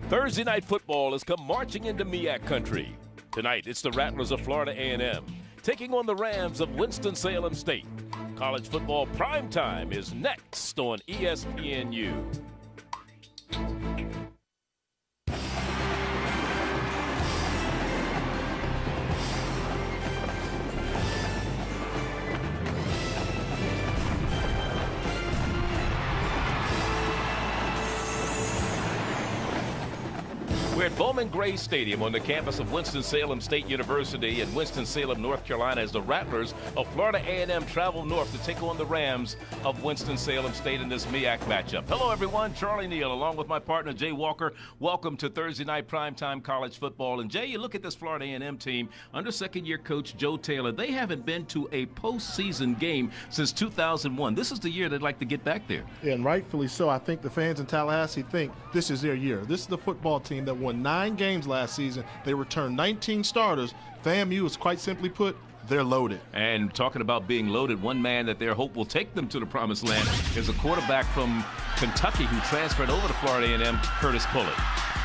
Thursday night football has come marching into MEAC country. Tonight, it's the Rattlers of Florida A&M taking on the Rams of Winston-Salem State. College football primetime is next on ESPNU. We're at Bowman Gray Stadium on the campus of Winston-Salem State University in Winston-Salem, North Carolina, as the Rattlers of Florida A&M travel north to take on the Rams of Winston-Salem State in this MEAC matchup. Hello, everyone. Charlie Neal, along with my partner, Jay Walker. Welcome to Thursday night primetime college football. And, Jay, you look at this Florida A&M team under second-year coach Joe Taylor. They haven't been to a postseason game since 2001. This is the year they'd like to get back there. Yeah, and rightfully so. I think the fans in Tallahassee think this is their year. This is the football team that won 9 games last season. They returned 19 starters. FAMU is, quite simply put, they're loaded. And talking about being loaded, one man that their hope will take them to the promised land is a quarterback from Kentucky who transferred over to Florida A&M, Curtis Pulley.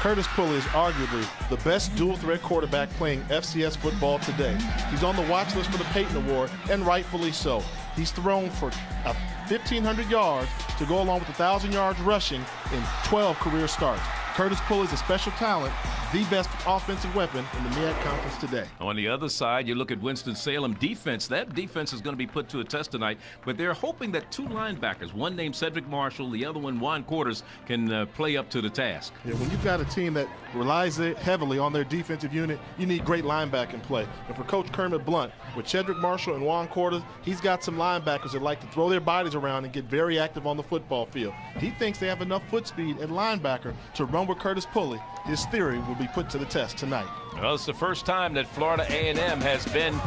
Curtis Pulley is arguably the best dual-threat quarterback playing FCS football today. He's on the watch list for the Peyton Award, and rightfully so. He's thrown for 1,500 yards to go along with 1,000 yards rushing in 12 career starts. Curtis Pulley is a special talent, the best offensive weapon in the MEAC conference today. On the other side, you look at Winston-Salem defense. That defense is going to be put to a test tonight, but they're hoping that 2 linebackers, one named Cedric Marshall, the other one Juan Quarters, can play up to the task. Yeah, when you've got a team that relies heavily on their defensive unit, you need great linebacking play. And for Coach Kermit Blunt, with Cedric Marshall and Juan Quarters, he's got some linebackers that like to throw their bodies around and get very active on the football field. He thinks they have enough foot speed at linebacker to run with Curtis Pulley. His theory will be put to the test tonight. Well, it's the first time that Florida A&M has been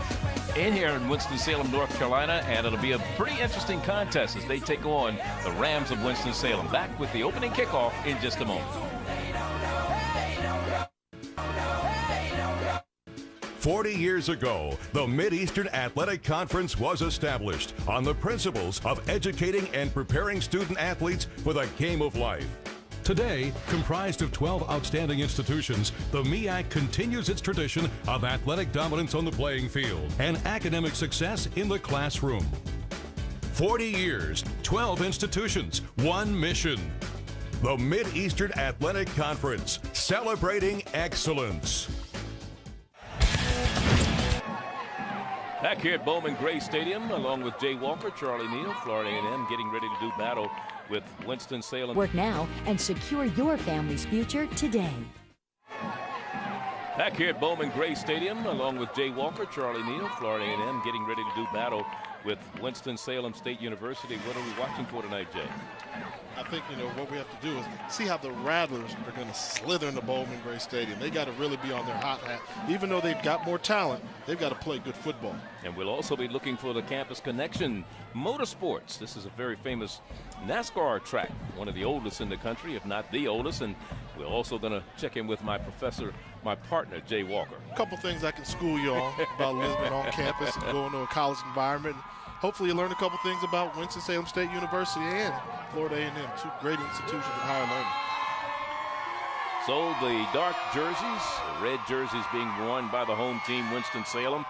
in here in Winston-Salem, North Carolina, and it'll be a pretty interesting contest as they take on the Rams of Winston-Salem. Back with the opening kickoff in just a moment. 40 years ago, the Mid-Eastern Athletic Conference was established on the principles of educating and preparing student athletes for the game of life. Today, comprised of 12 outstanding institutions, the MEAC continues its tradition of athletic dominance on the playing field and academic success in the classroom. 40 years, 12 institutions, 1 mission. The Mid-Eastern Athletic Conference, celebrating excellence. Back here at Bowman Gray Stadium, along with Jay Walker, Charlie Neal, Florida A&M getting ready to do battle with Winston-Salem. Work now and secure your family's future today. Back here at Bowman Gray Stadium, along with Jay Walker, Charlie Neal, Florida A&M getting ready to do battle with Winston-Salem State University. What are we watching for tonight, Jay? I think, what we have to do is see how the Rattlers are going to slither into Bowman Gray Stadium. They got to really be on their hot hat. Even though they've got more talent, they've got to play good football. And we'll also be looking for the Campus Connection Motorsports. This is a very famous NASCAR track, one of the oldest in the country, if not the oldest. And we're also going to check in with my partner, Jay Walker. A couple things I can school you on about living on campus and going to a college environment. Hopefully you learn a couple things about Winston-Salem State University and Florida A&M, 2 great institutions of higher learning. So the dark jerseys, red jerseys being worn by the home team, Winston-Salem.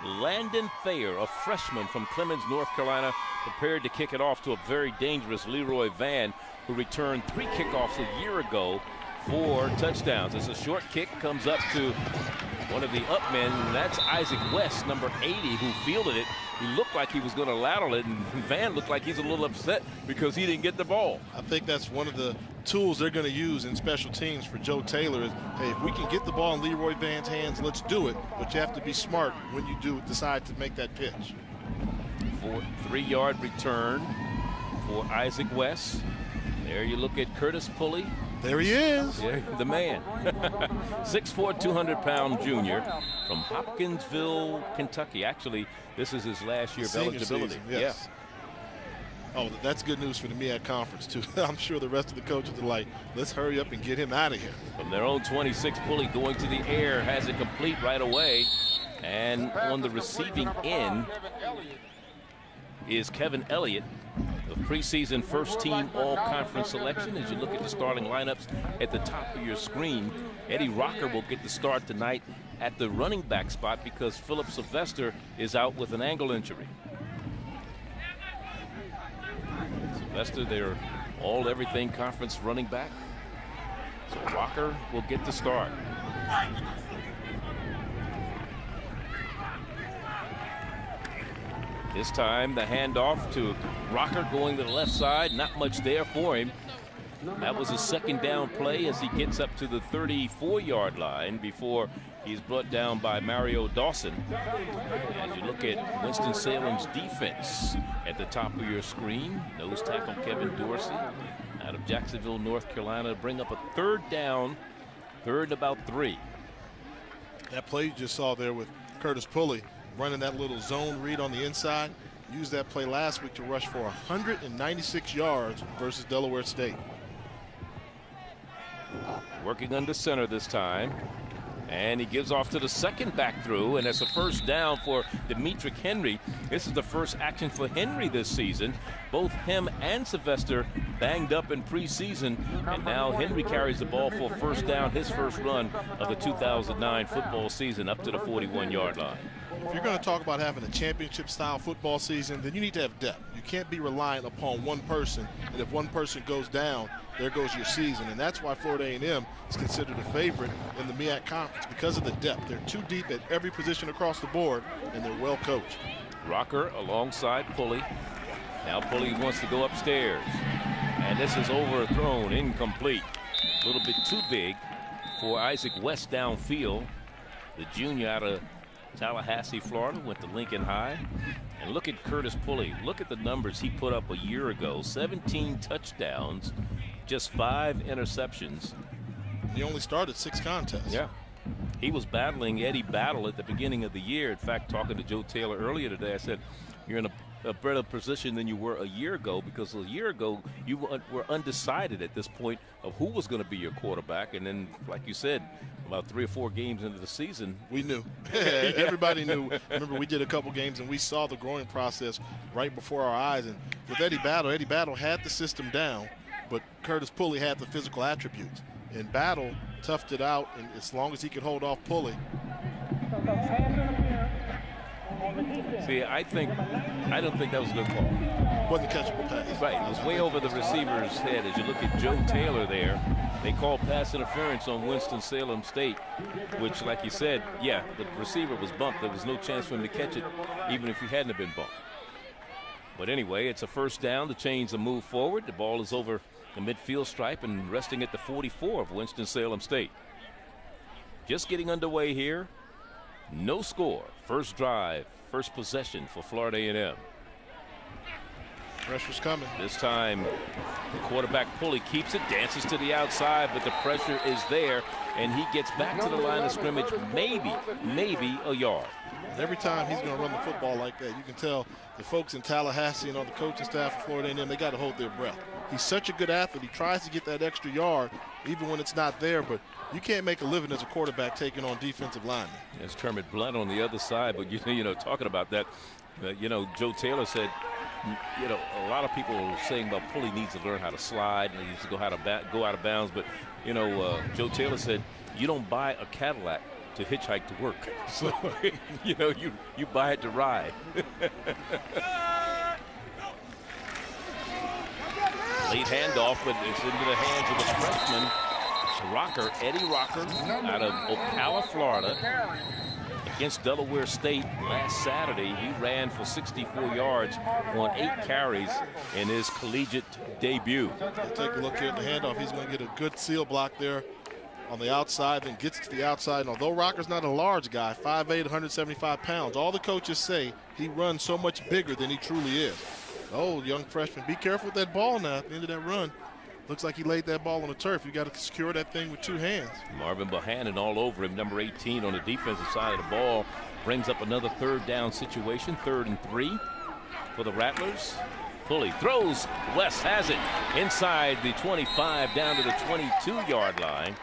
Landon Thayer, a freshman from Clemens, North Carolina, prepared to kick it off to a very dangerous Leroy Van, who returned 3 kickoffs a year ago, 4 touchdowns. It's a short kick, comes up to one of the up men, and that's Isaac West, number 80, who fielded it. He looked like he was going to lateral it, and Van looked like he's a little upset because he didn't get the ball. I think that's one of the tools they're going to use in special teams for Joe Taylor is, hey, if we can get the ball in Leroy Van's hands, let's do it. But you have to be smart when you decide to make that pitch. 3-yard return for Isaac West. There you look at Curtis Pulley. There he is. Yeah, the man. 6'4", 200-pound junior from Hopkinsville, Kentucky. Actually, this is his last year of eligibility. Season, yes. Yeah. Oh, that's good news for the MEAC conference, too. I'm sure the rest of the coaches are like, let's hurry up and get him out of here. From their own 26, Pulley going to the air, has it complete right away. And on the receiving end, is Kevin Elliott, the preseason first-team all-conference selection. As you look at the starting lineups at the top of your screen, Eddie Rocker will get the start tonight at the running back spot because Philip Sylvester is out with an ankle injury. Sylvester, their all-everything conference running back. So Rocker will get the start. This time the handoff to Rocker going to the left side. Not much there for him. That was a second down play as he gets up to the 34-yard line before he's brought down by Mario Dawson. As you look at Winston-Salem's defense at the top of your screen, nose tackle Kevin Dorsey out of Jacksonville, North Carolina, bring up a third down, third and about 3. That play you just saw there with Curtis Pulley running that little zone read on the inside, used that play last week to rush for 196 yards versus Delaware State. Working under center this time. And he gives off to the second back through, and that's a first down for Demetric Henry. This is the first action for Henry this season. Both him and Sylvester banged up in preseason, and now Henry carries the ball for first down, his first run of the 2009 football season up to the 41-yard line. If you're going to talk about having a championship-style football season, then you need to have depth. You can't be reliant upon one person, and if one person goes down, there goes your season. And that's why Florida A&M is considered a favorite in the MEAC conference, because of the depth. They're too deep at every position across the board, and they're well coached. Rocker alongside Pulley. Now Pulley wants to go upstairs, and this is overthrown, incomplete. A little bit too big for Isaac West downfield. The junior out of Tallahassee, Florida, went to Lincoln High. And look at Curtis Pulley. Look at the numbers he put up a year ago. 17 touchdowns, just 5 interceptions. He only started 6 contests. Yeah. He was battling Eddie Battle at the beginning of the year. In fact, talking to Joe Taylor earlier today, I said, you're in a better position than you were a year ago, because a year ago you were undecided at this point of who was going to be your quarterback. And then, like you said, about 3 or 4 games into the season, we knew. Everybody knew. Remember, we did a couple games and we saw the growing process right before our eyes. And with Eddie Battle had the system down, but Curtis Pulley had the physical attributes. And Battle toughed it out, and as long as he could hold off Pulley. See, I don't think that was a good call. Wasn't a catchable pass. Right, it was way over the receiver's head. As you look at Joe Taylor there, they called pass interference on Winston-Salem State, which, like you said, yeah, the receiver was bumped. There was no chance for him to catch it, even if he hadn't have been bumped. But anyway, it's a first down to change the move forward. The ball is over the midfield stripe and resting at the 44 of Winston-Salem State. Just getting underway here. No score. First drive, first possession for Florida A&M. Pressure's coming. This time, the quarterback Pulley keeps it, dances to the outside, but the pressure is there, and he gets back to the line of scrimmage, maybe a yard. Every time he's going to run the football like that, you can tell the folks in Tallahassee and all the coaching staff of Florida A&M, they got to hold their breath. He's such a good athlete. He tries to get that extra yard even when it's not there, but you can't make a living as a quarterback taking on defensive linemen. There's Kermit Blunt on the other side, but you know, talking about that, Joe Taylor said, a lot of people are saying about Pulley needs to learn how to slide and he needs to go out of bounds, but Joe Taylor said you don't buy a Cadillac to hitchhike to work. So, you buy it to ride. Late handoff, but it's into the hands of the freshman, Eddie Rocker, out of Ocala, Florida. Against Delaware State last Saturday, he ran for 64 yards on 8 carries in his collegiate debut. Take a look here at the handoff. He's going to get a good seal block there on the outside, then gets to the outside. And although Rocker's not a large guy, 5'8", 175 pounds, all the coaches say he runs so much bigger than he truly is. Oh, young freshman, be careful with that ball now at the end of that run. Looks like he laid that ball on the turf. You got to secure that thing with 2 hands. Marvin Bohannon all over him, number 18 on the defensive side of the ball. Brings up another third down situation, 3rd and 3 for the Rattlers. Pulley throws. West has it inside the 25 down to the 22-yard line.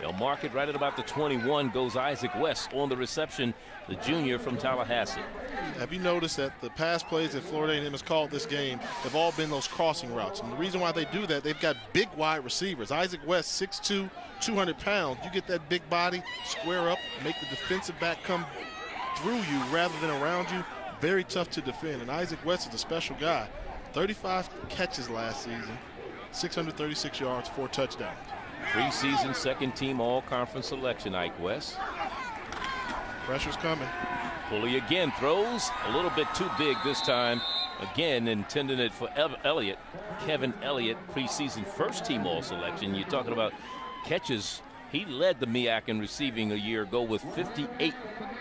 They'll mark it right at about the 21. Goes Isaac West on the reception, the junior from Tallahassee. Have you noticed that the pass plays that Florida A&M has called this game have all been those crossing routes? And the reason why they do that, they've got big wide receivers. Isaac West, 6'2", 200 pounds. You get that big body, square up, make the defensive back come through you rather than around you. Very tough to defend. And Isaac West is a special guy. 35 catches last season, 636 yards, 4 touchdowns. Preseason second-team all-conference selection, Ike West. Pressure's coming. Pulley again throws a little bit too big this time. Again, intending it for Elliott. Kevin Elliott, preseason first-team all-selection. You're talking about catches. He led the MEAC in receiving a year ago with 58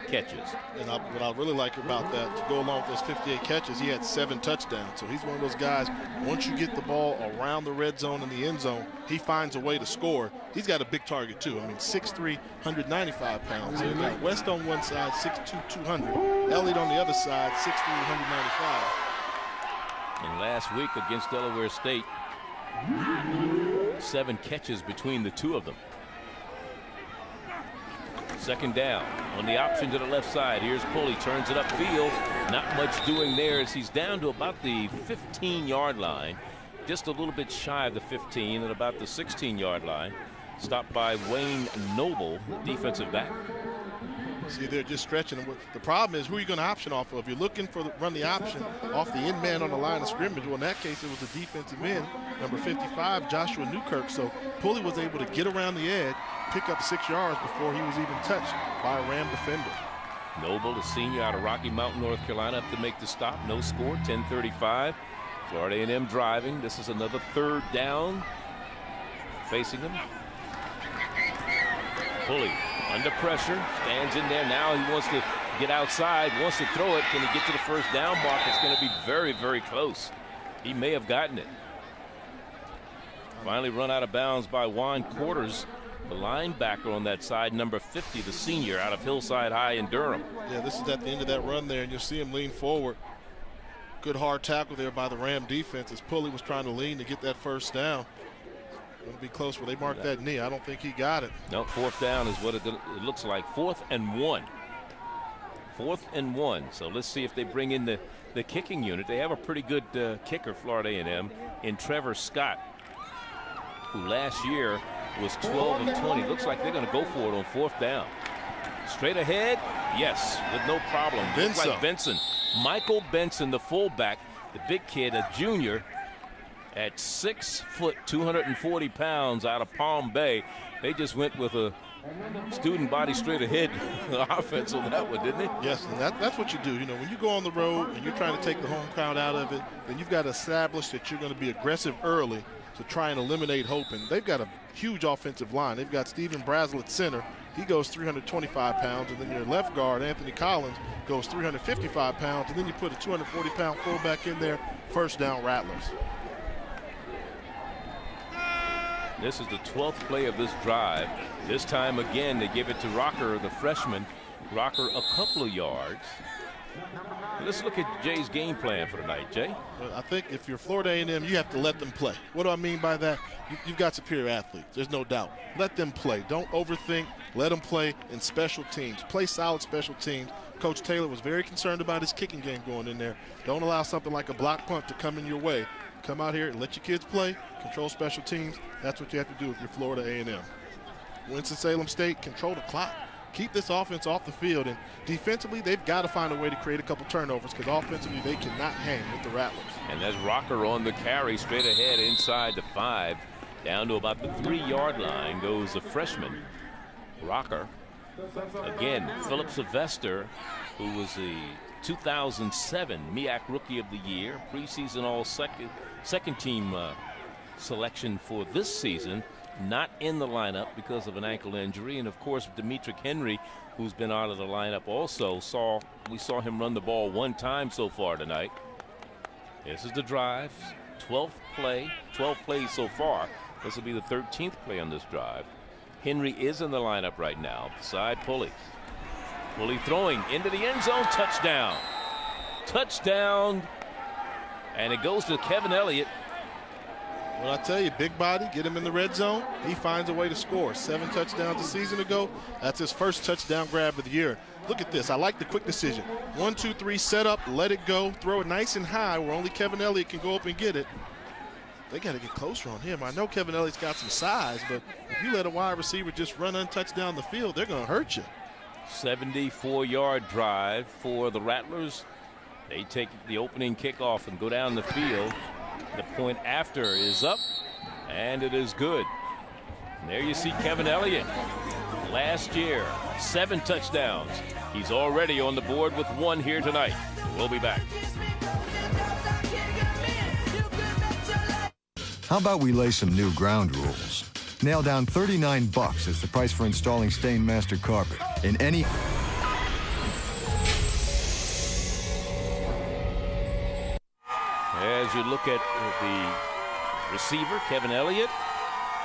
catches. And what I really like about that, to go along with those 58 catches, he had 7 touchdowns. So he's one of those guys, once you get the ball around the red zone and the end zone, he finds a way to score. He's got a big target, too. I mean, 6'3", 195 pounds. So you got West on one side, 6'2", 200. Elliott on the other side, 6'3", 195. And last week against Delaware State, 7 catches between the two of them. Second down on the option to the left side. Here's Pulley, turns it upfield. Not much doing there as he's down to about the 15-yard line. Just a little bit shy of the 15 and about the 16-yard line. Stopped by Wayne Noble, the defensive back. See, they're just stretching them. The problem is, who are you going to option off of? You're looking for run the option off the end man on the line of scrimmage. Well, in that case, it was the defensive end, number 55, Joshua Newkirk. So Pulley was able to get around the edge, pick up 6 yards before he was even touched by a Ram defender. Noble, the senior out of Rocky Mountain, North Carolina, up to make the stop. No score, 10:35. Florida A&M driving. This is another third down facing them. Pulley under pressure, stands in there. Now he wants to get outside, wants to throw it. Can he get to the first down mark? It's going to be very, very close. He may have gotten it. Finally run out of bounds by Juan Quarters, the linebacker on that side, number 50, the senior out of Hillside High in Durham. Yeah, this is at the end of that run there, and you'll see him lean forward. Good hard tackle there by the Ram defense as Pulley was trying to lean to get that first down. Going to be close where they marked that knee. I don't think he got it. No, fourth down is what it looks like. 4th and 1. 4th and 1. So let's see if they bring in the kicking unit. They have a pretty good kicker, Florida A&M, in Trevor Scott, who last year was 12 of 20. Looks like they're going to go for it on 4th down. Straight ahead, yes, with no problem. Looks like Benson. Michael Benson, the fullback, the big kid, a junior, at 6 foot, 240 pounds out of Palm Bay. They just went with a student body straight ahead offense on that one, didn't they? Yes, and that's what you do. You know, when you go on the road and you're trying to take the home crowd out of it, then you've got to establish that you're going to be aggressive early to try and eliminate hope. And they've got a huge offensive line. They've got Stephen Brazel at center. He goes 325 pounds. And then your left guard, Anthony Collins, goes 355 pounds. And then you put a 240-pound fullback in there. First down, Rattlers. This is the 12th play of this drive. This time again, they give it to Rocker, the freshman. Rocker a couple of yards. Let's look at Jay's game plan for tonight, Jay. Well, I think if you're Florida A&M, you have to let them play. What do I mean by that? You've got superior athletes. There's no doubt. Let them play. Don't overthink. Let them play in special teams. Play solid special teams. Coach Taylor was very concerned about his kicking game going in there. Don't allow something like a block punt to come in your way. Come out here and let your kids play, control special teams. That's what you have to do if you're Florida A&M. Winston-Salem State, control the clock. Keep this offense off the field. And defensively, they've got to find a way to create a couple turnovers because offensively, they cannot hang with the Rattlers. And there's Rocker on the carry straight ahead inside the 5. Down to about the 3-yard line goes the freshman, Rocker. Again, Philip Sylvester, who was the 2007 MEAC Rookie of the Year, preseason all-second team selection for this season, not in the lineup because of an ankle injury. And of course, Demetric Henry, who's been out of the lineup also, we saw him run the ball one time so far tonight. This is the drive, 12th play, 12 plays so far. This will be the 13th play on this drive. Henry is in the lineup right now beside Pulley. Pulley throwing into the end zone, touchdown. Touchdown, and it goes to Kevin Elliott. Well, I tell you, big body, get him in the red zone, he finds a way to score. 7 touchdowns a season ago. That's his first touchdown grab of the year. Look at this. I like the quick decision. 1, 2, 3, set up, let it go, throw it nice and high where only Kevin Elliott can go up and get it. They got to get closer on him. I know Kevin Elliott's got some size, but if you let a wide receiver just run untouched down the field, they're going to hurt you. 74-yard drive for the Rattlers. They take the opening kickoff and go down the field. The point after is up, and it is good. And there you see Kevin Elliott. Last year, 7 touchdowns. He's already on the board with 1 here tonight. We'll be back. How about we lay some new ground rules? Nail down $39 as the price for installing Stainmaster carpet in any... As you look at the receiver, Kevin Elliott,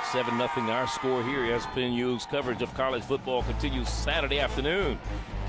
7-0 our score here. ESPNU's coverage of college football continues Saturday afternoon.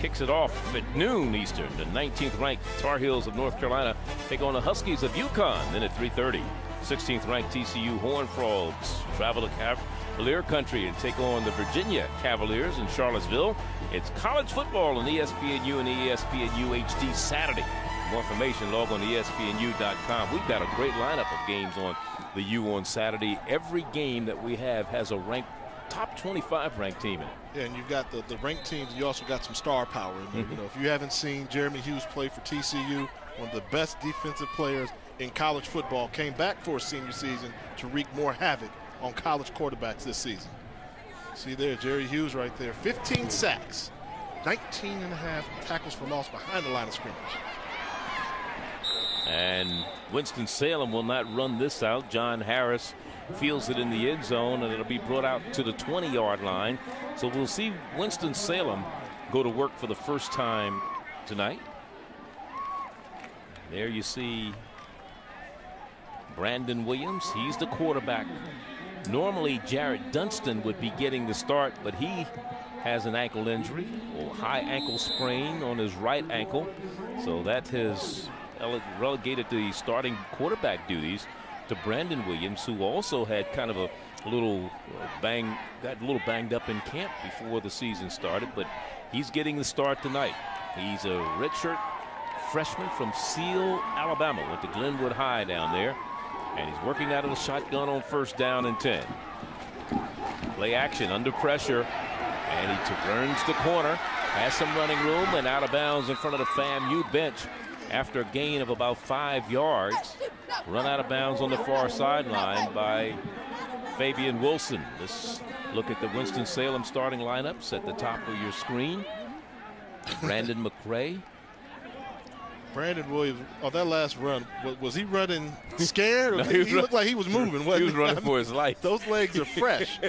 Kicks it off at noon Eastern. The 19th-ranked Tar Heels of North Carolina take on the Huskies of UConn. Then at 3:30, 16th-ranked TCU Horned Frogs travel to Cavalier country and take on the Virginia Cavaliers in Charlottesville. It's college football on ESPNU and ESPNU HD Saturday. For more information, log on to ESPNU.com. We've got a great lineup of games on the U on Saturday. Every game that we have has a top 25 ranked team in it. Yeah, and you've got the ranked teams. You also got some star power in there. You know, if you haven't seen Jeremy Hughes play for TCU, one of the best defensive players in college football, came back for a senior season to wreak more havoc on college quarterbacks this season. See there, Jerry Hughes right there. 15 sacks, 19.5 tackles for loss behind the line of scrimmage. And Winston-Salem will not run this out. John Harris fields it in the end zone, and it'll be brought out to the 20-yard line. So we'll see Winston-Salem go to work for the first time tonight. There you see Brandon Williams. He's the quarterback. Normally Jared Dunston would be getting the start, but he has an ankle injury, or high ankle sprain on his right ankle. So that has relegated the starting quarterback duties to Brandon Williams, who also had kind of a little got a little banged up in camp before the season started, but he's getting the start tonight. He's a redshirt freshman from Seal, Alabama, went to Glenwood High down there, and he's working out of the shotgun on 1st down and 10. Play action under pressure, and he turns the corner, has some running room, and out of bounds in front of the FAMU bench after a gain of about 5 yards. Run out of bounds on the far sideline by Fabian Wilson. Let's look at the Winston-Salem starting lineups at the top of your screen. Brandon McRae. Brandon Williams, on that last run, was he running scared? Or he looked like he was moving. He was running for his life. Those legs are fresh.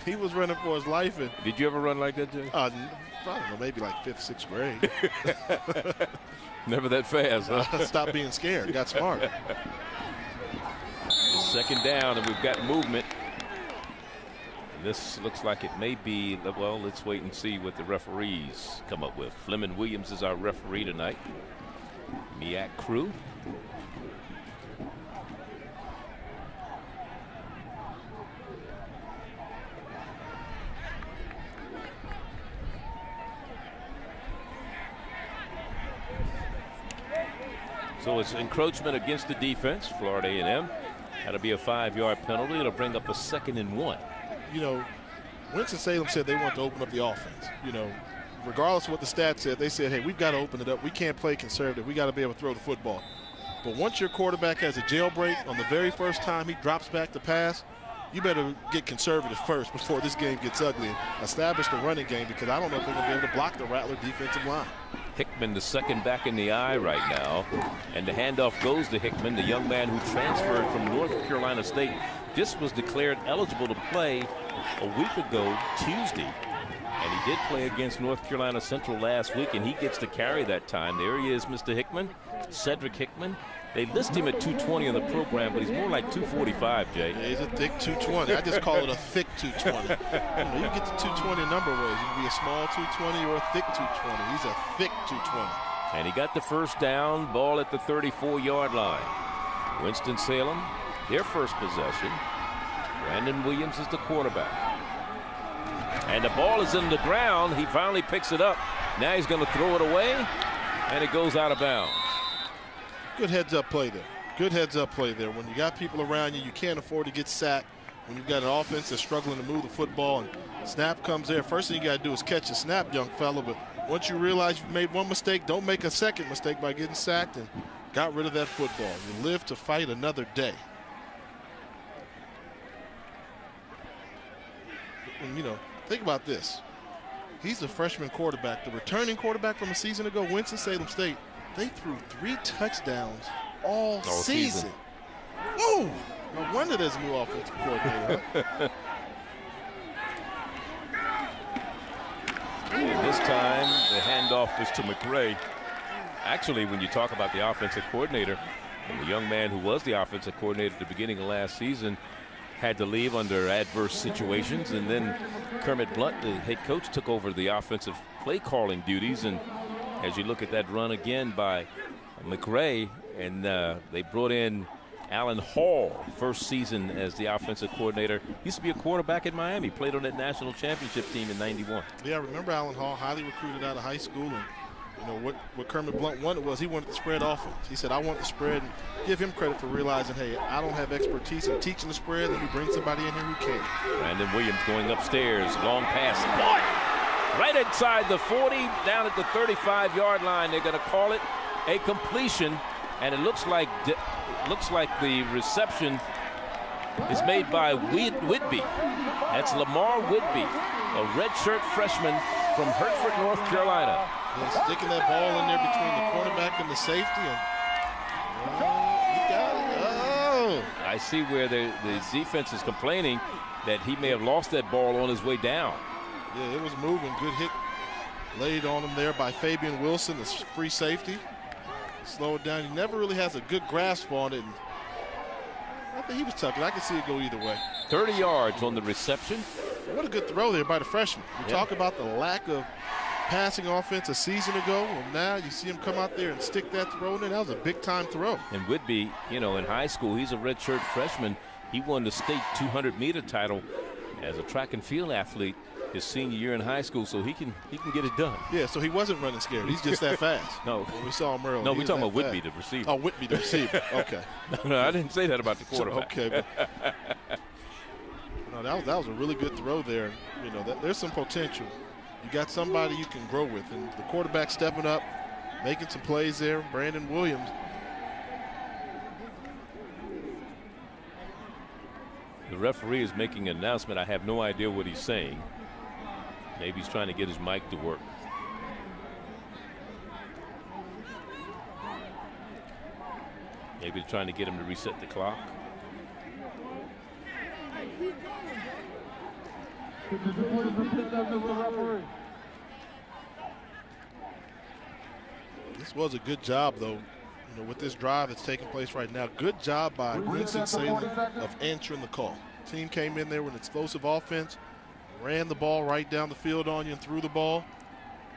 He was running for his life. And, did you ever run like that, Jay? I don't know, maybe like 5th, 6th grade. Never that fast, huh? Stopped being scared, got smart. 2nd down, and we've got movement. This looks like it may be, well, let's wait and see what the referees come up with. Fleming Williams is our referee tonight. MEAC crew. So it's encroachment against the defense, Florida A&M. That'll be a 5-yard penalty. It'll bring up a 2nd and 1. You know, Winston-Salem said they want to open up the offense. You know, regardless of what the stats said, they said, hey, we've got to open it up. We can't play conservative. We got to be able to throw the football. But once your quarterback has a jailbreak on the very first time he drops back to pass, you better get conservative first before this game gets ugly and establish the running game, because I don't know if they're going to be able to block the Rattler defensive line. Hickman, the second back in the eye right now, and the handoff goes to Hickman, the young man who transferred from North Carolina State. Just was declared eligible to play a week ago, Tuesday, and he did play against North Carolina Central last week, and he gets to carry that time. There he is, Mr. Hickman, Cedric Hickman. They list him at 220 on the program, but he's more like 245, Jay. Yeah, he's a thick 220. I just call it a thick 220. You get the 220 a number of ways. You can be a small 220 or a thick 220. He's a thick 220. And he got the first down, ball at the 34-yard line. Winston-Salem their first possession. Brandon Williams is the quarterback. And the ball is in the ground. He finally picks it up. Now he's going to throw it away, and it goes out of bounds. Good heads-up play there. Good heads-up play there. When you got people around you, you can't afford to get sacked. When you've got an offense that's struggling to move the football and snap comes there, first thing you got to do is catch the snap, young fella. But once you realize you've made one mistake, don't make a second mistake by getting sacked, and got rid of that football. You live to fight another day. And, you know, think about this. He's a freshman quarterback. The returning quarterback from a season ago, Winston-Salem State, they threw 3 touchdowns all season. Whoa! No wonder there's a new offensive coordinator. Huh? And this time, the handoff was to McRae. Actually, when you talk about the offensive coordinator, the young man who was the offensive coordinator at the beginning of last season had to leave under adverse situations, and then Kermit Blunt, the head coach, took over the offensive play calling duties. And as you look at that run again by McRae, and they brought in Alan Hall, first season as the offensive coordinator. Used to be a quarterback in Miami, played on that national championship team in '91. Yeah, I remember Alan Hall, highly recruited out of high school, and you know what Kermit Blunt wanted was he wanted the spread offense. He said, I want the spread, and give him credit for realizing, hey, I don't have expertise in teaching the spread, let me bring somebody in here who can. Brandon Williams going upstairs, long pass, right inside the 40, down at the 35-yard line. They're going to call it a completion, and it looks like the reception is made by Whitby. That's Lamar Whitby, a redshirt freshman from Hertford, North Carolina. Yeah, sticking that ball in there between the cornerback and the safety, and he got it. Oh! I see where the defense is complaining that he may have lost that ball on his way down. Yeah, it was moving. Good hit laid on him there by Fabian Wilson, the free safety. Slow it down. He never really has a good grasp on it. And I think he was tucking. I can see it go either way. 30 yards on the reception. What a good throw there by the freshman. We talk about the lack of passing offense a season ago. Well, now you see him come out there and stick that throw in there. That was a big-time throw. And Whitby, you know, in high school, he's a redshirt freshman. He won the state 200-meter title as a track and field athlete his senior year in high school, so he can get it done. Yeah, so he wasn't running scared. He's just that fast. No. When we saw him earlier. No, we're talking about Whitby, the receiver. Oh, Whitby, the receiver. Okay. No, I didn't say that about the quarterback. Okay. No, that was a really good throw there. You know, there's some potential. You got somebody you can grow with, and the quarterback stepping up, making some plays there. Brandon Williams. The referee is making an announcement. I have no idea what he's saying. Maybe he's trying to get his mic to work. Maybe trying to get him to reset the clock. This was a good job, though, you know, with this drive that's taking place right now. Good job by Winston-Salem of answering the call. Team came in there with an explosive offense, ran the ball right down the field on you and threw the ball.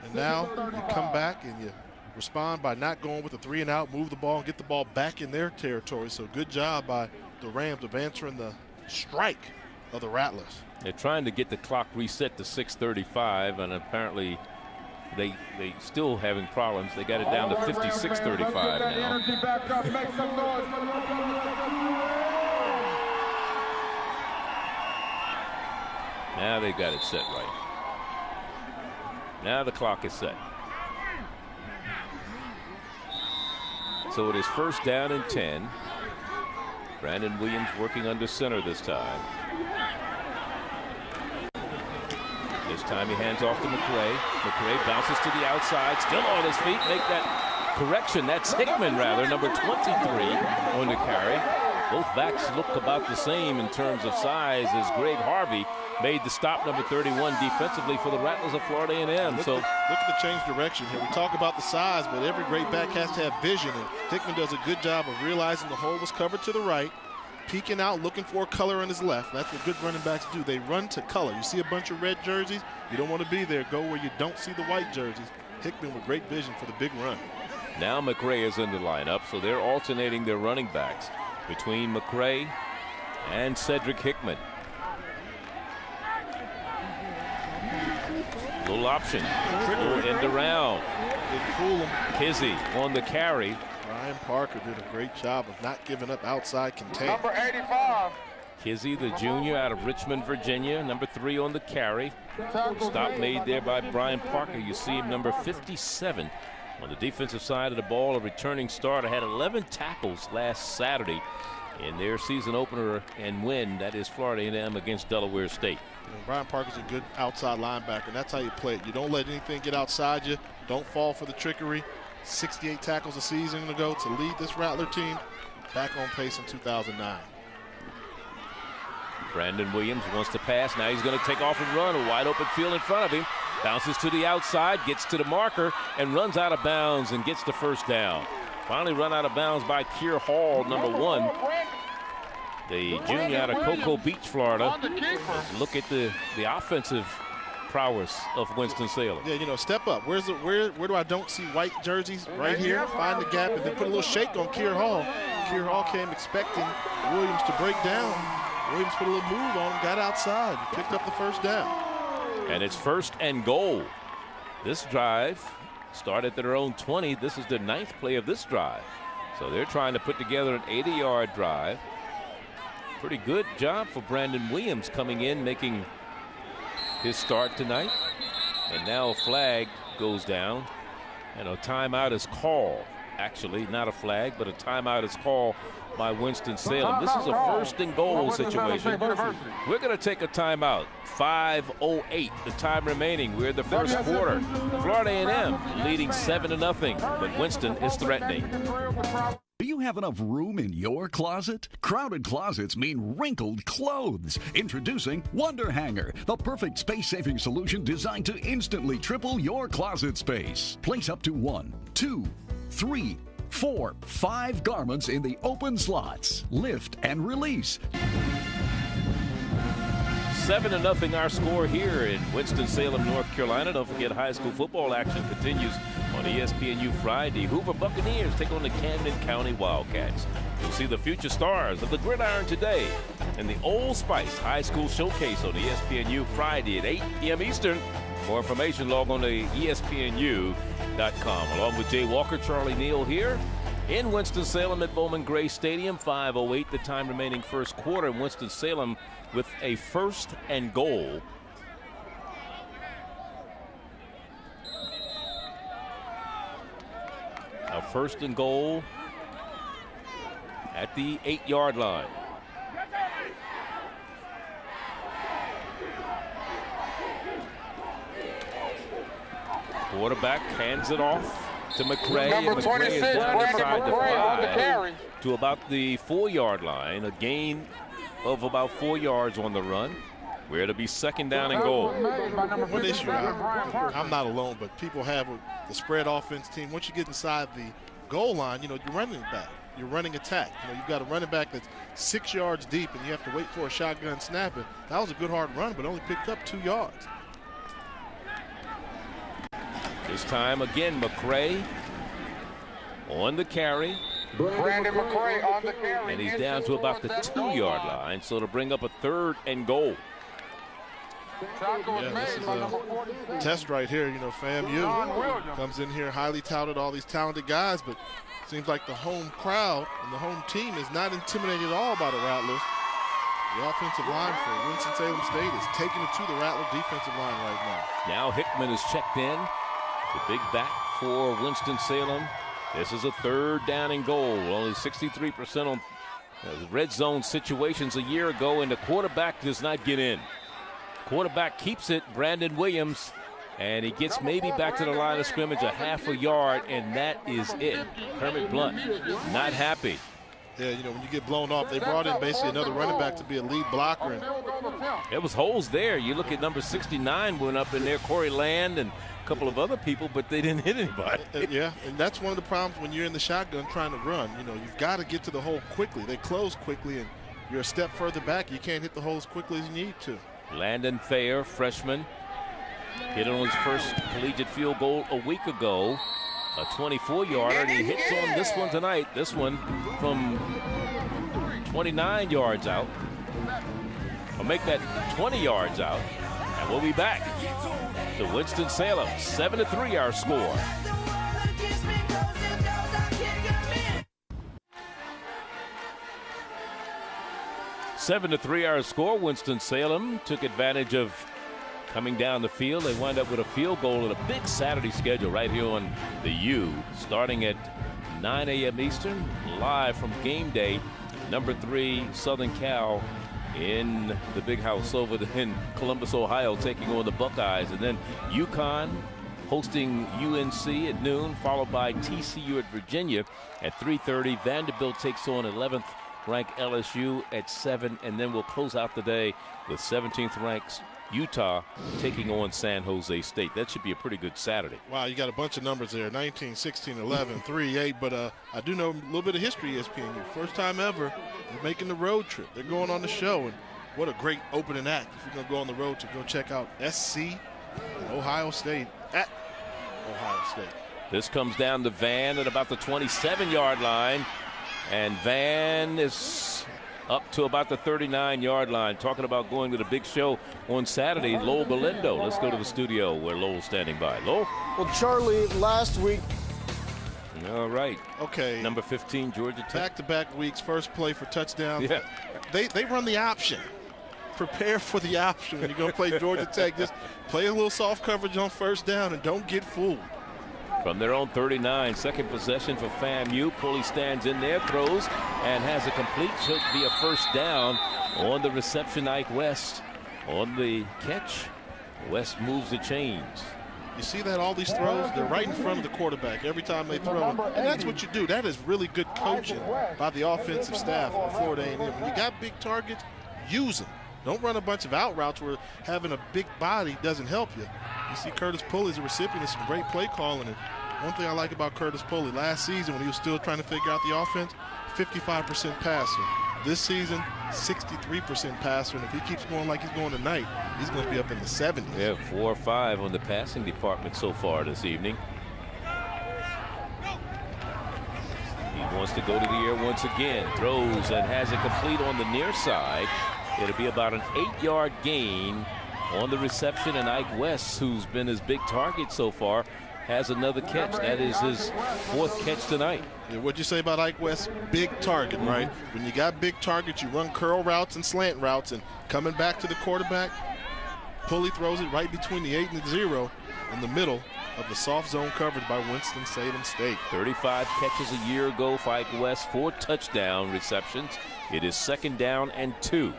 And now you come back and you respond by not going with a 3-and-out, move the ball and get the ball back in their territory. So good job by the Rams of answering the strike of the Rattlers. They're trying to get the clock reset to 6:35, and apparently they still having problems. They got it down to 56:35 now. Now they've got it set right. Now the clock is set. So it is first down and 10. Brandon Williams working under center this time. This time he hands off to McRae. McRae bounces to the outside, still on his feet. Make that correction. That's Hickman, rather, number 23 on the carry. Both backs look about the same in terms of size as Greg Harvey made the stop, number 31, defensively for the Rattlers of Florida A&M. Look at the change direction here. We talk about the size, but every great back has to have vision, and Hickman does a good job of realizing the hole was covered to the right, peeking out, looking for a color on his left. That's what good running backs do. They run to color. You see a bunch of red jerseys, you don't want to be there. Go where you don't see the white jerseys. Hickman with great vision for the big run. Now McRae is in the lineup, so they're alternating their running backs. between McCray and Cedric Hickman. Little option. Little end around. Didn't fool him. Kizzy on the carry. Brian Parker did a great job of not giving up outside contain. Number 85. Kizzy, the junior out of Richmond, Virginia, number 3 on the carry. Stop made there by Brian Parker. You see him, number 57 on the defensive side of the ball, a returning starter. Had 11 tackles last Saturday in their season opener and win. That is Florida A&M against Delaware State. And Brian Parker's a good outside linebacker, and that's how you play it. You don't let anything get outside you. Don't fall for the trickery. 68 tackles a season ago to lead this Rattler team. Back on pace in 2009. Brandon Williams wants to pass. Now he's going to take off and run. A wide open field in front of him. Bounces to the outside, gets to the marker, and runs out of bounds and gets the first down. Finally run out of bounds by Keir Hall, number 1. The junior out of Cocoa Beach, Florida. Look at the offensive prowess of Winston-Salem. Yeah, you know, step up. Where do I don't see white jerseys? Right here. Find the gap and then put a little shake on Keir Hall. Keir Hall came expecting Williams to break down. Williams put a little move on him, got outside, picked up the first down. And it's 1st and goal. This drive started at their own 20. This is the 9th play of this drive. So they're trying to put together an 80-yard drive. Pretty good job for Brandon Williams coming in, making his start tonight. And now a flag goes down and a timeout is called. Actually, not a flag, but a timeout is called by Winston-Salem. This is a 1st and goal situation. We're going to take a timeout. 5:08, the time remaining. We're in the first quarter. Florida A&M leading 7-0, but Winston is threatening. Do you have enough room in your closet? Crowded closets mean wrinkled clothes. Introducing Wonder Hanger, the perfect space-saving solution designed to instantly triple your closet space. Place up to 1, 2, 3, 4, 5 garments in the open slots. Lift and release. 7-0 our score here in Winston-Salem, North Carolina. Don't forget, high school football action continues on ESPNU Friday. Hoover Buccaneers take on the Camden County Wildcats. You'll see the future stars of the gridiron today in the Old Spice High School Showcase on ESPNU Friday at 8 p.m. Eastern. More information, log on to ESPNU.com. Along with Jay Walker, Charlie Neal here in Winston-Salem at Bowman Gray Stadium. 5:08, the time remaining first quarter. Winston-Salem with a 1st and goal. A 1st and goal at the 8-yard line. Quarterback hands it off to McCray. Number and McCray 26, is down Brandon inside the McCray on the 5 carry. to about the 4-yard line. A gain of about 4 yards on the run. We're to be 2nd down and goal. One issue, I'm not alone, but people have with the spread offense team. Once you get inside the goal line, you know, you're running back. You're running attack. You know, you've got a running back that's 6 yards deep, and you have to wait for a shotgun snap. And that was a good hard run, but only picked up 2 yards. This time again, McCray on the carry. Brandon McCray on the carry. And he's down to about the 2-yard line, so to bring up a 3rd and goal. Yeah, this is a test right here. You know, FAMU comes in here highly touted, all these talented guys, but seems like the home crowd and the home team is not intimidated at all by the Rattlers. The offensive line for Winston-Salem State is taking it to the Rattler defensive line right now. Now Hickman is checked in. The big back for Winston-Salem. This is a 3rd down and goal. Only 63% on red zone situations a year ago, and the quarterback does not get in. Quarterback keeps it, Brandon Williams, and he gets maybe back to the line of scrimmage a half a yard, and that is it. Kermit Blunt not happy. Yeah, you know, when you get blown off, they brought in basically another running back to be a lead blocker. And there was holes there. You look at number 69 went up in there, Corey Land, and a couple of other people, but they didn't hit anybody. Yeah, and that's one of the problems when you're in the shotgun trying to run. You know, you've got to get to the hole quickly. They close quickly, and you're a step further back. You can't hit the hole as quickly as you need to. Landon Thayer, freshman, hit on his first collegiate field goal a week ago. A 24-yarder, and he hits on this one tonight. This one from 29 yards out. Or make that 20 yards out. And we'll be back to Winston-Salem. 7-3 our score. Seven to 3 our score. Winston-Salem took advantage of coming down the field. They wind up with a field goal and a big Saturday schedule right here on the U, starting at 9 a.m. Eastern, live from game day. Number 3 Southern Cal in the big house over in Columbus, Ohio, taking on the Buckeyes, and then UConn hosting UNC at noon, followed by TCU at Virginia at 3:30. Vanderbilt takes on 11th ranked LSU at 7, and then we'll close out the day with 17th ranked Utah taking on San Jose State. That should be a pretty good Saturday. Wow, you got a bunch of numbers there, 19, 16, 11, 3, 8, but I do know a little bit of history, ESPNU. First time ever, they're making the road trip. They're going on the show, and what a great opening act. If you're going to go on the road to go check out SC and Ohio State at Ohio State. This comes down to Van at about the 27-yard line, and Van is up to about the 39-yard line. Talking about going to the big show on Saturday, Lowell Galindo. Let's go to the studio where Lowell's standing by. Lowell? Well, Charlie, last week. All right. Okay. Number 15, Georgia Tech. Back-to-back weeks, first play for touchdowns. Yeah. They run the option. Prepare for the option when you're going to play Georgia Tech. Just play a little soft coverage on first down and don't get fooled. From their own 39, second possession for FAMU. Pulley stands in there, throws, and has a complete. Should be a first down on the reception. Ike West on the catch. West moves the chains. You see that all these throws, they're right in front of the quarterback every time they throw. And that's what you do. That is really good coaching by the offensive staff of Florida A&M. When you got big targets, use them. Don't run a bunch of out routes where having a big body doesn't help you. You see Curtis Pulley is a recipient of some great play calling. And one thing I like about Curtis Pulley, last season when he was still trying to figure out the offense, 55% passer. This season, 63% passer. And if he keeps going like he's going tonight, he's going to be up in the 70s. Yeah, 4 or 5 on the passing department so far this evening. He wants to go to the air once again. Throws and has it complete on the near side. It'll be about an 8-yard gain on the reception, and Ike West, who's been his big target so far, has another catch. That is his 4th catch tonight. Yeah, what'd you say about Ike West? Big target, right? When you got big targets, you run curl routes and slant routes, and coming back to the quarterback, Pulley throws it right between the 8 and the 0 in the middle of the soft zone coverage by Winston-Salem State. 35 catches a year ago for Ike West, 4 touchdown receptions. It is 2nd down and 2.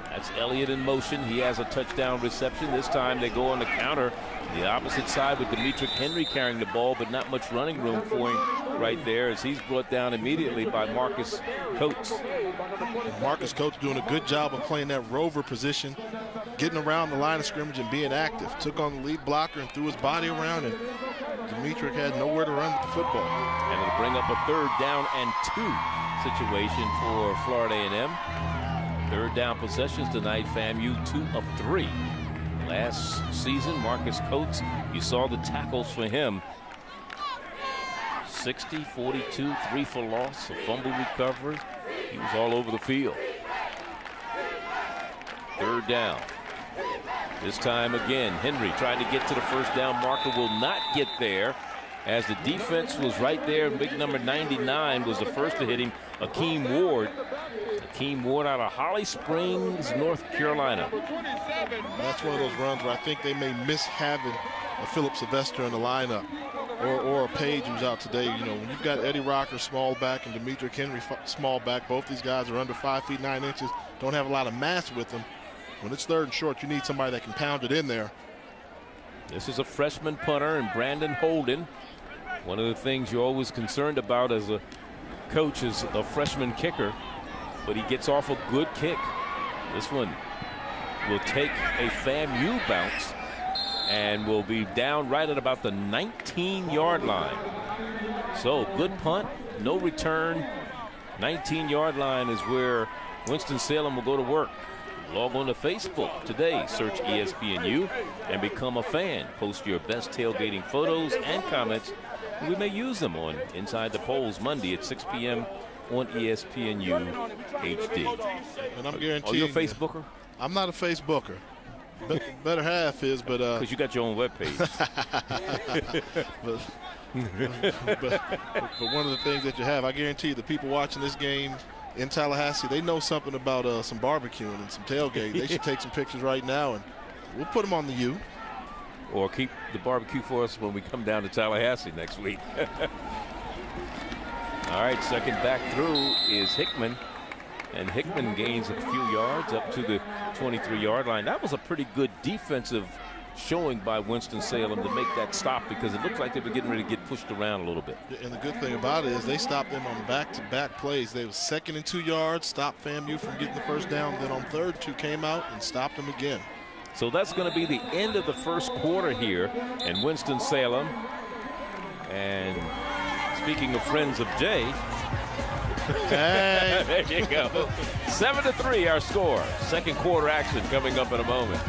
That's Elliott in motion. He has a touchdown reception. This time they go on the counter. The opposite side with Demetric Henry carrying the ball, but not much running room for him right there as he's brought down immediately by Marcus Coates. Marcus Coates doing a good job of playing that rover position, getting around the line of scrimmage and being active. Took on the lead blocker and threw his body around, and Demetric had nowhere to run with the football. And it'll bring up a 3rd down and 2 situation for Florida A&M. 3rd down possessions tonight. FAMU 2 of 3. Last season, Marcus Coates, you saw the tackles for him. 60, 42, 3 for loss, a fumble recovery. He was all over the field. 3rd down. This time again, Henry tried to get to the first down marker, will not get there as the defense was right there. Big number 99 was the first to hit him, Akeem Ward. Akeem Ward out of Holly Springs, North Carolina. That's one of those runs where I think they may miss having a Philip Sylvester in the lineup, or a Page who's out today. You know, when you've got Eddie Rocker, small back, and Demetric Henry, small back, both these guys are under 5 feet 9 inches, don't have a lot of mass with them. When it's 3rd and short, you need somebody that can pound it in there. This is a freshman punter, and Brandon Holden. One of the things you're always concerned about as a coach is a freshman kicker, but he gets off a good kick. This one will take a FAMU bounce and will be down right at about the 19-yard line. So good punt, no return. 19-yard line is where Winston-Salem will go to work. Log on to Facebook today, search ESPNU and become a fan. Post your best tailgating photos and comments. We may use them on Inside the Polls Monday at 6 p.m. on ESPNU HD. And I'm guaranteeing. Are you a Facebooker? I'm not a Facebooker. Better half is, but because you got your own webpage. but one of the things that you have, I guarantee you, the people watching this game in Tallahassee, they know something about some barbecuing and some tailgate. They should take some pictures right now, and we'll put them on the U. Or keep the barbecue for us when we come down to Tallahassee next week. All right, second back through is Hickman. And Hickman gains a few yards up to the 23-yard line. That was a pretty good defensive showing by Winston-Salem to make that stop, because it looked like they were getting ready to get pushed around a little bit. And the good thing about it is they stopped them on back-to-back plays. They was 2nd and 2 yards, stopped FAMU from getting the first down. Then on 3rd, 2 came out and stopped them again. So that's going to be the end of the first quarter here in Winston-Salem. And speaking of friends of Jay, hey. there you go. 7-3 our score. Second quarter action coming up in a moment.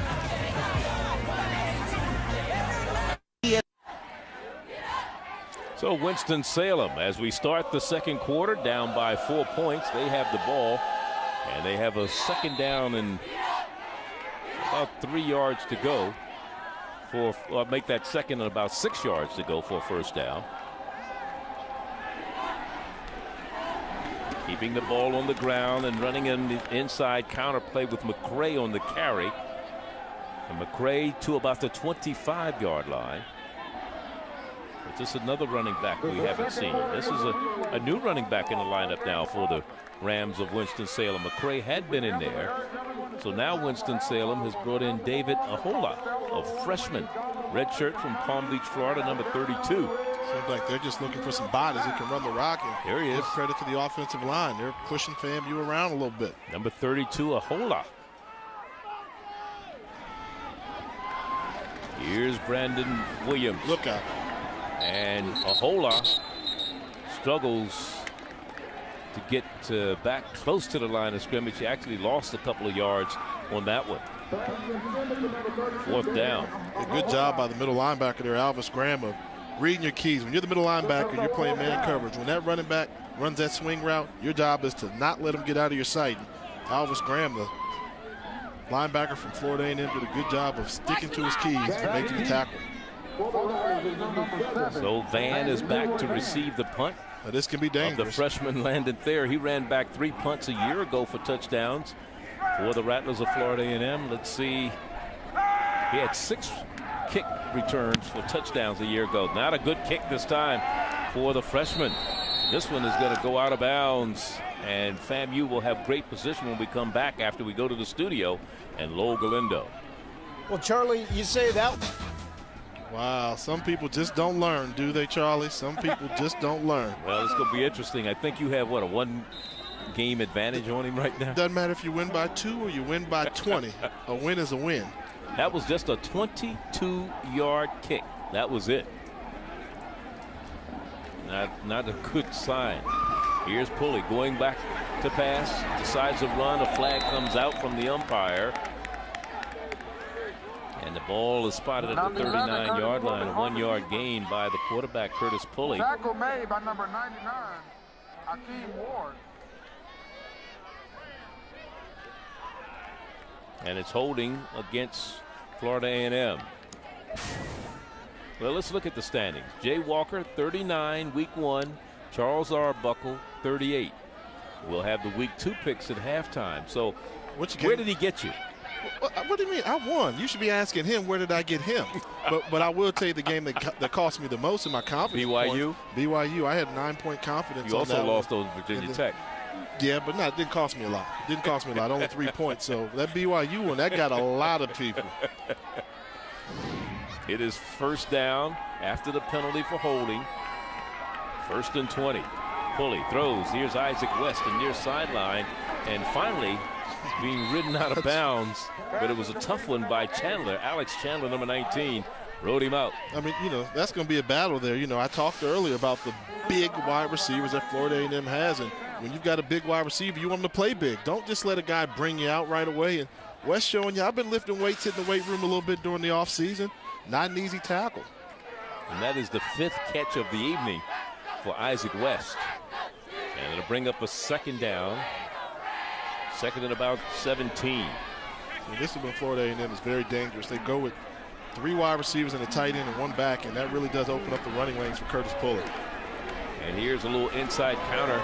So Winston-Salem, as we start the second quarter, down by 4 points. They have the ball, and they have a second down and about 3 yards to go make that second and about 6 yards to go for a first down. Keeping the ball on the ground and running in the inside counter play with McCray on the carry. And McCray to about the 25-yard line. But this is another running back we haven't seen. This is a new running back in the lineup now for the Rams of Winston-Salem. McCray had been in there. So now Winston-Salem has brought in David Ahola, a freshman, redshirt from Palm Beach, Florida, number 32. Seems like they're just looking for some bodies who can run the rock. And there he is. Give credit to the offensive line. They're pushing FAMU around a little bit. Number 32, Ahola. Here's Brandon Williams. Look out. And Ahola struggles to get back close to the line of scrimmage. He actually lost a couple of yards on that one. 4th down. A good job by the middle linebacker there, Alvis Graham, of reading your keys. When you're the middle linebacker, you're playing man coverage. When that running back runs that swing route, your job is to not let him get out of your sight. Alvis Graham, the linebacker from Florida A&M, did a good job of sticking to his keys and making the tackle. So Van is back to receive the punt. Now this can be dangerous. The freshman Landon Thayer. He ran back 3 punts a year ago for touchdowns for the Rattlers of Florida A&M. Let's see. He had 6 kick returns for touchdowns a year ago. Not a good kick this time for the freshman. This one is going to go out of bounds, and FAMU will have great position when we come back after we go to the studio and Lowell Galindo. Well, Charlie, you say that. Wow, some people just don't learn, do they, Charlie? Some people just don't learn. Well, it's going to be interesting. I think you have, what, a 1-game advantage on him right now? Doesn't matter if you win by 2 or you win by 20. A win is a win. That was just a 22-yard kick. That was it. Not a good sign. Here's Pulley going back to pass. Decides to run. A flag comes out from the umpire. And the ball is spotted at the 39-yard line. A 1-yard gain by the quarterback, Curtis Pulley. Tackle made by number 99, Akeem Ward. And it's holding against Florida A&M. Well, let's look at the standings. Jay Walker, 39, week 1. Charles Arbuckle, 38. We'll have the week 2 picks at halftime. So where did he get you? What do you mean? I won. You should be asking him, where did I get him? but I will tell you the game that cost me the most in my confidence. BYU? BYU. I had 9-point confidence. You also lost those Virginia Tech. Yeah, but no, it didn't cost me a lot. Didn't cost me a lot. Only 3 points. So that BYU one, that got a lot of people. It is first down after the penalty for holding. 1st and 20. Pulley throws. Here's Isaac West in near sideline. And finally being ridden out of bounds. But it was a tough one by Chandler. Alex Chandler, number 19, rode him out. I mean, that's going to be a battle there. I talked earlier about the big wide receivers that Florida A&M has. And when you've got a big wide receiver, you want them to play big. Don't just let a guy bring you out right away. And West showing you, I've been lifting weights, hitting the weight room a little bit during the offseason. Not an easy tackle. And that is the 5th catch of the evening for Isaac West. And it'll bring up a second down. Second and about 17. And this is when Florida A&M is very dangerous. They go with 3 wide receivers and a tight end and 1 back, and that really does open up the running lanes for Curtis Pulley. And here's a little inside counter.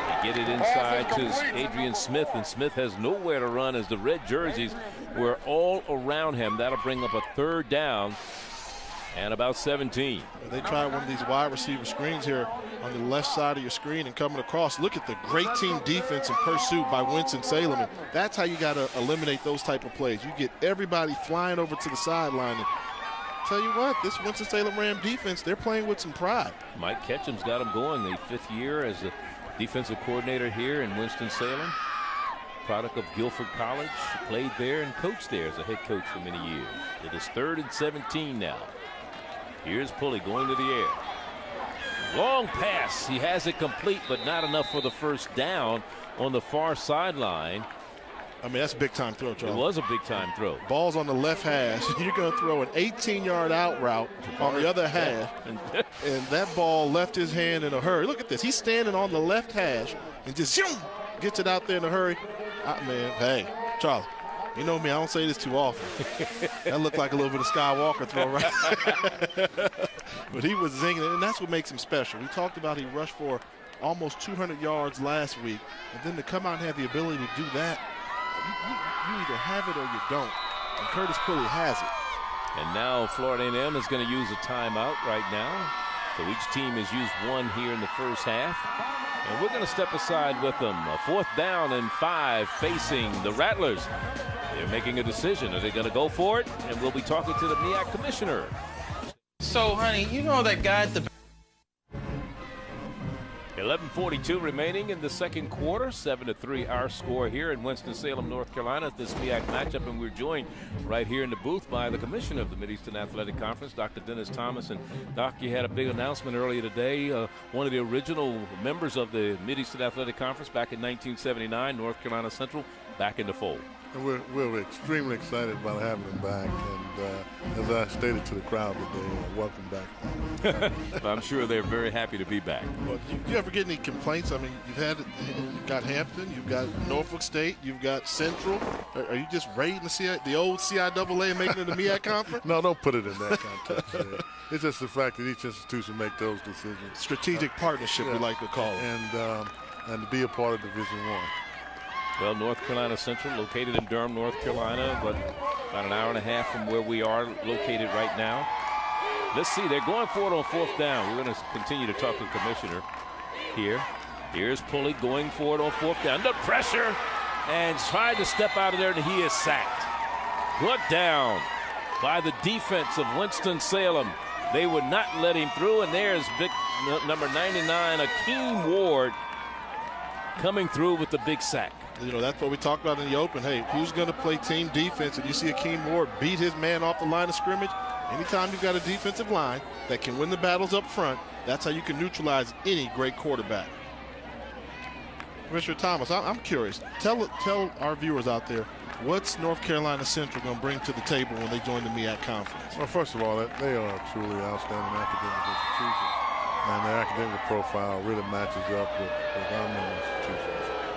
They get it inside to Adrian Smith, and Smith has nowhere to run as the red jerseys were all around him. That'll bring up a third down and about 17. They tried one of these wide receiver screens here on the left side of your screen and coming across. Look at the great team defense and pursuit by Winston-Salem. And that's how you got to eliminate those type of plays. You get everybody flying over to the sideline. And tell you what, this Winston-Salem Ram defense, they're playing with some pride. Mike Ketchum's got them going. The 5th year as the defensive coordinator here in Winston-Salem. Product of Guilford College. Played there and coached there as a head coach for many years. It is 3rd and 17 now. Here's Pulley going to the air. Long pass. He has it complete, but not enough for the first down on the far sideline. I mean, that's a big-time throw, Charles. It was a big-time throw. Ball's on the left hash. You're going to throw an 18-yard out route on the other hash, and that ball left his hand in a hurry. Look at this. He's standing on the left hash and just gets it out there in a hurry. Man, hey, Charlie. You know me, I don't say this too often. That looked like a little bit of Skywalker throw, right? But he was zinging it, and that's what makes him special. We talked about he rushed for almost 200 yards last week, and then to come out and have the ability to do that, you either have it or you don't. And Curtis Pulley has it. And now Florida A&M is going to use a timeout right now. So each team has used 1 here in the first half. And we're going to step aside with them. A 4th down and 5 facing the Rattlers. They're making a decision. Are they going to go for it? And we'll be talking to the MEAC commissioner. So, honey, you know that guy at the 11:42 remaining in the second quarter. 7-3 our score here in Winston-Salem, North Carolina at this MEAC matchup. And we're joined right here in the booth by the commissioner of the Mid-Eastern Athletic Conference, Dr. Dennis Thomas. And, Doc, you had a big announcement earlier today. One of the original members of the Mid-Eastern Athletic Conference back in 1979, North Carolina Central, back in the fold. And we're extremely excited about having him back. And as I stated to the crowd today, welcome back. I'm sure they're very happy to be back. Well, do you ever get any complaints? I mean, you've got Hampton, you've got Norfolk State, you've got Central. Are you just raiding the old CIAA and making it a MEAC conference? No, don't put it in that context. It's just the fact that each institution make those decisions. Strategic partnership, we like to call it. And to be a part of Division I. Well, North Carolina Central, located in Durham, North Carolina, but about an hour and a half from where we are located right now. Let's see, they're going for it on 4th down. We're going to continue to talk to the commissioner here. Here's Pulley going for it on 4th down. Under pressure and tried to step out of there, and he is sacked. Good down by the defense of Winston-Salem. They would not let him through, and there's big number 99, Akeem Ward, coming through with the big sack. You know, that's what we talked about in the open. Hey, who's going to play team defense? And you see Akeem Ward beat his man off the line of scrimmage. Anytime you've got a defensive line that can win the battles up front, that's how you can neutralize any great quarterback. Mr. Thomas, I'm curious. Tell our viewers out there, what's North Carolina Central going to bring to the table when they join the MEAC conference? Well, first of all, they are a truly outstanding academic institution. And their academic profile really matches up with our member institutions.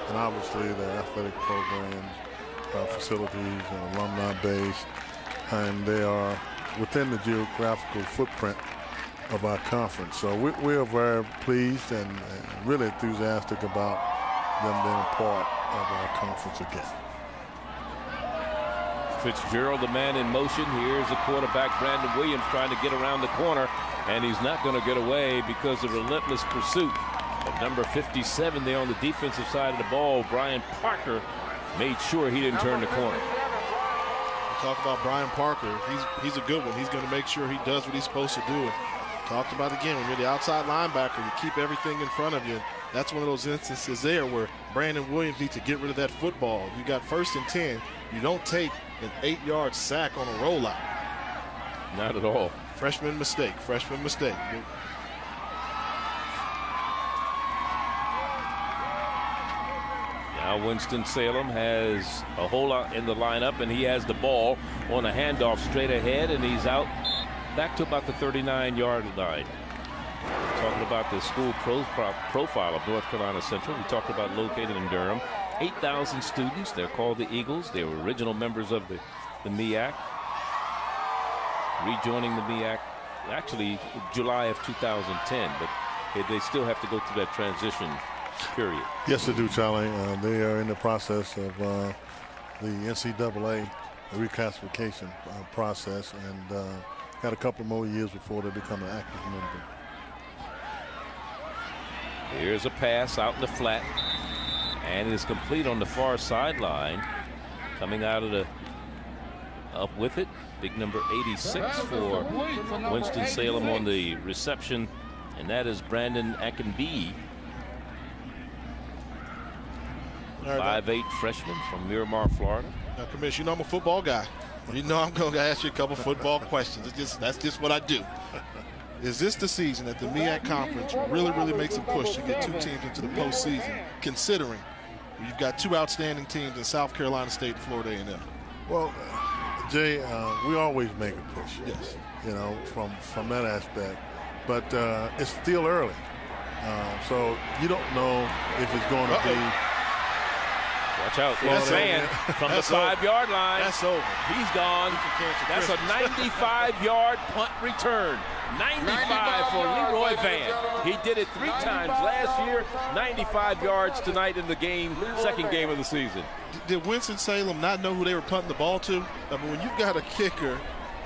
And obviously their athletic programs, facilities, and alumni base, and they are within the geographical footprint of our conference. So we are very pleased and really enthusiastic about them being a part of our conference again. Fitzgerald, the man in motion. Here's the quarterback, Brandon Williams, trying to get around the corner, and he's not going to get away because of relentless pursuit of number 57 there on the defensive side of the ball. Brian Parker made sure he didn't turn the corner. Talk about Brian Parker. He's a good one. He's going to make sure he does what he's supposed to do. And talked about again, when you're the outside linebacker, you keep everything in front of you. That's one of those instances there where Brandon Williams needs to get rid of that football. You got 1st and 10. You don't take an 8-yard sack on a rollout. Not at all. Freshman mistake. Freshman mistake. Now Winston-Salem has a whole lot in the lineup, and he has the ball on a handoff straight ahead, and he's out back to about the 39-yard line. Talking about the school profile of North Carolina Central. We talked about located in Durham. 8,000 students. They're called the Eagles. They were original members of the MEAC. Rejoining the MEAC actually July of 2010, but they still have to go through that transition period. Yes, they do, Charlie. They are in the process of the NCAA reclassification process, and got a couple more years before they become an active member. Here's a pass out in the flat, and it is complete on the far sideline. Coming out of the up with it, big number 86 for Winston-Salem on the reception, and that is Brandon Akinbi. 5'8" freshman from Miramar, Florida. Now, Commissioner, you know I'm a football guy. You know I'm going to ask you a couple football questions. That's just what I do. Is this the season that the MEAC Conference really makes a push to get two teams into the postseason, considering you've got two outstanding teams in South Carolina State and Florida A&M? Well, Jay, we always make a push. Yes. You know, from that aspect. But it's still early. So you don't know if it's going to be. Watch out, Van from the 5-yard line. That's over. He's gone. That's a 95-yard punt return. 95 for Leroy Van. He did it 3 times last year. 95 yards tonight in the game, second game of the season. Did Winston-Salem not know who they were punting the ball to? I mean, when you've got a kicker,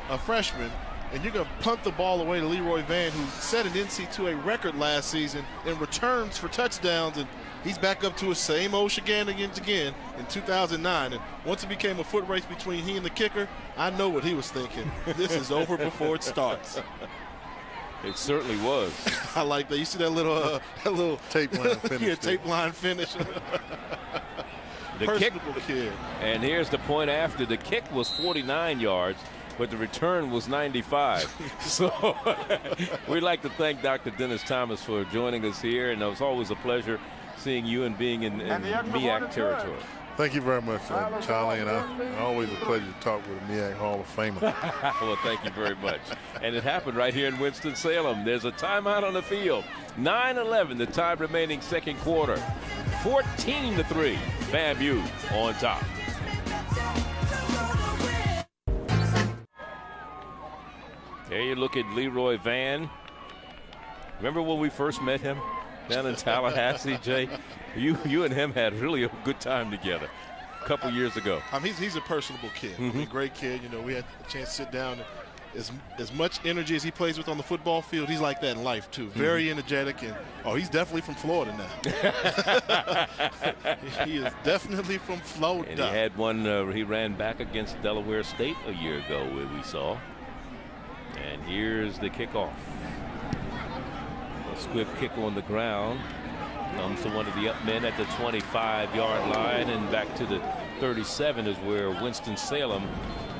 a freshman, and you're going to punt the ball away to Leroy Van, who set an NC2A record last season in returns for touchdowns, and he's back up to his same old shenanigans again in 2009. And once it became a foot race between he and the kicker, I know what he was thinking. This is over before it starts. It certainly was. I like that. You see that little tape line finish. Yeah, tape line finish. The personable kid. And here's the point after. The kick was 49 yards, but the return was 95. So we'd like to thank Dr. Dennis Thomas for joining us here, and it was always a pleasure seeing you and being in MEAC territory. Thank you very much, Charlie, and always a pleasure to talk with a MEAC Hall of Famer. Well, thank you very much. And it happened right here in Winston-Salem. There's a timeout on the field. 9-11, the time remaining second quarter. 14-3, FAMU on top. There you look at Leroy Van. Remember when we first met him down in Tallahassee, Jay? You and him had really a good time together a couple years ago. He's a personable kid. I mean, great kid. You know, we had a chance to sit down. As much energy as he plays with on the football field, he's like that in life too. Very energetic, and he's definitely from Florida now. He is definitely from Florida. And he had one. He ran back against Delaware State a year ago, where we saw. And here's the kickoff. A squib kick on the ground. Comes to one of the up men at the 25-yard line, and back to the 37 is where Winston-Salem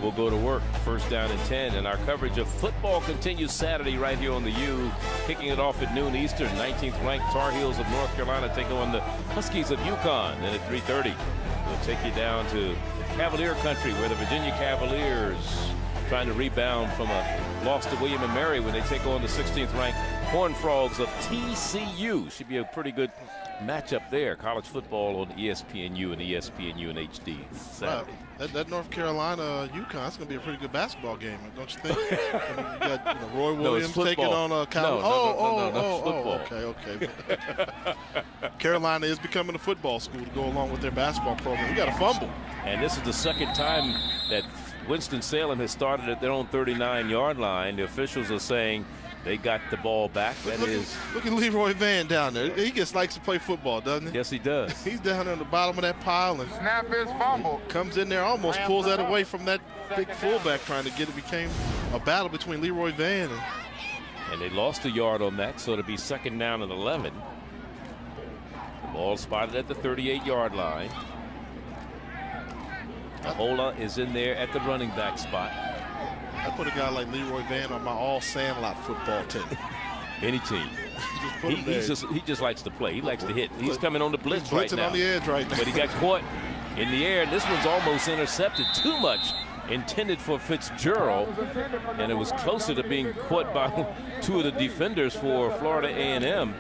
will go to work. First down and 10, and our coverage of football continues Saturday right here on the U, kicking it off at noon Eastern. 19th ranked Tar Heels of North Carolina take on the Huskies of UConn. Then at 3:30, we'll take you down to Cavalier country, where the Virginia Cavaliers trying to rebound from a loss to William & Mary when they take on the 16th ranked Horned Frogs of TCU. Should be a pretty good matchup there. College football on ESPNU and ESPNU and HD Saturday. That North Carolina UConn, that's going to be a pretty good basketball game, don't you think? I mean, you got Roy Williams taking on Cal. Football. Okay. Carolina is becoming a football school to go along with their basketball program. We got a fumble. And this is the second time that Winston-Salem has started at their own 39-yard line. The officials are saying they got the ball back. Look at Leroy Van down there. He just likes to play football, doesn't he? Yes, he does. He's down there on the bottom of that pile and snap his fumble. Comes in there, almost pulls that away from that big fullback trying to get it. Became a battle between Leroy Van and they lost a yard on that, so it'll be second down and 11. The ball spotted at the 38-yard line. Hola is in there at the running back spot. I put a guy like Leroy Van on my all-Sandlot football team. Any team. He just likes to play. He likes to hit. He's coming on the blitz He's right now. on the edge right now. But he got caught in the air, and this one's almost intercepted. Too much intended for Fitzgerald, and it was closer to being caught by two of the defenders for Florida A&M.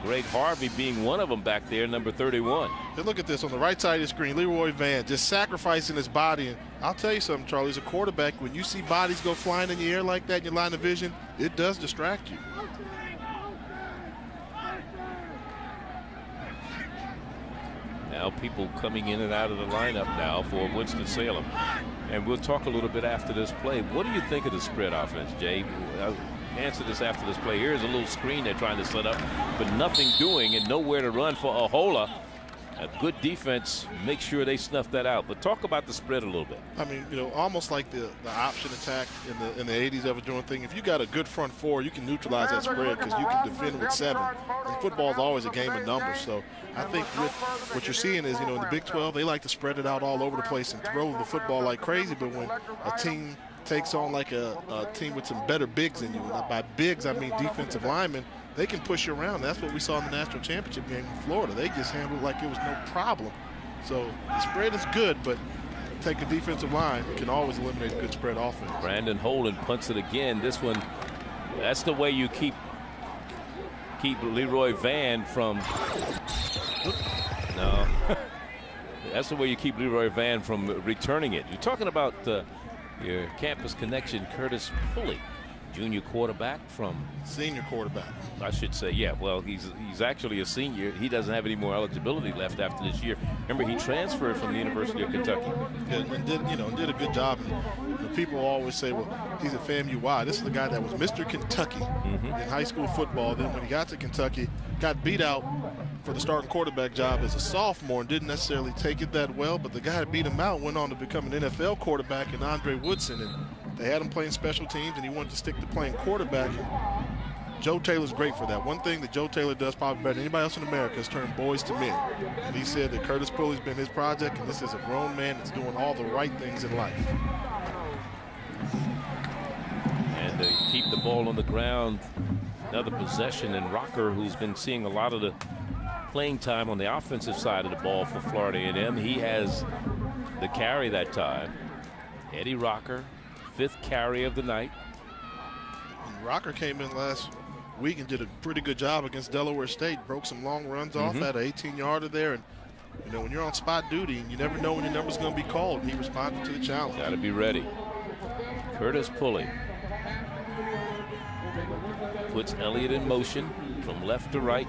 Greg Harvey being one of them back there, number 31. And look at this on the right side of the screen. Leroy Van just sacrificing his body. And I'll tell you something, Charlie, as a quarterback, when you see bodies go flying in the air like that in your line of vision, it does distract you. Now people coming in and out of the lineup now for Winston-Salem. And we'll talk a little bit after this play. What do you think of the spread offense, Jay? I'll answer this after this play. Here's a little screen they're trying to set up, but nothing doing and nowhere to run for Ahola. A good defense, make sure they snuff that out. But talk about the spread a little bit. I mean, you know, almost like the option attack in the 80s ever doing thing. If you got a good front four, you can neutralize that spread because you can defend with 7. And football is always a game of numbers. So I think what you're seeing is, you know, in the Big 12, they like to spread it out all over the place and throw the football like crazy. But when a team takes on like a team with some better bigs than you, and by bigs I mean defensive linemen, they can push you around. That's what we saw in the national championship game in Florida. They just handled it like it was no problem. So the spread is good, but take a defensive line, it can always eliminate a good spread offense. Brandon Holden punts it again. This one, that's the way you keep Leroy Van from. No. That's the way you keep Leroy Van from returning it. You're talking about your campus connection, Curtis Pulley, junior quarterback from. Senior quarterback. I should say, yeah. Well, he's actually a senior. He doesn't have any more eligibility left after this year. Remember, he transferred from the University of Kentucky. And did a good job. And people always say, well, he's at FAMU. Why? This is the guy that was Mr. Kentucky in high school football. Then when he got to Kentucky, got beat out for the starting quarterback job as a sophomore and didn't necessarily take it that well. But the guy that beat him out went on to become an NFL quarterback in Andre Woodson. And they had him playing special teams, and he wanted to stick to playing quarterback. Joe Taylor's great for that. One thing that Joe Taylor does probably better than anybody else in America is turn boys to men. And he said that Curtis Pulley's been his project, and this is a grown man that's doing all the right things in life. And they keep the ball on the ground. Another possession, and Rocker, who's been seeing a lot of the playing time on the offensive side of the ball for Florida A&M, he has the carry that time. Eddie Rocker, 5th carry of the night. And Rocker came in last week and did a pretty good job against Delaware State. Broke some long runs off, had an 18-yarder there. And you know, when you're on spot duty, and you never know when your number's going to be called, he responded to the challenge. Got to be ready. Curtis Pulley puts Elliott in motion from left to right.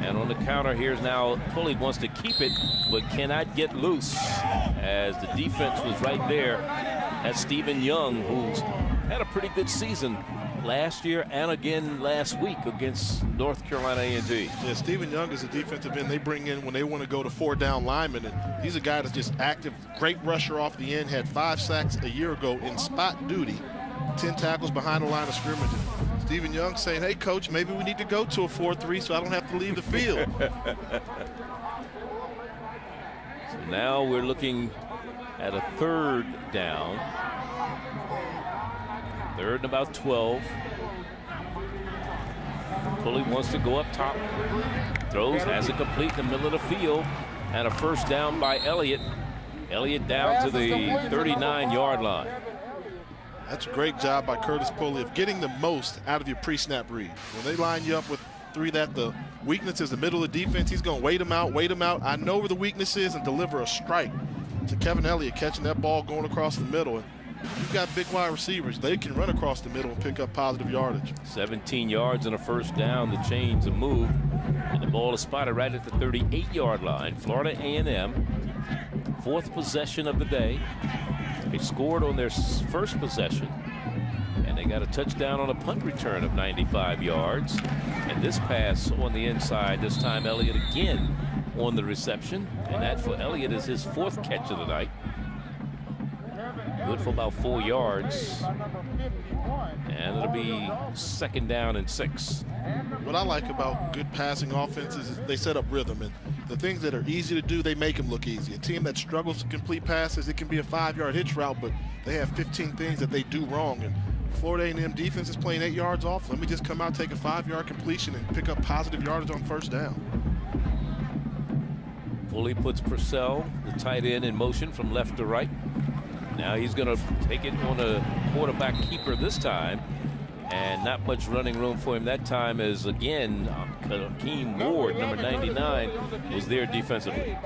And on the counter, here's now Pulley wants to keep it, but cannot get loose as the defense was right there. That's Stephen Young, who's had a pretty good season last year and again last week against North Carolina A&T. Yeah, Stephen Young is a defensive end they bring in when they want to go to 4-down linemen, and he's a guy that's just active, great rusher off the end, had 5 sacks a year ago in spot duty, 10 tackles behind the line of scrimmage. Stephen Young saying, hey, coach, maybe we need to go to a 4-3 so I don't have to leave the field. So now we're looking at a 3rd down. 3rd and about 12. Pulley wants to go up top. Throws, has it complete in the middle of the field. And a 1st down by Elliott. Elliott down to the 39-yard line. That's a great job by Curtis Pulley of getting the most out of your pre-snap read. When they line you up with 3 that the weakness is the middle of the defense, he's going to wait them out. I know where the weakness is and deliver a strike to Kevin Elliott, catching that ball going across the middle. And you've got big wide receivers. They can run across the middle and pick up positive yardage. 17 yards and a 1st down. The chains a move. And the ball is spotted right at the 38-yard line. Florida A&M, 4th possession of the day. They scored on their 1st possession, and they got a touchdown on a punt return of 95 yards. And this pass on the inside, this time Elliott again on the reception, and that for Elliott is his 4th catch of the night. Good for about 4 yards, and it'll be 2nd down and 6. What I like about good passing offenses is they set up rhythm, and the things that are easy to do, they make them look easy. A team that struggles to complete passes, it can be a 5-yard hitch route, but they have 15 things that they do wrong. And Florida A&M defense is playing 8 yards off. Let me just come out, take a 5-yard completion, and pick up positive yardage on 1st down. Pulley puts Purcell, the tight end, in motion from left to right. Now he's going to take it on a quarterback keeper this time. And not much running room for him that time as, again, Hakeem Ward, number 99, was there defensively.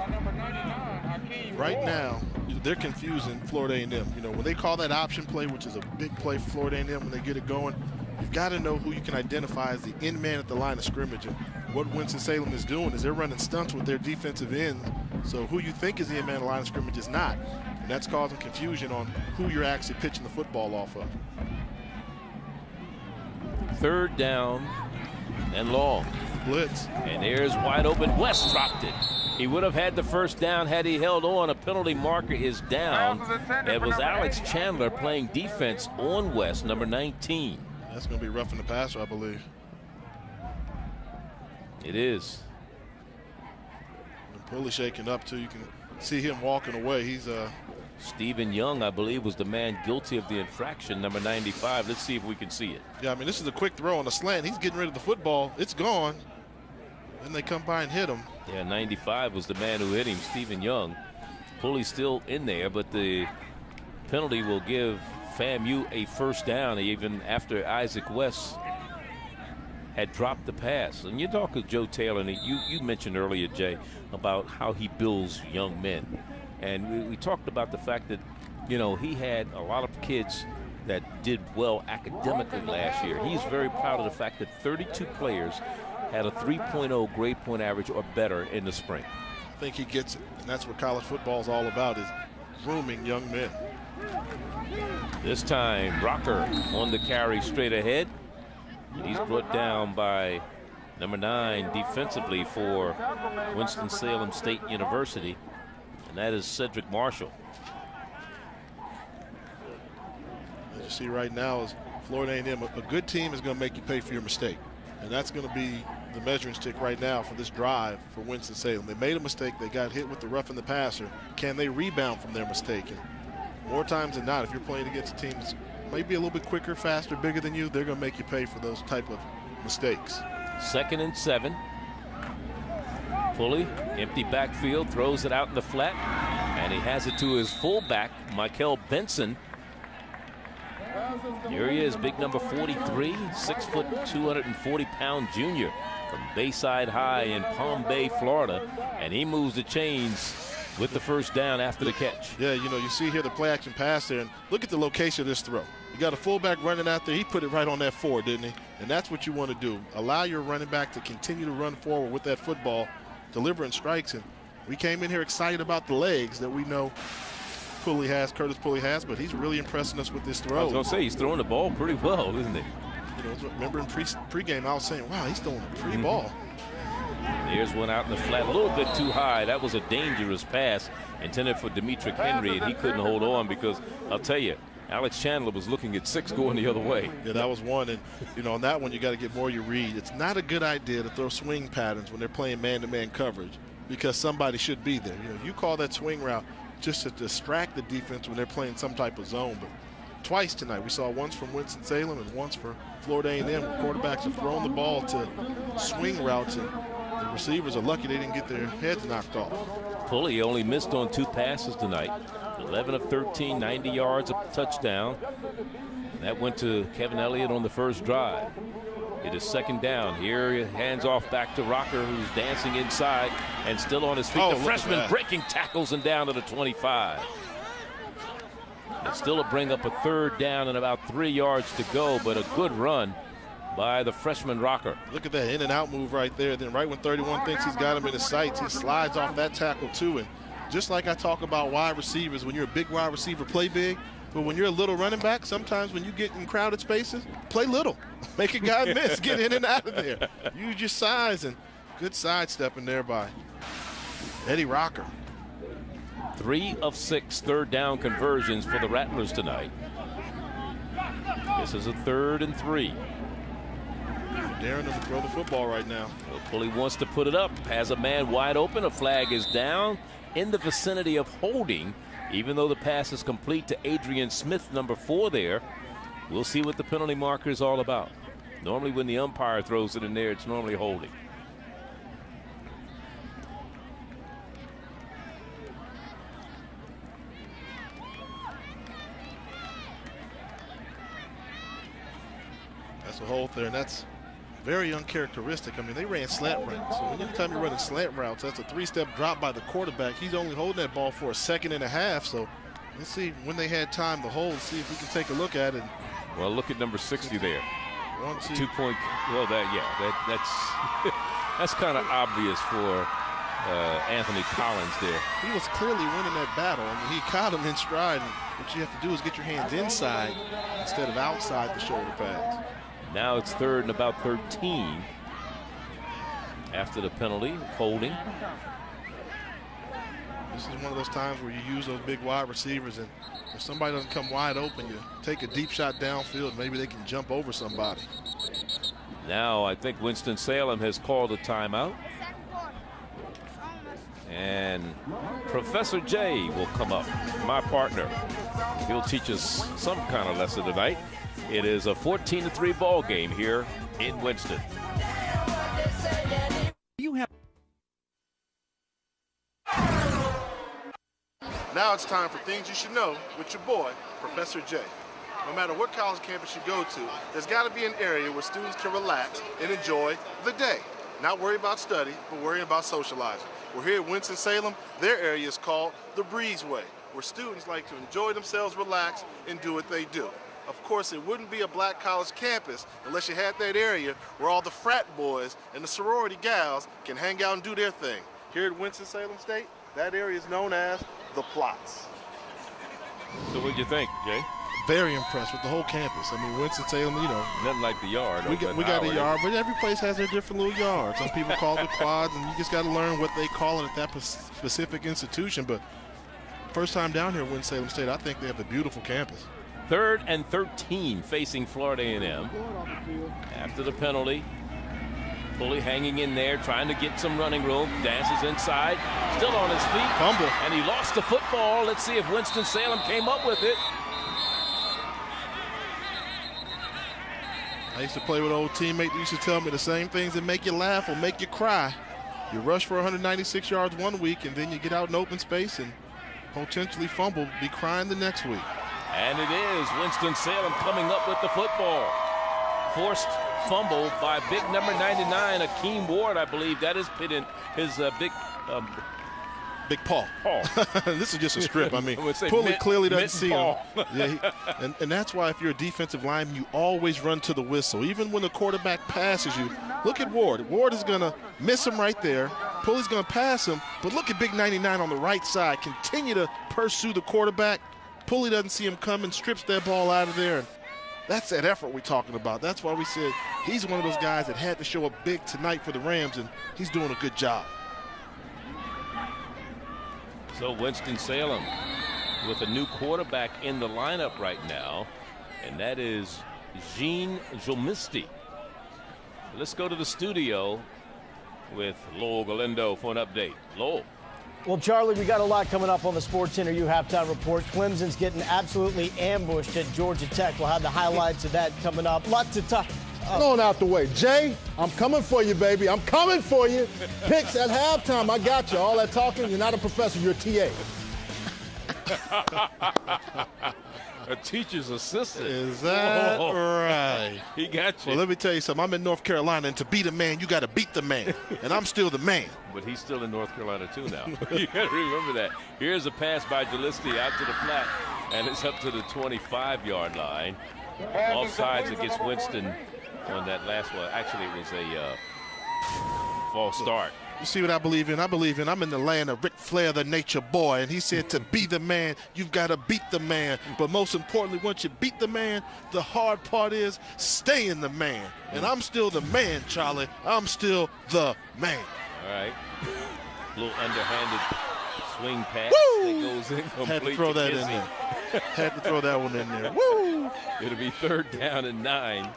Right now, they're confusing Florida A&M. You know, when they call that option play, which is a big play for Florida A&M when they get it going, you've got to know who you can identify as the end man at the line of scrimmage. And what Winston-Salem is doing is they're running stunts with their defensive ends. So who you think is the end man at the line of scrimmage is not. And that's causing confusion on who you're actually pitching the football off of. 3rd down and long. Blitz. And there's wide open. West dropped it. He would have had the 1st down had he held on. A penalty marker is down. It was Alex Chandler playing defense on West, number 19. That's going to be roughing the passer, I believe. It is. And Pulley shaking up, too. You can see him walking away. He's Stephen Young, I believe, was the man guilty of the infraction, number 95. Let's see if we can see it. Yeah, I mean, this is a quick throw on the slant. He's getting rid of the football. It's gone. Then they come by and hit him. Yeah, 95 was the man who hit him, Stephen Young. Pulley's still in there, but the penalty will give FAMU a 1st down, even after Isaac West had dropped the pass. And you talk with Joe Taylor, and you mentioned earlier, Jay, about how he builds young men. And we talked about the fact that, you know, he had a lot of kids that did well academically last year. He's very proud of the fact that 32 players had a 3.0 grade point average or better in the spring. I think he gets it, and that's what college football is all about, is grooming young men. This time, Rocker on the carry straight ahead. And he's brought down by number 9 defensively for Winston-Salem State University, and that is Cedric Marshall. As you see right now is Florida A&M. A good team is going to make you pay for your mistake, and that's going to be the measuring stick right now for this drive for Winston-Salem. They made a mistake. They got hit with the roughing the passer. Can they rebound from their mistake? And more times than not, if you're playing against a team that's maybe a little bit quicker, faster, bigger than you, they're going to make you pay for those type of mistakes. 2nd and 7. Pulley, empty backfield, throws it out in the flat, and he has it to his fullback, Michael Benson. Here he is, big number 43, 6 foot, 240-pound junior from Bayside High in Palm Bay, Florida, and he moves the chains with the 1st down after the catch. Yeah, you know, you see here the play action pass there, and look at the location of this throw. You got a fullback running out there. He put it right on that 4, didn't he? And that's what you want to do. Allow your running back to continue to run forward with that football, delivering strikes. And we came in here excited about the legs that we know Curtis Pulley has, but he's really impressing us with this throw. I was going to say, he's throwing the ball pretty well, isn't he? You know, remember in pregame, I was saying, wow, he's throwing a pretty ball. Here's one out in the flat, a little bit too high. That was a dangerous pass intended for Demetric Henry, and he couldn't hold on because, I'll tell you, Alex Chandler was looking at 6 going the other way. Yeah, that was one. And, you know, on that one, you got to get more you read. It's not a good idea to throw swing patterns when they're playing man-to-man coverage because somebody should be there. You know, you call that swing route just to distract the defense when they're playing some type of zone. But twice tonight, we saw once from Winston-Salem and once for Florida A&M, where quarterbacks have thrown the ball to swing routes, and the receivers are lucky they didn't get their heads knocked off. Pulley only missed on 2 passes tonight. 11 of 13, 90 yards, a touchdown. And that went to Kevin Elliott on the 1st drive. It is 2nd down. Here, hands off back to Rocker, who's dancing inside and still on his feet. The freshman breaking tackles and down to the 25. It's still a bring up a 3rd down and about 3 yards to go, but a good run by the freshman Rocker. Look at that in and out move right there. Then right when 31 thinks he's got him in his sights, he slides off that tackle too. And just like I talk about wide receivers, when you're a big wide receiver, play big. But when you're a little running back, sometimes when you get in crowded spaces, play little. Make a guy miss, get in and out of there. Use your size, and good sidestepping there by Eddie Rocker. 3 of 6 3rd down conversions for the Rattlers tonight. This is a 3rd and 3. Daring them to throw the football right now. Well, Pulley wants to put it up, has a man wide open, a flag is down in the vicinity of holding, even though the pass is complete to Adrian Smith, number 4 there. We'll see what the penalty marker is all about. Normally when the umpire throws it in there, it's normally holding. to hold there, and that's very uncharacteristic. I mean, they ran slant routes. So anytime you're running slant routes, that's a 3-step drop by the quarterback. He's only holding that ball for a second and a half. So let's see when they had time to hold, see if we can take a look at it. Well, look at number 60 there. 1, 2. Well, that's kind of obvious for Anthony Collins there. He was clearly winning that battle. I mean, he caught him in stride. And what you have to do is get your hands inside instead of outside the shoulder pads. Now it's 3rd and about 13 after the penalty, holding. This is one of those times where you use those big wide receivers, and if somebody doesn't come wide open, you take a deep shot downfield, maybe they can jump over somebody. Now I think Winston-Salem has called a timeout. And Professor J will come up, my partner. He'll teach us some kind of lesson tonight. It is a 14-3 ball game here in Winston. Now it's time for Things You Should Know with your boy, Professor J. No matter what college campus you go to, there's got to be an area where students can relax and enjoy the day. Not worry about study, but worry about socializing. We're here at Winston-Salem. Their area is called the Breezeway, where students like to enjoy themselves, relax, and do what they do. Of course, it wouldn't be a black college campus unless you had that area where all the frat boys and the sorority gals can hang out and do their thing. Here at Winston-Salem State, that area is known as the Plots. So what'd you think, Jay? Very impressed with the whole campus. I mean, Winston-Salem, you know. Nothing like the yard. We got a yard, but every place has their different little yards. Some people call it quads, and you just got to learn what they call it at that specific institution. But first time down here at Winston-Salem State, I think they have a beautiful campus. 3rd and 13 facing Florida A&M. After the penalty, Pulley hanging in there, trying to get some running room. Dances inside, still on his feet. Fumble. And he lost the football. Let's see if Winston-Salem came up with it. I used to play with an old teammate that used to tell me the same things that make you laugh or make you cry. You rush for 196 yards one week, and then you get out in open space and potentially fumble, be crying the next week. And it is Winston-Salem coming up with the football. Forced fumble by big number 99, Akeem Ward, I believe. That is pitting his big Paul. This is just a strip. I mean, Pulley clearly doesn't see him. Yeah, and that's why if you're a defensive lineman, you always run to the whistle. Even when the quarterback passes you, look at Ward. Ward is going to miss him right there. Pulley's going to pass him, but look at big 99 on the right side. Continue to pursue the quarterback. Pulley doesn't see him coming, strips that ball out of there. And that's that effort we're talking about. That's why we said he's one of those guys that had to show up big tonight for the Rams, and he's doing a good job. So Winston-Salem with a new quarterback in the lineup right now, and that is Jean Jomisti. Let's go to the studio with Lowell Galindo for an update. Lowell. Well, Charlie, we got a lot coming up on the Sports Interview Halftime Report. Clemson's getting absolutely ambushed at Georgia Tech. We'll have the highlights of that coming up. Lot to talk. On out the way. Jay, I'm coming for you, baby. I'm coming for you. Picks at halftime. I got you. All that talking, you're not a professor. You're a TA. A teacher's assistant. Is that right? He got you. Well, let me tell you something. I'm in North Carolina, and to beat a man, you got to beat the man. And I'm still the man. But he's still in North Carolina, too, now. You got to remember that. Here's a pass by Gillespie out to the flat, and it's up to the 25-yard line. Offsides against Winston on that last one. Actually, it was a false start. You see what I believe in? I'm in the land of Ric Flair, the nature boy, and he said to be the man, you've got to beat the man. But most importantly, once you beat the man, the hard part is staying the man. And I'm still the man, Charlie. I'm still the man. All right. A little underhanded swing pass. Woo! That goes in complete. Had to throw that in there. Had to throw that one in there. Woo! It'll be 3rd down and 9.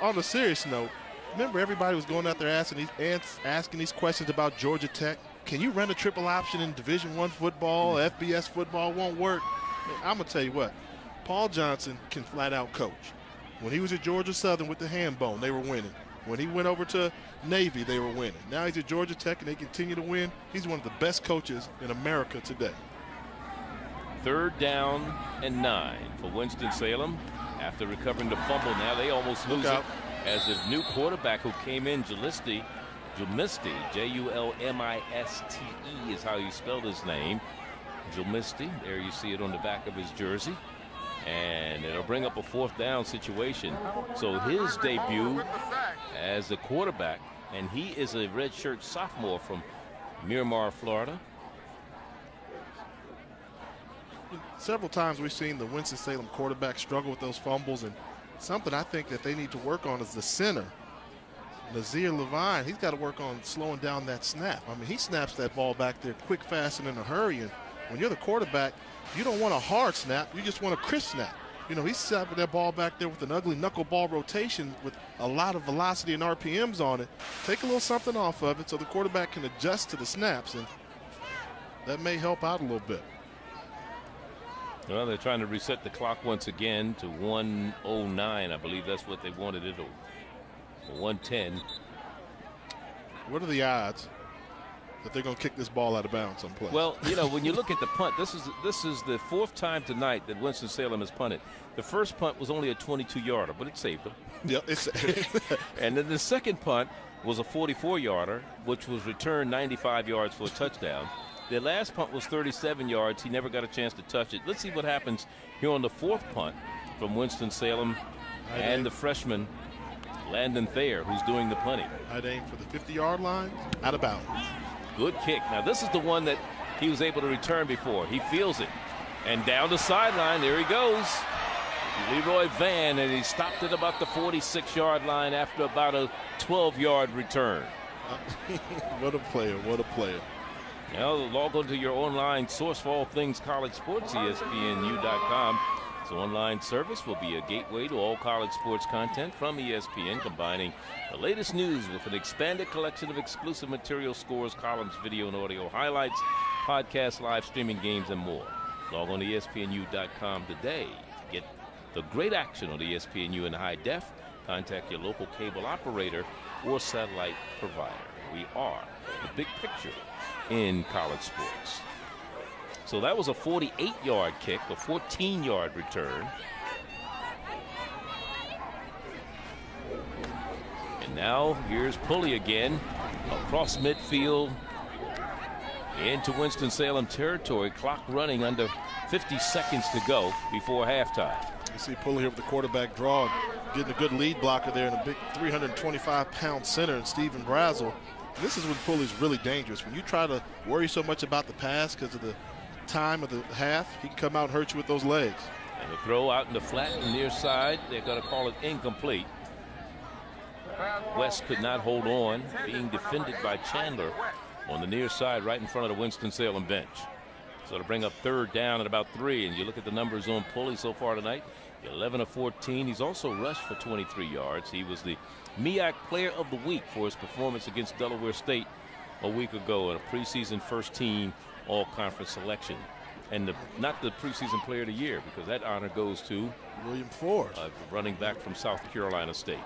On a serious note, remember everybody was going out there asking these questions about Georgia Tech. Can you run a triple option in Division I football? FBS football won't work. I'm going to tell you what. Paul Johnson can flat out coach. When he was at Georgia Southern with the hand bone, they were winning. When he went over to Navy, they were winning. Now he's at Georgia Tech, and they continue to win. He's one of the best coaches in America today. 3rd down and 9 for Winston-Salem. After recovering the fumble, now they almost lose it. as the new quarterback who came in, Julisti, J-U-L-M-I-S-T-E is how you spell his name. Julisti, there you see it on the back of his jersey. And it'll bring up a 4th down situation. So his debut as a quarterback, and he is a redshirt sophomore from Miramar, Florida. Several times we've seen the Winston-Salem quarterback struggle with those fumbles, and something I think that they need to work on is the center. Nazir Levine, he's got to work on slowing down that snap. I mean, he snaps that ball back there quick, fast, and in a hurry. And when you're the quarterback, you don't want a hard snap. You just want a crisp snap. You know, he's snapping that ball back there with an ugly knuckleball rotation with a lot of velocity and RPMs on it. Take a little something off of it so the quarterback can adjust to the snaps, and that may help out a little bit. Well, they're trying to reset the clock once again to 1:09. I believe that's what they wanted it to. 1:10. What are the odds that they're going to kick this ball out of bounds someplace? Well, you know, when you look at the punt, this is the 4th time tonight that Winston-Salem has punted. The first punt was only a 22-yarder, but it saved them. Yep, it's and then the second punt was a 44-yarder, which was returned 95 yards for a touchdown. The last punt was 37 yards. He never got a chance to touch it. Let's see what happens here on the 4th punt from Winston-Salem and the freshman Landon Thayer, who's doing the punting. I'd aim for the 50-yard line, out of bounds. Good kick. Now, this is the one that he was able to return before. He feels it. And down the sideline, there he goes. Leroy Van, and he stopped at about the 46-yard line after about a 12-yard return. What a player, what a player. Now, log on to your online source for all things college sports, ESPNU.com. This online service will be a gateway to all college sports content from ESPN, combining the latest news with an expanded collection of exclusive material, scores, columns, video and audio highlights, podcasts, live streaming games, and more. Log on to ESPNU.com today to get the great action on ESPNU in high def. Contact your local cable operator or satellite provider. We are the big picture in college sports. So that was a 48-yard kick, a 14-yard return. And now here's Pulley again across midfield into Winston-Salem territory. Clock running under 50 seconds to go before halftime. You see Pulley here with the quarterback draw, getting a good lead blocker there, and a big 325-pound center in Steven Brazel. This is when Pulley's really dangerous. When you try to worry so much about the pass because of the time of the half, he can come out and hurt you with those legs. And the throw out in the flat and near side, they're going to call it incomplete. West could not hold on, being defended by Chandler on the near side right in front of the Winston-Salem bench. So to bring up 3rd down at about 3, and you look at the numbers on Pulley so far tonight, 11 of 14. He's also rushed for 23 yards. He was the MEAC Player of the Week for his performance against Delaware State a week ago in a preseason first-team all-conference selection. And not the preseason Player of the Year, because that honor goes to William Ford, running back from South Carolina State.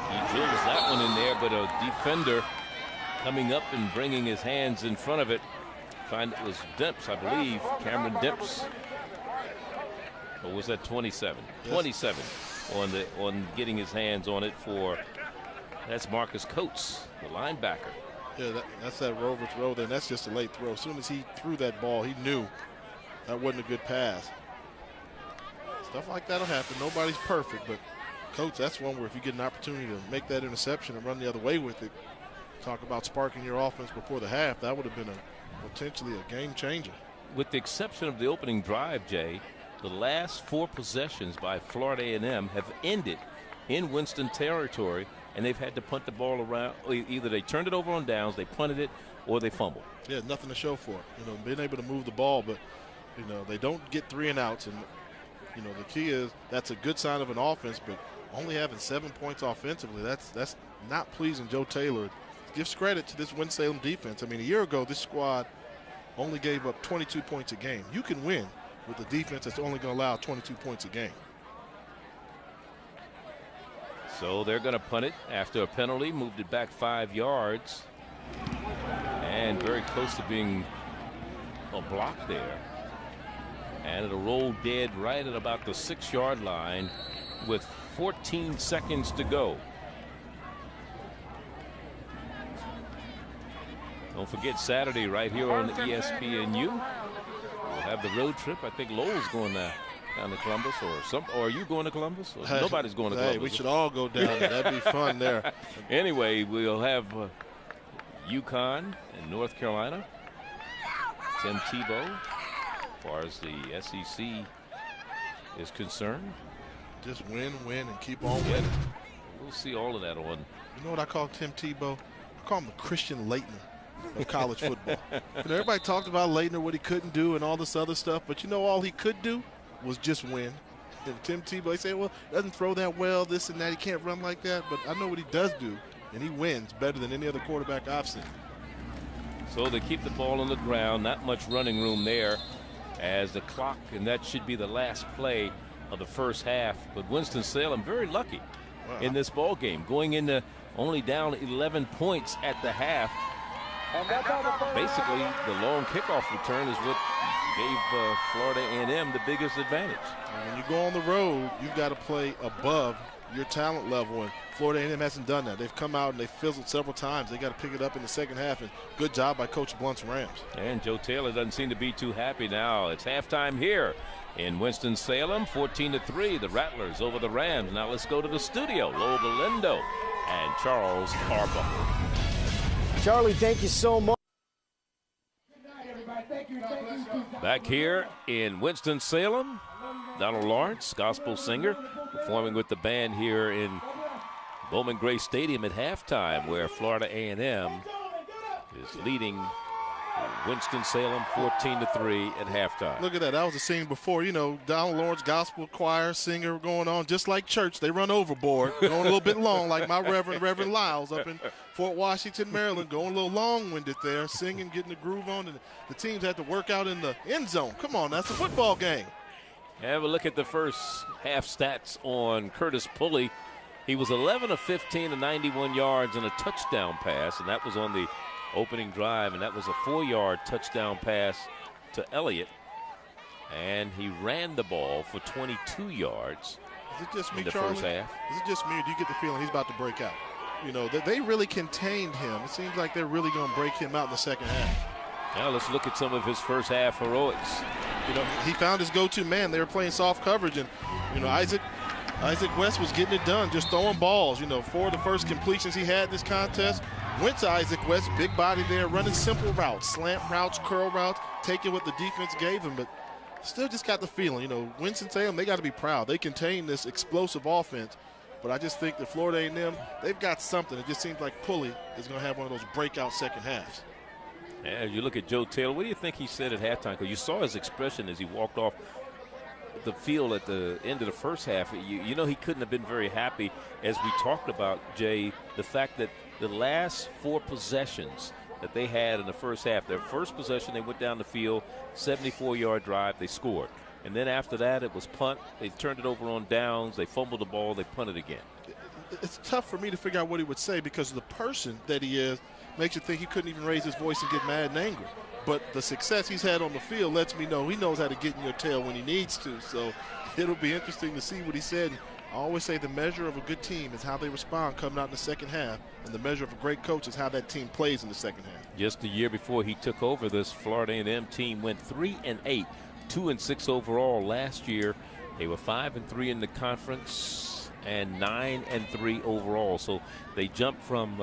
He drills that one in there, but a defender coming up and bringing his hands in front of it. Find it was Demps, I believe, Cameron Demps. Or was that 27? Yes. 27 on getting his hands on it for, that's Marcus Coates, the linebacker. Yeah, that's that Rover throw there, and that's just a late throw. As soon as he threw that ball, he knew that wasn't a good pass. Stuff like that'll happen. Nobody's perfect, but Coates, that's one where if you get an opportunity to make that interception and run the other way with it, talk about sparking your offense before the half, that would have been potentially a game changer. With the exception of the opening drive, Jay, the last 4 possessions by Florida A&M have ended in Winston territory, and they've had to punt the ball around. Either they turned it over on downs, they punted it, or they fumbled. Yeah, nothing to show for it. You know, being able to move the ball, but you know they don't get 3 and outs, and you know the key is that's a good sign of an offense, but only having 7 points offensively, that's not pleasing Joe Taylor. Gives credit to this Winston-Salem defense. I mean, a year ago, this squad only gave up 22 points a game. You can win with a defense that's only going to allow 22 points a game. So they're going to punt it after a penalty, moved it back 5 yards, and very close to being a block there. And it'll roll dead right at about the 6-yard line with 14 seconds to go. Don't forget Saturday right here on the ESPNU. We'll have the road trip. I think Lowell's going down to Columbus, or are you going to Columbus? Or nobody's going to Columbus. Hey, we should all go down there. That'd be fun there. Anyway, we'll have UConn and North Carolina. Tim Tebow, as far as the SEC is concerned. Just win, and keep on winning. We'll see all of that on. You know what I call Tim Tebow? I call him the Christian Laettner of college football. Everybody talked about Laettner, what he couldn't do and all this other stuff, but you know all he could do was just win. And Tim Tebow, he said, well, doesn't throw that well, this and that, he can't run like that, but I know what he does do, and he wins better than any other quarterback I've seen. So they keep the ball on the ground, not much running room there as the clock, and that should be the last play of the first half. But Winston-Salem very lucky in this ball game, going into only down 11 points at the half. Basically, the long kickoff return is what gave Florida A&M the biggest advantage. And when you go on the road, you've got to play above your talent level, and Florida A&M hasn't done that. They've come out and they've fizzled several times. They got to pick it up in the second half, and good job by Coach Blunt's Rams. And Joe Taylor doesn't seem to be too happy now. It's halftime here in Winston-Salem, 14-3, the Rattlers over the Rams. Now let's go to the studio. Lowell Galindo and Charles Arbuckle. Charlie, thank you so much. Back here in Winston-Salem, Donald Lawrence, gospel singer, performing with the band here in Bowman Gray Stadium at halftime, where Florida A&M is leading Winston-Salem 14-3 at halftime. Look at that. That was the scene before. You know, Donald Lawrence gospel choir singer going on just like church. They run overboard, going a little bit long, like my Reverend Lyles up in Fort Washington, Maryland, going a little long-winded there, singing, getting the groove on, and the teams had to work out in the end zone. Come on, that's a football game. Have a look at the first half stats on Curtis Pulley. He was 11 of 15 and 91 yards and a touchdown pass, and that was on the opening drive, and that was a 4-yard touchdown pass to Elliott. And he ran the ball for 22 yards. Is it just me, in the Charlie? first half. Is it just me, or do you get the feeling he's about to break out? You know, they really contained him. It seems like they're really going to break him out in the second half. Now let's look at some of his first half heroics. You know, he found his go-to man. They were playing soft coverage, and, you know, Isaac West was getting it done, just throwing balls. You know, 4 of the first completions he had this contest went to Isaac West, big body there, running simple routes, slant routes, curl routes, taking what the defense gave him, but still just got the feeling, you know, Winston-Salem, they got to be proud. They contain this explosive offense, but I just think that Florida A&M, they've got something. It just seems like Pulley is going to have one of those breakout second halves. As you look at Joe Taylor, what do you think he said at halftime? Because you saw his expression as he walked off the field at the end of the first half. You know, he couldn't have been very happy, as we talked about, Jay, the fact that the last 4 possessions that they had in the first half, their first possession, they went down the field, 74-yard drive, they scored. And then after that, it was punt. They turned it over on downs. They fumbled the ball. They punted again. It's tough for me to figure out what he would say, because the person that he is makes you think he couldn't even raise his voice and get mad and angry. But the success he's had on the field lets me know he knows how to get in your tail when he needs to. So it'll be interesting to see what he said. I always say the measure of a good team is how they respond coming out in the second half, and the measure of a great coach is how that team plays in the second half. Just a year before he took over, this Florida A&M team went 3-8, 2-6 overall last year. They were 5-3 in the conference and 9-3 overall. So they jumped from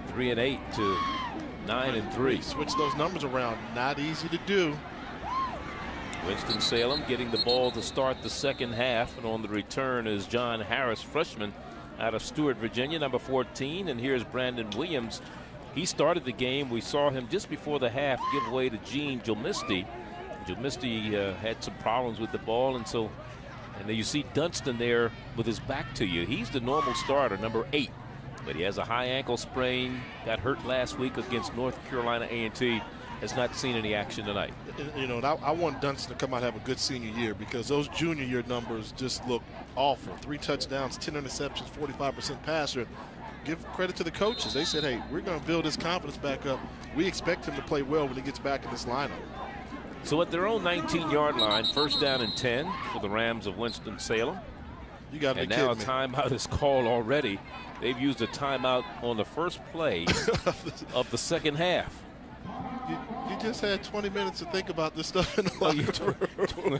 3-8 to 9-3. Switch those numbers around. Not easy to do. Winston-Salem getting the ball to start the second half, and on the return is John Harris, freshman out of Stewart, Virginia, number 14. And here's Brandon Williams. He started the game. We saw him just before the half give way to Gene Jomisti. Jomisti had some problems with the ball, and then you see Dunston there with his back to you. He's the normal starter, number 8, but he has a high ankle sprain. Got hurt last week against North Carolina A&T. Has not seen any action tonight. You know, I want Dunston to come out and have a good senior year, because those junior year numbers just look awful. 3 touchdowns, 10 interceptions, 45% passer. give credit to the coaches. They said, hey, we're going to build his confidence back up. We expect him to play well when he gets back in this lineup. So at their own 19-yard line, 1st down and 10 for the Rams of Winston-Salem. You got to be kidding me. And now a timeout is called already. They've used a timeout on the first play of the second half. You just had 20 minutes to think about this stuff in the locker room.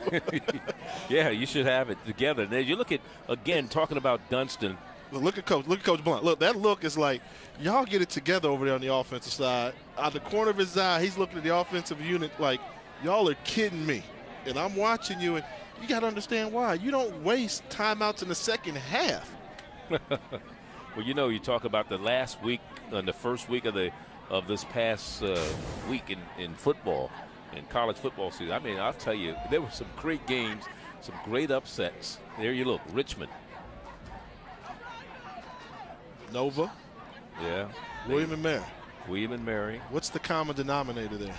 Yeah, you should have it together. Now you look at, again, talking about Dunston. Look at Coach Blunt. Look, that look is like, y'all get it together over there on the offensive side. Out the corner of his eye, he's looking at the offensive unit like, y'all are kidding me. And I'm watching you, and you got to understand why. You don't waste timeouts in the second half. Well, you know, you talk about the last week, the first week of this past week in football, in college football season. I mean, I'll tell you, there were some great games, some great upsets. There you look, Richmond. Nova. Yeah. William and Mary. William and Mary. What's the common denominator there?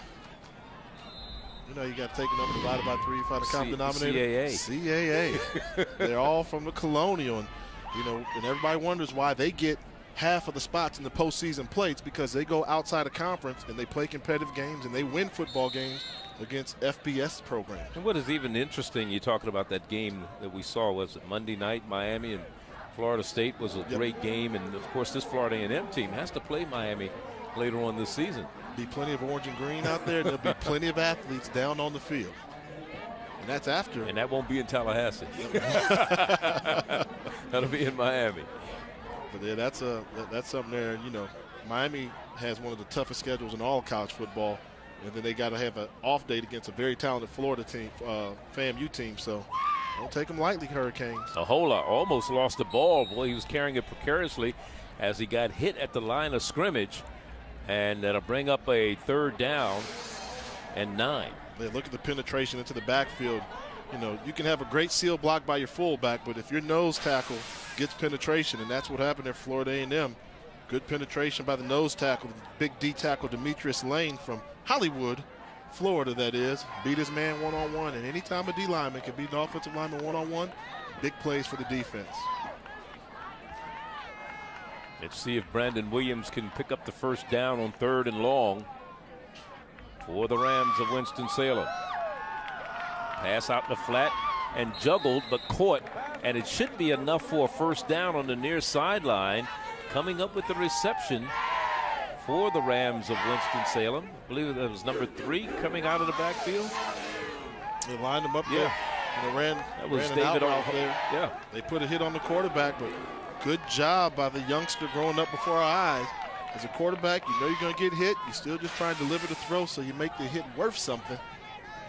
You know, you got to take a number divided by 3, find a common denominator. CIAA. They're all from the Colonial. And, you know, and everybody wonders why they get half of the spots in the postseason plates, because they go outside of conference and they play competitive games and they win football games against FBS programs. And what is even interesting, you're talking about that game that we saw, was it Monday night, Miami and Florida State was a great game. And, of course, this Florida A&M team has to play Miami later on this season. Be plenty of orange and green out there. There'll be plenty of athletes down on the field. And that's after. And that won't be in Tallahassee. That'll be in Miami. But yeah, that's something there. You know, Miami has one of the toughest schedules in all college football, and then they got to have an off date against a very talented Florida team, FAMU team. So don't take them lightly, Hurricanes. Ahola almost lost the ball. Boy, he was carrying it precariously as he got hit at the line of scrimmage, and that'll bring up a 3rd down and 9. They look at the penetration into the backfield. You know, you can have a great seal block by your fullback, but if your nose tackle gets penetration, and that's what happened at Florida A&M, good penetration by the nose tackle, big D tackle Demetrius Lane from Hollywood, Florida, that is, beat his man one-on-one. And anytime a D lineman can beat an offensive lineman one-on-one, big plays for the defense. Let's see if Brandon Williams can pick up the 1st down on 3rd and long for the Rams of Winston-Salem. Pass out the flat and juggled, but caught, and it should be enough for a 1st down on the near sideline. Coming up with the reception for the Rams of Winston-Salem. I believe that was number 3 coming out of the backfield. They lined him up there. And they ran David out there. Yeah. They put a hit on the quarterback, but good job by the youngster growing up before our eyes. As a quarterback, you know you're going to get hit. You still just try and deliver the throw so you make the hit worth something.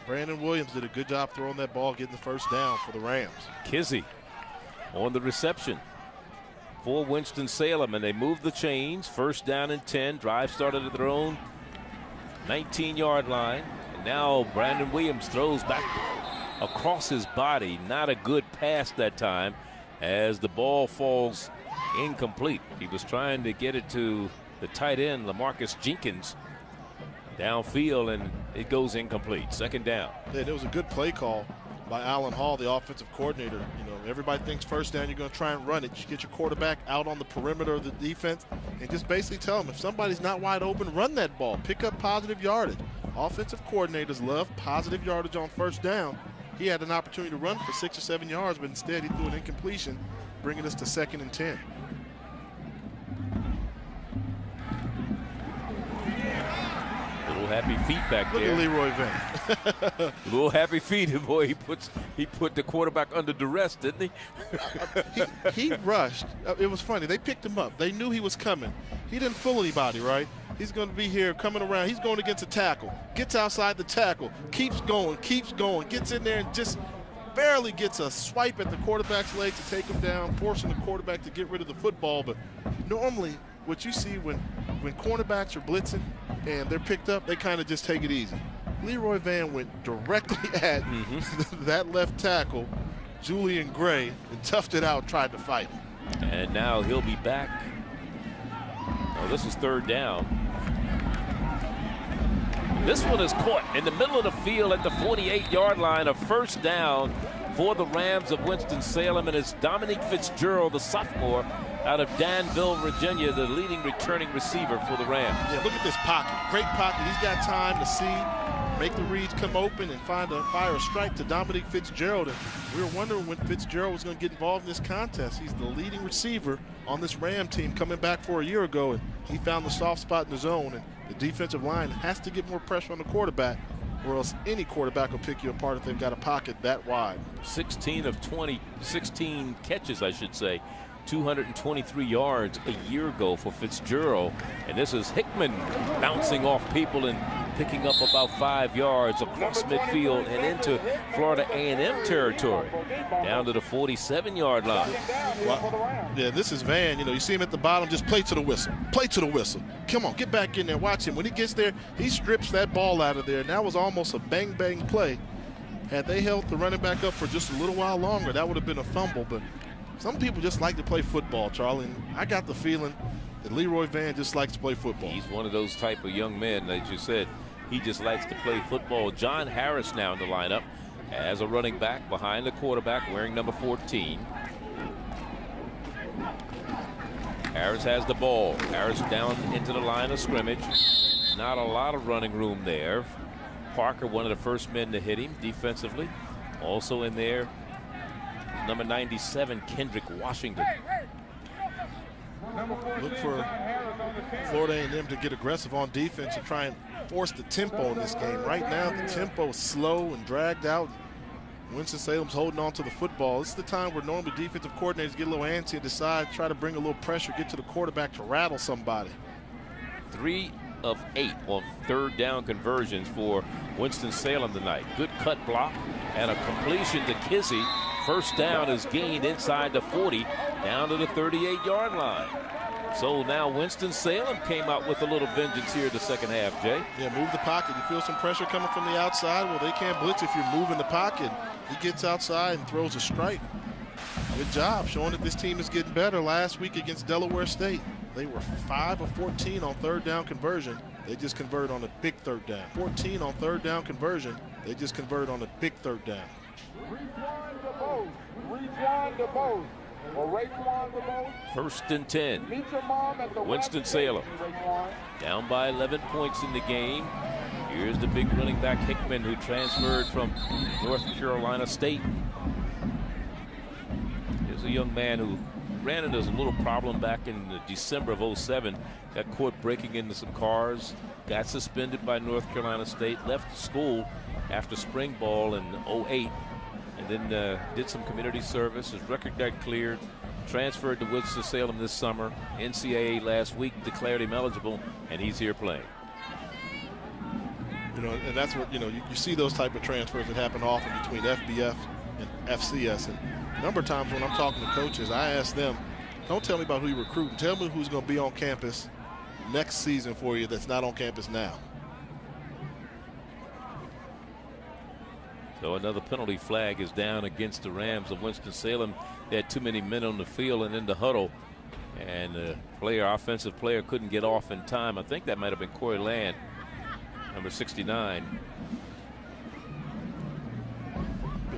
Brandon Williams did a good job throwing that ball, getting the 1st down for the Rams. Kizzy on the reception for Winston-Salem, and they moved the chains. 1st down and 10. Drive started at their own 19-yard line. And now Brandon Williams throws back across his body. Not a good pass that time as the ball falls incomplete. He was trying to get it to the tight end, LaMarcus Jenkins, downfield, and it goes incomplete. 2nd down. Yeah, there was a good play call by Alan Hall, the offensive coordinator. You know, everybody thinks 1st down, you're going to try and run it. You get your quarterback out on the perimeter of the defense and just basically tell them, if somebody's not wide open, run that ball. Pick up positive yardage. Offensive coordinators love positive yardage on 1st down. He had an opportunity to run for 6 or 7 yards, but instead he threw an incompletion, bringing us to 2nd and 10. Little happy feet back there. Look at Leroy Van. Little happy feet, boy. He put the quarterback under duress, didn't he? He rushed. It was funny. They picked him up. They knew he was coming. He didn't fool anybody, right? He's going to be here coming around. He's going against a tackle. Gets outside the tackle. Keeps going. Gets in there and just barely gets a swipe at the quarterback's leg to take him down, forcing the quarterback to get rid of the football. But normally what you see when cornerbacks are blitzing and they're picked up, they kind of just take it easy. Leroy Van went directly at that left tackle, Julian Gray, and toughed it out, tried to fight him. And now he'll be back. Oh, this is 3rd down. This one is caught in the middle of the field at the 48-yard line, a 1st down for the Rams of Winston-Salem, and it's Dominique Fitzgerald, the sophomore out of Danville, Virginia, the leading returning receiver for the Rams. Yeah, look at this pocket. Great pocket. He's got time to see, make the reads come open, and fire a strike to Dominique Fitzgerald. And we were wondering when Fitzgerald was going to get involved in this contest. He's the leading receiver on this Ram team coming back for a year ago, and he found the soft spot in the zone. And the defensive line has to get more pressure on the quarterback, or else any quarterback will pick you apart if they've got a pocket that wide. 16 catches, I should say. 223 yards a year ago for Fitzgerald. And this is Hickman bouncing off people and picking up about 5 yards across midfield and into Florida A&M territory, down to the 47-yard line. Well, yeah, this is Van. You know, you see him at the bottom, just play to the whistle. Play to the whistle. Come on, get back in there. Watch him. When he gets there, he strips that ball out of there. And that was almost a bang-bang play. Had they held the running back up for just a little while longer, that would have been a fumble. But some people just like to play football, Charlie. And I got the feeling that Leroy Van just likes to play football. He's one of those type of young men that you said. He just likes to play football. John Harris now in the lineup as a running back behind the quarterback, wearing number 14. Harris has the ball. Harris down into the line of scrimmage. Not a lot of running room there. Parker, one of the first men to hit him defensively. Also in there, number 97, Kendrick Washington. Look for Florida A&M to get aggressive on defense and try and force the tempo in this game. Right now, the tempo is slow and dragged out. Winston-Salem's holding on to the football. This is the time where normally defensive coordinators get a little antsy and decide, try to bring a little pressure, get to the quarterback to rattle somebody. 3 of 8 on third down conversions for Winston-Salem tonight. Good cut block and a completion to Kizzy. First down is gained inside the 40, down to the 38-yard line. So now Winston-Salem came out with a little vengeance here in the second half, Jay. Yeah, move the pocket. You feel some pressure coming from the outside. Well, they can't blitz if you're moving the pocket. He gets outside and throws a strike. Good job showing that this team is getting better. Last week against Delaware State, they were 5 of 14 on third down conversion. They just converted on a big third down. 14 on third down conversion. They just converted on a big third down. First and 10. Winston-Salem down by 11 points in the game. Here's the big running back Hickman, who transferred from North Carolina State. Here's a young man who ran into a little problem back in December of '07. Got caught breaking into some cars. Got suspended by North Carolina State. Left school after spring ball in '08. And then did some community service. His record got cleared. Transferred to Winston-Salem this summer. NCAA last week declared him eligible, and he's here playing. You know, and that's what, you know, you see those type of transfers that happen often between FBF and FCS. And a number of times when I'm talking to coaches, I ask them, don't tell me about who you're recruiting. Tell me who's going to be on campus next season for you that's not on campus now. So another penalty flag is down against the Rams of Winston-Salem. They had too many men on the field and in the huddle. And the offensive player couldn't get off in time. I think that might have been Corey Land, number 69.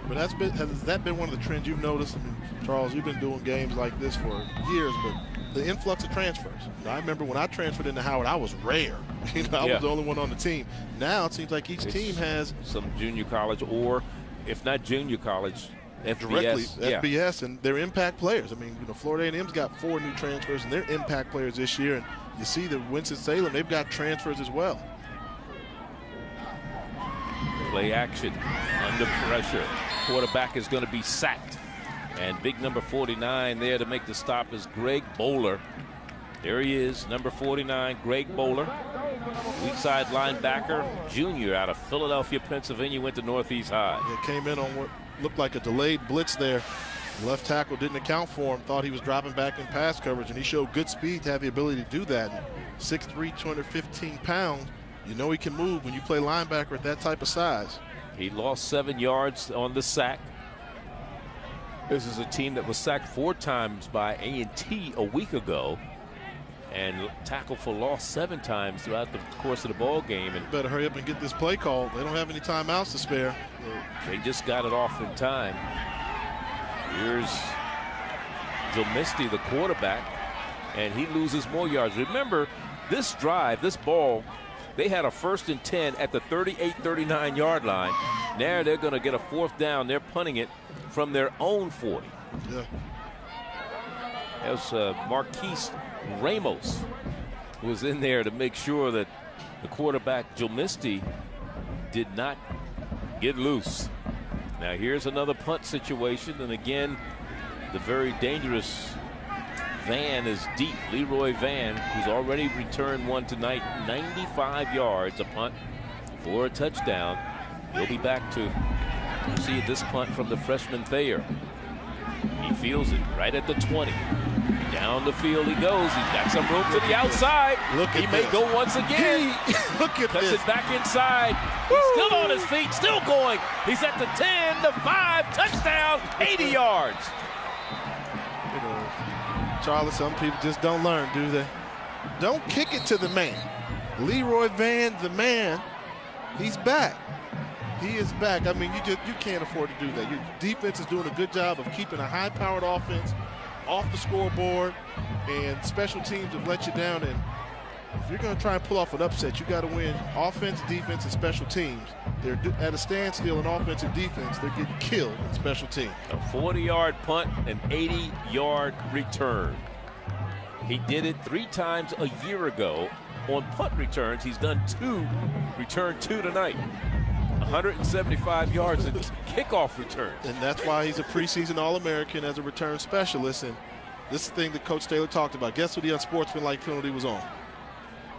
But has that been one of the trends you've noticed? I mean, Charles, you've been doing games like this for years, but the influx of transfers. You know, I remember when I transferred into Howard, I was rare. You know, I was the only one on the team. Now it seems like each team has some junior college, or if not junior college, FBS. Directly FBS, and they're impact players. I mean, you know, Florida A&M's got 4 new transfers, and they're impact players this year. And you see that Winston-Salem, they've got transfers as well. Play action, under pressure. Quarterback is going to be sacked. And big number 49 there to make the stop is Greg Bowler. There he is, number 49, Greg Bowler. Weak side linebacker, junior out of Philadelphia, Pennsylvania, went to Northeast High. It came in on what looked like a delayed blitz there. The left tackle didn't account for him, thought he was dropping back in pass coverage, and he showed good speed to have the ability to do that. 6'3", 215 pounds. You know he can move when you play linebacker at that type of size. He lost 7 yards on the sack. This is a team that was sacked 4 times by A&T a week ago. and tackled for loss 7 times throughout the course of the ball game. And better hurry up and get this play called. They don't have any timeouts to spare. They just got it off in time. Here's Jomisty, the quarterback, and he loses more yards. Remember, this drive, this ball, they had a 1st and 10 at the 38-39 yard line. Now they're going to get a 4th down. They're punting it from their own 40. Yeah. That's Marquise Ramos who was in there to make sure that the quarterback Jomisty did not get loose. Now here's another punt situation, and again, the very dangerous Van is deep. Leroy Van, who's already returned one tonight, 95 yards, a punt for a touchdown. He'll be back to see this punt from the freshman Thayer. He feels it right at the 20. Down the field he goes. He's got some room to the outside. He may go once again. Look at Cuts this. it back inside. He's still on his feet, still going. He's at the 10, the 5, touchdown, 80 yards. You know, Charlie, some people just don't learn, do they? Don't kick it to the man. Leroy Van, the man, he's back. He is back. I mean, you can't afford to do that. Your defense is doing a good job of keeping a high-powered offense off the scoreboard, and special teams have let you down. And if you're going to try and pull off an upset, you got to win offense, defense, and special teams. They're at a standstill in offense and defense. They're getting killed in special teams. A 40-yard punt, an 80-yard return. He did it 3 times a year ago on punt returns. He's done 2, returned 2 tonight. 175 yards in kickoff returns. And that's why he's a preseason All-American as a return specialist. And this is the thing that Coach Taylor talked about. Guess what the unsportsmanlike penalty was on?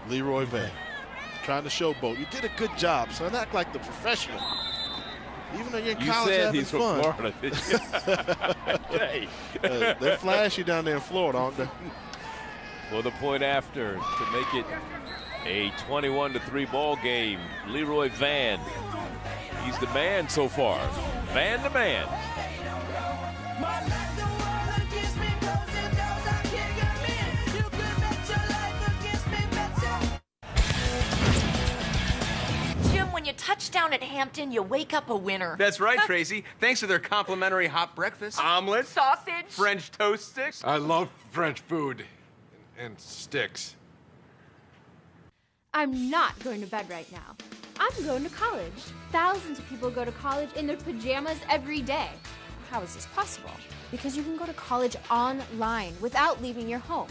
Leroy Van. Trying to showboat. You did a good job, son. Act like the professional. Even though you're in college having fun. You said he's from Florida, did you? They flash you down there in Florida, aren't they? For the point after to make it a 21-3 ball game. Leroy Van. He's the man so far. Van the man. Jim, when you touch down at Hampton, you wake up a winner. That's right, Tracy. Thanks to their complimentary hot breakfast. Omelet. Sausage. French toast sticks. I love French food and sticks. I'm not going to bed right now. I'm going to college. Thousands of people go to college in their pajamas every day. How is this possible? Because you can go to college online without leaving your home.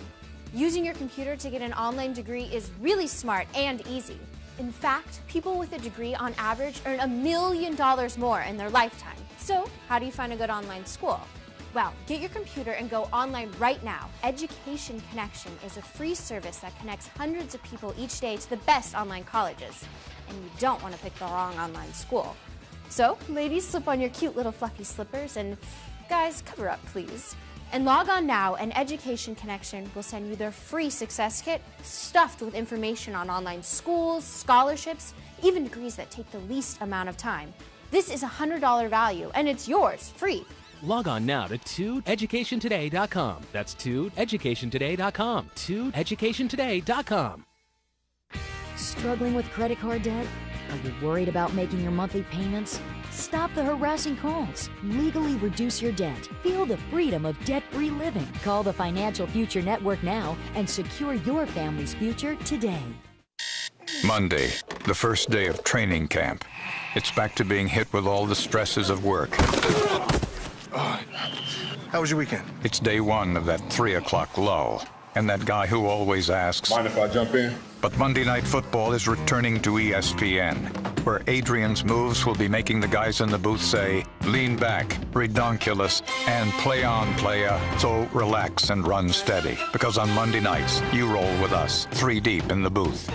Using your computer to get an online degree is really smart and easy. In fact, people with a degree on average earn $1 million more in their lifetime. So, how do you find a good online school? Well, get your computer and go online right now. Education Connection is a free service that connects hundreds of people each day to the best online colleges. And you don't want to pick the wrong online school. So, ladies, slip on your cute little fluffy slippers, and guys, cover up, please. And log on now, and Education Connection will send you their free success kit stuffed with information on online schools, scholarships, even degrees that take the least amount of time. This is a $100 value, and it's yours, free. Log on now to TudeEducationToday.com. That's TudeEducationToday.com. TudeEducationToday.com. Struggling with credit card debt? Are you worried about making your monthly payments? Stop the harassing calls. Legally reduce your debt. Feel the freedom of debt-free living. Call the Financial Future Network now and secure your family's future today. Monday, the first day of training camp. It's back to being hit with all the stresses of work. How was your weekend? It's day 1 of that 3 o'clock lull. And that guy who always asks, Mind if I jump in? But Monday Night Football is returning to ESPN, where Adrian's moves will be making the guys in the booth say, lean back, redonkulous, and play on, playa. So relax and run steady. Because on Monday nights, you roll with us, 3 deep in the booth.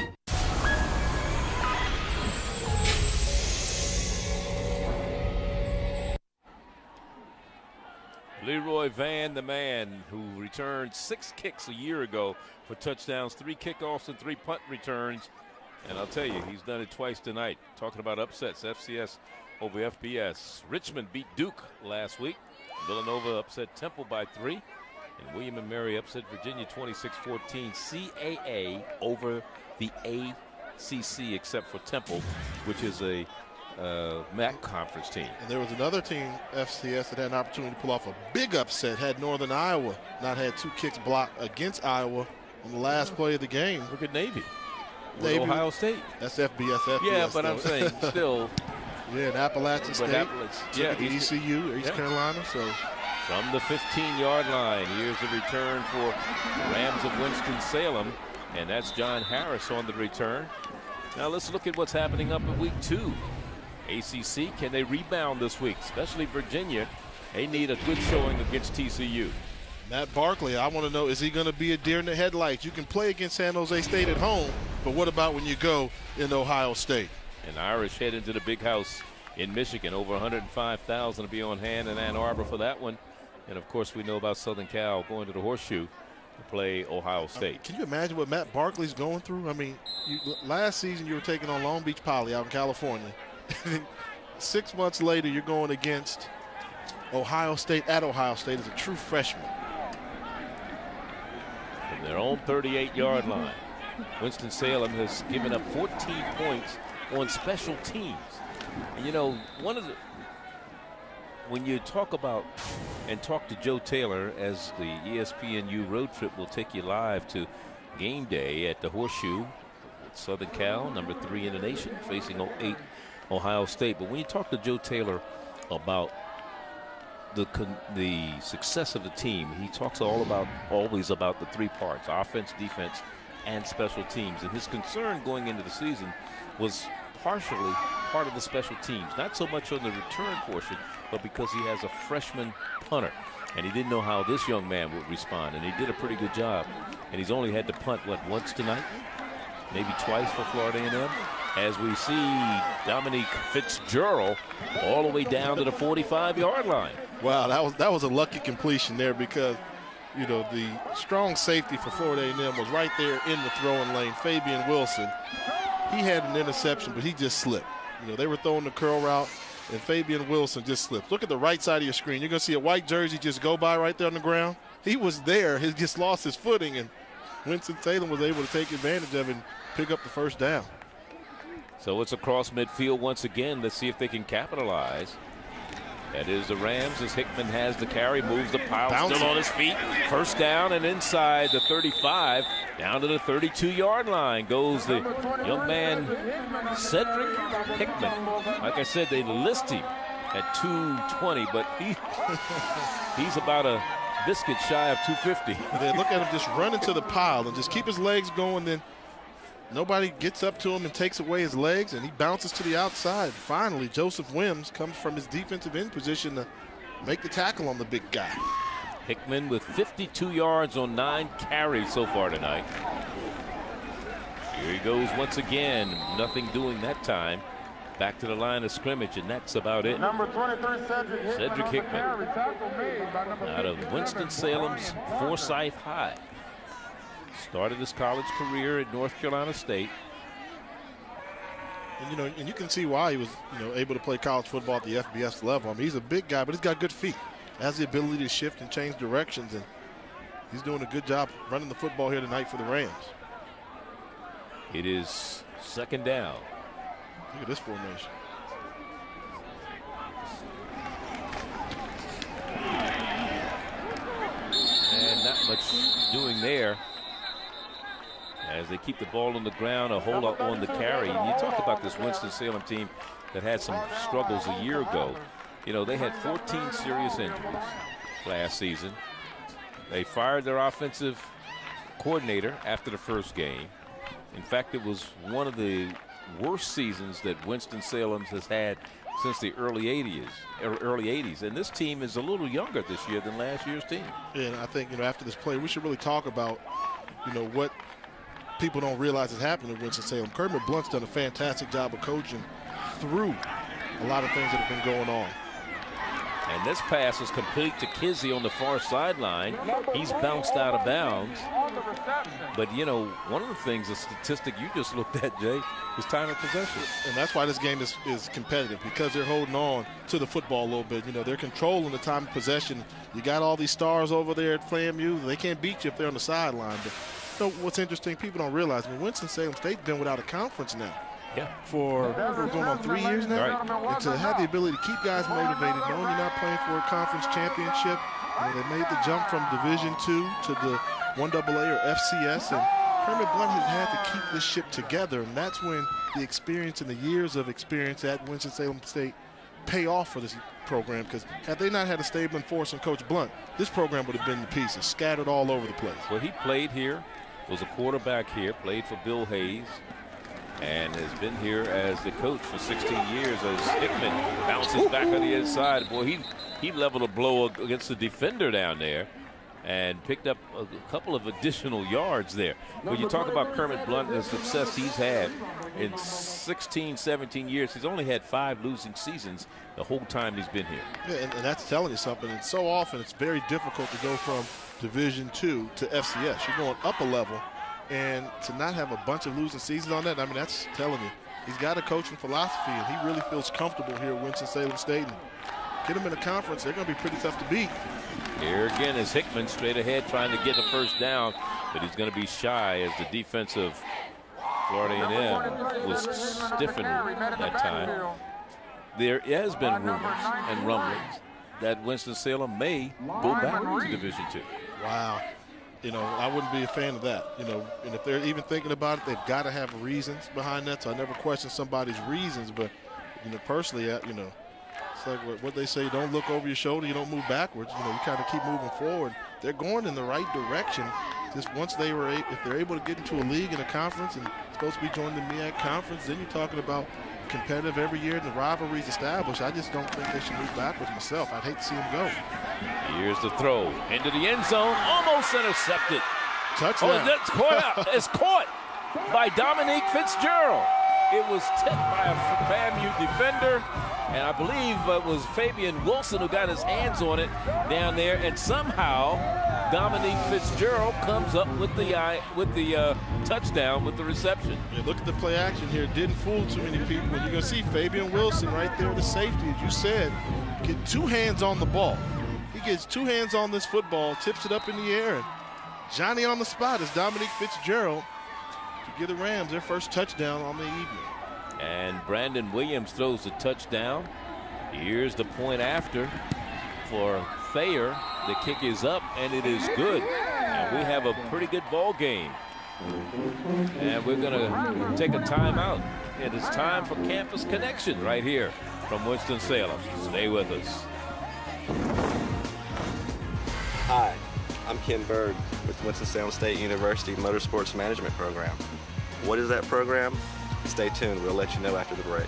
Leroy Van, the man who returned 6 kicks a year ago for touchdowns, 3 kickoffs and 3 punt returns. And I'll tell you, he's done it twice tonight. Talking about upsets, FCS over FBS. Richmond beat Duke last week. Villanova upset Temple by 3. And William and Mary upset Virginia 26-14. CIAA over the ACC, except for Temple, which is a MEAC conference team. And there was another team, FCS, that had an opportunity to pull off a big upset had Northern Iowa not had 2 kicks blocked against Iowa on the last play of the game. Look at Navy. Navy. Ohio State. That's FBS. Yeah, but I'm saying still. Yeah, and Appalachian State. Yeah, ECU, East Carolina. So from the 15-yard line, here's a return for Rams of Winston-Salem, and that's John Harris on the return. Now let's look at what's happening up in week 2. ACC, can they rebound this week? Especially Virginia. They need a good showing against TCU. Matt Barkley, I want to know, is he going to be a deer in the headlights? You can play against San Jose State at home, but what about when you go in Ohio State? And Irish head into the big house in Michigan. Over 105,000 to be on hand in Ann Arbor for that one. And, of course, we know about Southern Cal going to the Horseshoe to play Ohio State. Can you imagine what Matt Barkley's going through? I mean, last season you were taking on Long Beach Poly out in California. 6 months later, you're going against Ohio State at Ohio State as a true freshman. From their own 38-yard line, Winston-Salem has given up 14 points on special teams. And you know, when you talk about and talk to Joe Taylor, as the ESPNU road trip will take you live to game day at the Horseshoe at Southern Cal, number 3 in the nation, facing 08 Ohio State. But when you talk to Joe Taylor about the success of the team, he talks always about the 3 parts: offense, defense, and special teams. And his concern going into the season was partially part of the special teams, not so much on the return portion, but because he has a freshman punter, and he didn't know how this young man would respond, and he did a pretty good job. And he's only had to punt, what, once tonight, maybe twice for Florida A&M, as we see Dominique Fitzgerald all the way down to the 45-yard line. Wow, that was a lucky completion there, because you know the strong safety for Florida A&M was right there in the throwing lane. Fabian Wilson, he had an interception, but he just slipped. You know, they were throwing the curl route, and Fabian Wilson just slipped. Look at the right side of your screen. You're going to see a white jersey just go by right there on the ground. He was there. He just lost his footing, and Winston-Salem was able to take advantage of it and pick up the first down. So it's across midfield once again. Let's see if they can capitalize. That is the Rams, as Hickman has the carry, moves the pile, still on his feet. First down, and inside the 35, down to the 32-yard line goes the young man, Cedric Hickman. Like I said, they list him at 220, but he's about a biscuit shy of 250. Then look at him just run into the pile and just keep his legs going. Then nobody gets up to him and takes away his legs, and he bounces to the outside. Finally, Joseph Wims comes from his defensive end position to make the tackle on the big guy. Hickman with 52 yards on 9 carries so far tonight. Here he goes once again. Nothing doing that time. Back to the line of scrimmage, and that's about it. Number 23, Cedric Hickman out of Winston-Salem's Forsyth High. Started his college career at North Carolina State. And you can see why he was, able to play college football at the FBS level. I mean, he's a big guy, but he's got good feet. Has the ability to shift and change directions, and he's doing a good job running the football here tonight for the Rams. It is second down. Look at this formation. And not much doing there, as they keep the ball on the ground, a hold up on the carry. And you talk about this Winston-Salem team that had some struggles a year ago. They had 14 serious injuries last season. They fired their offensive coordinator after the first game. In fact, it was one of the worst seasons that Winston-Salem has had since the early 80s. And this team is a little younger this year than last year's team. Yeah, and I think, after this play, we should really talk about, what people don't realize is happening at Winston-Salem. Kermit Blunt's done a fantastic job of coaching through a lot of things that have been going on. And this pass is complete to Kizzy on the far sideline. He's bounced out of bounds. But, you know, one of the things, the statistic you just looked at, Jay, is time of possession. And that's why this game is competitive, because they're holding on to the football a little bit. You know, they're controlling the time of possession. You got all these stars over there at FAMU. They can't beat you if they're on the sideline. But you know, what's interesting, people don't realize, I mean, Winston-Salem State's been without a conference now. Yeah. For going on 3 years now. Right. And to have the ability to keep guys motivated, knowing you're not playing for a conference championship. You know, they made the jump from Division II to the 1AA or FCS, and Kermit Blunt has had to keep this ship together, and that's when the experience and the years of experience at Winston-Salem State pay off for this program, because had they not had a stable and force and Coach Blunt, this program would have been in pieces, scattered all over the place. Well, he played here, was a quarterback here, played for Bill Hayes, and has been here as the coach for 16 years as Hickman bounces back on the inside. Boy, he leveled a blow against the defender down there and picked up a couple of additional yards there. When you talk about Kermit Blunt and the success he's had in 16, 17 years, he's only had 5 losing seasons the whole time he's been here. Yeah, and that's telling you something. And so often it's very difficult to go from Division II to FCS. You're going up a level, and to not have a bunch of losing seasons on that, I mean, that's telling you. He's got a coaching philosophy, and he really feels comfortable here at Winston-Salem State. And get him in a conference, they're going to be pretty tough to beat. Here again is Hickman straight ahead trying to get the first down, but he's going to be shy as the defensive Florida A&M was stiffened that time. There has been rumors and rumblings that Winston-Salem may go back to Division II. Wow. You know, I wouldn't be a fan of that. You know, and if they're even thinking about it, they've got to have reasons behind that. So I never question somebody's reasons, but, you know, personally, you know, it's like what they say, don't look over your shoulder, you don't move backwards. You know, you kind of keep moving forward. They're going in the right direction. Just once if they're able to get into a league and a conference and supposed to be joining the MEAC conference, then you're talking about competitive every year and the rivalries established. I just don't think they should move backwards myself. I'd hate to see them go. Here's the throw into the end zone, almost intercepted. Touchdown. Oh, that's caught out. It's caught by Dominique Fitzgerald. It was tipped by a FAMU defender, and I believe it was Fabian Wilson who got his hands on it down there, and somehow Dominique Fitzgerald comes up with the touchdown with the reception. Yeah, look at the play action here. It didn't fool too many people. You're going to see Fabian Wilson right there with the safety, as you said, get 2 hands on the ball. He gets 2 hands on this football, tips it up in the air, and Johnny on the spot is Dominique Fitzgerald to give the Rams their first touchdown on the evening. And Brandon Williams throws the touchdown. Here's the point after for Thayer. The kick is up, and it is good. And we have a pretty good ball game. And we're going to take a timeout. It is time for Campus Connection right here from Winston-Salem. Stay with us. Hi, I'm Ken Berg with Winston-Salem State University Motorsports Management Program. What is that program? Stay tuned. We'll let you know after the break.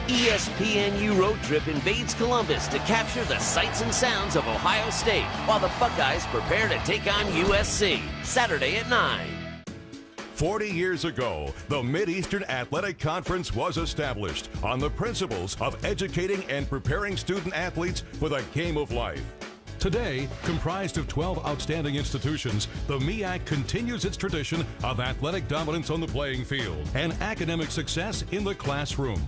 ESPNU Road Trip invades Columbus to capture the sights and sounds of Ohio State while the Buckeyes prepare to take on USC Saturday at 9. 40 years ago, the Mid-Eastern Athletic Conference was established on the principles of educating and preparing student athletes for the game of life. Today, comprised of 12 outstanding institutions, the MEAC continues its tradition of athletic dominance on the playing field and academic success in the classroom.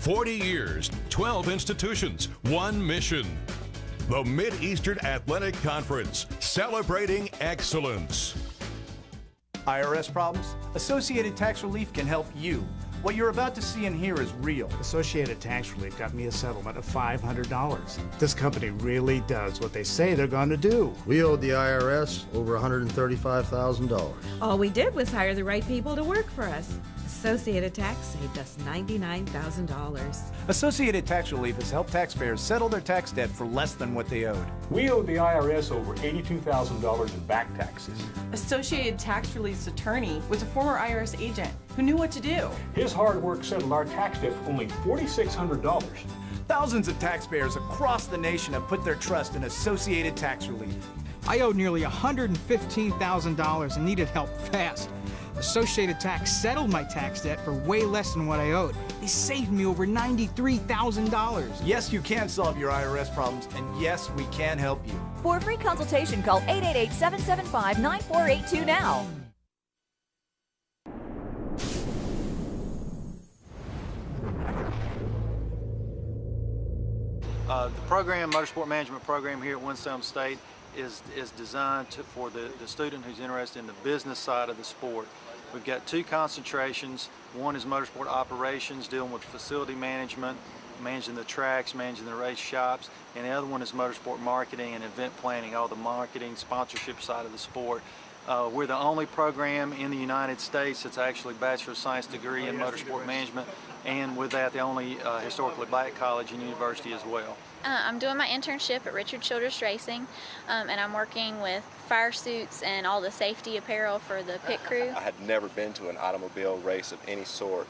40 years, 12 institutions, 1 mission. The Mid-Eastern Athletic Conference, celebrating excellence. IRS problems? Associated Tax Relief can help you. What you're about to see and hear is real. Associated Tax Relief got me a settlement of $500. This company really does what they say they're going to do. We owed the IRS over $135,000. All we did was hire the right people to work for us. Associated Tax saved us $99,000. Associated Tax Relief has helped taxpayers settle their tax debt for less than what they owed. We owed the IRS over $82,000 in back taxes. Associated Tax Relief's attorney was a former IRS agent who knew what to do. His hard work settled our tax debt for only $4,600. Thousands of taxpayers across the nation have put their trust in Associated Tax Relief. I owed nearly $115,000 and needed help fast. Associated Tax settled my tax debt for way less than what I owed. They saved me over $93,000. Yes, you can solve your IRS problems, and yes, we can help you. For a free consultation, call 888-775-9482 now. The program, motorsport management program here at Winston-Salem State is designed for the student who's interested in the business side of the sport. We've got 2 concentrations. One is motorsport operations, dealing with facility management, managing the tracks, managing the race shops, and the other one is motorsport marketing and event planning, all the marketing, sponsorship side of the sport. We're the only program in the United States that's actually Bachelor of Science degree in motorsport management, and with that, the only historically black college and university as well. I'm doing my internship at Richard Childress Racing, and I'm working with fire suits and all the safety apparel for the pit crew. I had never been to an automobile race of any sort.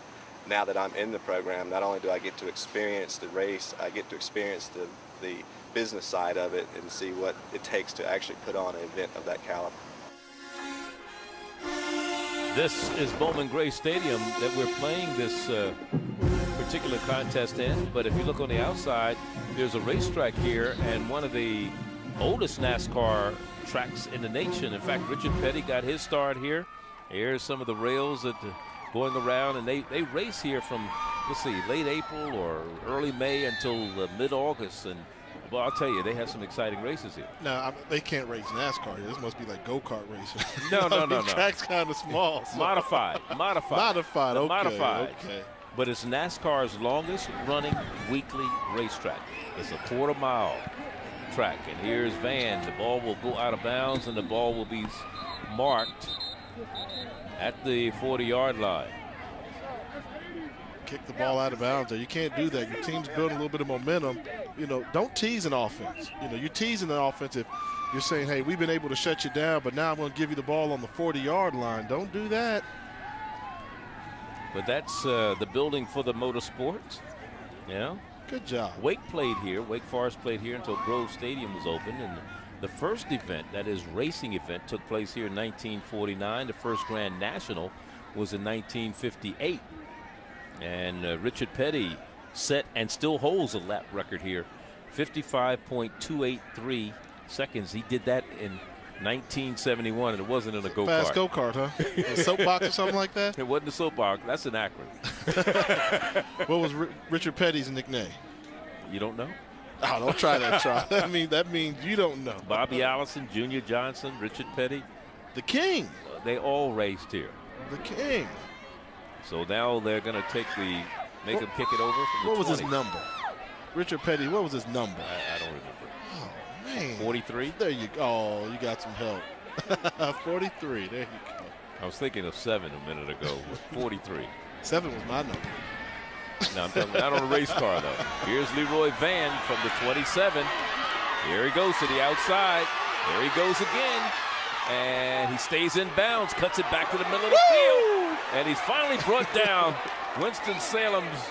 Now that I'm in the program, not only do I get to experience the race, I get to experience the business side of it and see what it takes to actually put on an event of that caliber. This is Bowman Gray Stadium that we're playing this particular contest in, but if you look on the outside, there's a racetrack here and one of the oldest NASCAR tracks in the nation. In fact, Richard Petty got his start here. Here's some of the rails that going around, and they race here from, let's see, late April or early May until mid-August. And well, I'll tell you, they have some exciting races here. No, they can't race NASCAR here. This must be like go-kart racing. No. The track's kind of small. So. Modified, okay. But it's NASCAR's longest running weekly racetrack. It's a quarter-mile track. And here's Van. The ball will go out of bounds, and the ball will be marked at the 40-yard line. Kick the ball out of bounds there. You can't do that. Your team's building a little bit of momentum. You know, don't tease an offense. You know, you're teasing the offense if you're saying, hey, we've been able to shut you down, but now I'm going to give you the ball on the 40-yard line. Don't do that. But that's the building for the motorsports. Yeah. Good job. Wake played here. Wake Forest played here until Grove Stadium was opened. And the first event, that is racing event, took place here in 1949. The first Grand National was in 1958. And Richard Petty set and still holds a lap record here, 55.283 seconds. He did that in 1971, and it wasn't in a go-kart. Fast go-kart, huh? A soapbox or something like that? It wasn't a soapbox. That's an Akron. What was Richard Petty's nickname? You don't know? Oh, don't try that, try. That means you don't know. Bobby Allison, Junior Johnson, Richard Petty. The King. They all raced here. The King. So now they're going to make him kick it over from the What was 20. his number? Richard Petty, what was his number? I don't remember. Oh, man. 43? There you go. Oh, you got some help. 43, there you go. I was thinking of 7 a minute ago. 43. 7 was my number. No, I'm talking not on a race car, though. Here's Leroy Van from the 27. Here he goes to the outside. There he goes again. And he stays in bounds, cuts it back to the middle of the field. And he's finally brought down. Winston-Salem's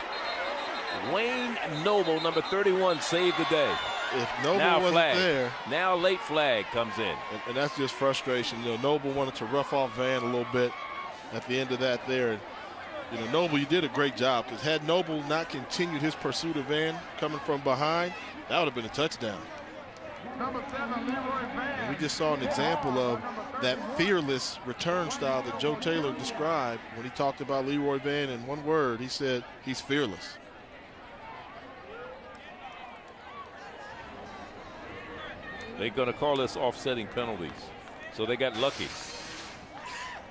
Wayne Noble, number 31, saved the day. If Noble wasn't there. Now late flag comes in. And that's just frustration. You know, Noble wanted to rough off Van a little bit at the end of that there. You know, Noble, you did a great job, because had Noble not continued his pursuit of Van coming from behind, that would have been a touchdown. And we just saw an example of that fearless return style that Joe Taylor described when he talked about Leroy Van. In one word, he said he's fearless. They're going to call this offsetting penalties. So they got lucky.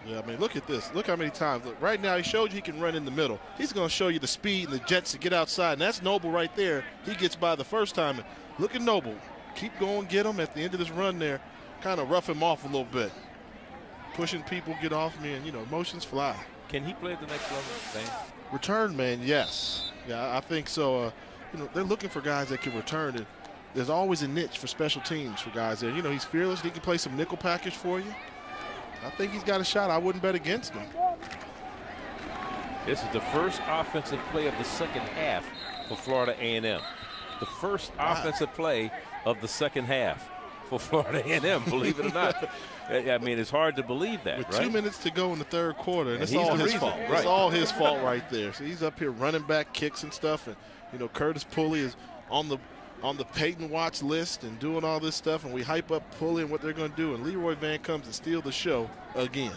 Yeah, I mean, look at this. Look how many times. Look, right now, he showed you he can run in the middle. He's going to show you the speed and the jets to get outside. And that's Noble right there. He gets by the first time. Look at Noble. Keep going, get him at the end of this run there. Kind of rough him off a little bit. Pushing people, get off me, and, you know, emotions fly. Can he play at the next level, man? Return man, yes. Yeah, I think so. You know, they're looking for guys that can return. And there's always a niche for special teams for guys there. You know, he's fearless. He can play some nickel package for you. I think he's got a shot. I wouldn't bet against him. This is the first offensive play of the second half for Florida A&M. The first offensive play of the second half for Florida A&M, believe it or not. I mean, it's hard to believe that, With right? 2 minutes to go in the third quarter, and it's he's all the his reason, fault. right. It's all his fault right there. So he's up here running back kicks and stuff, and Curtis Pulley is on the Peyton watch list and doing all this stuff, and we hype up Pulley and what they're going to do, and Leroy Van comes and steal the show again.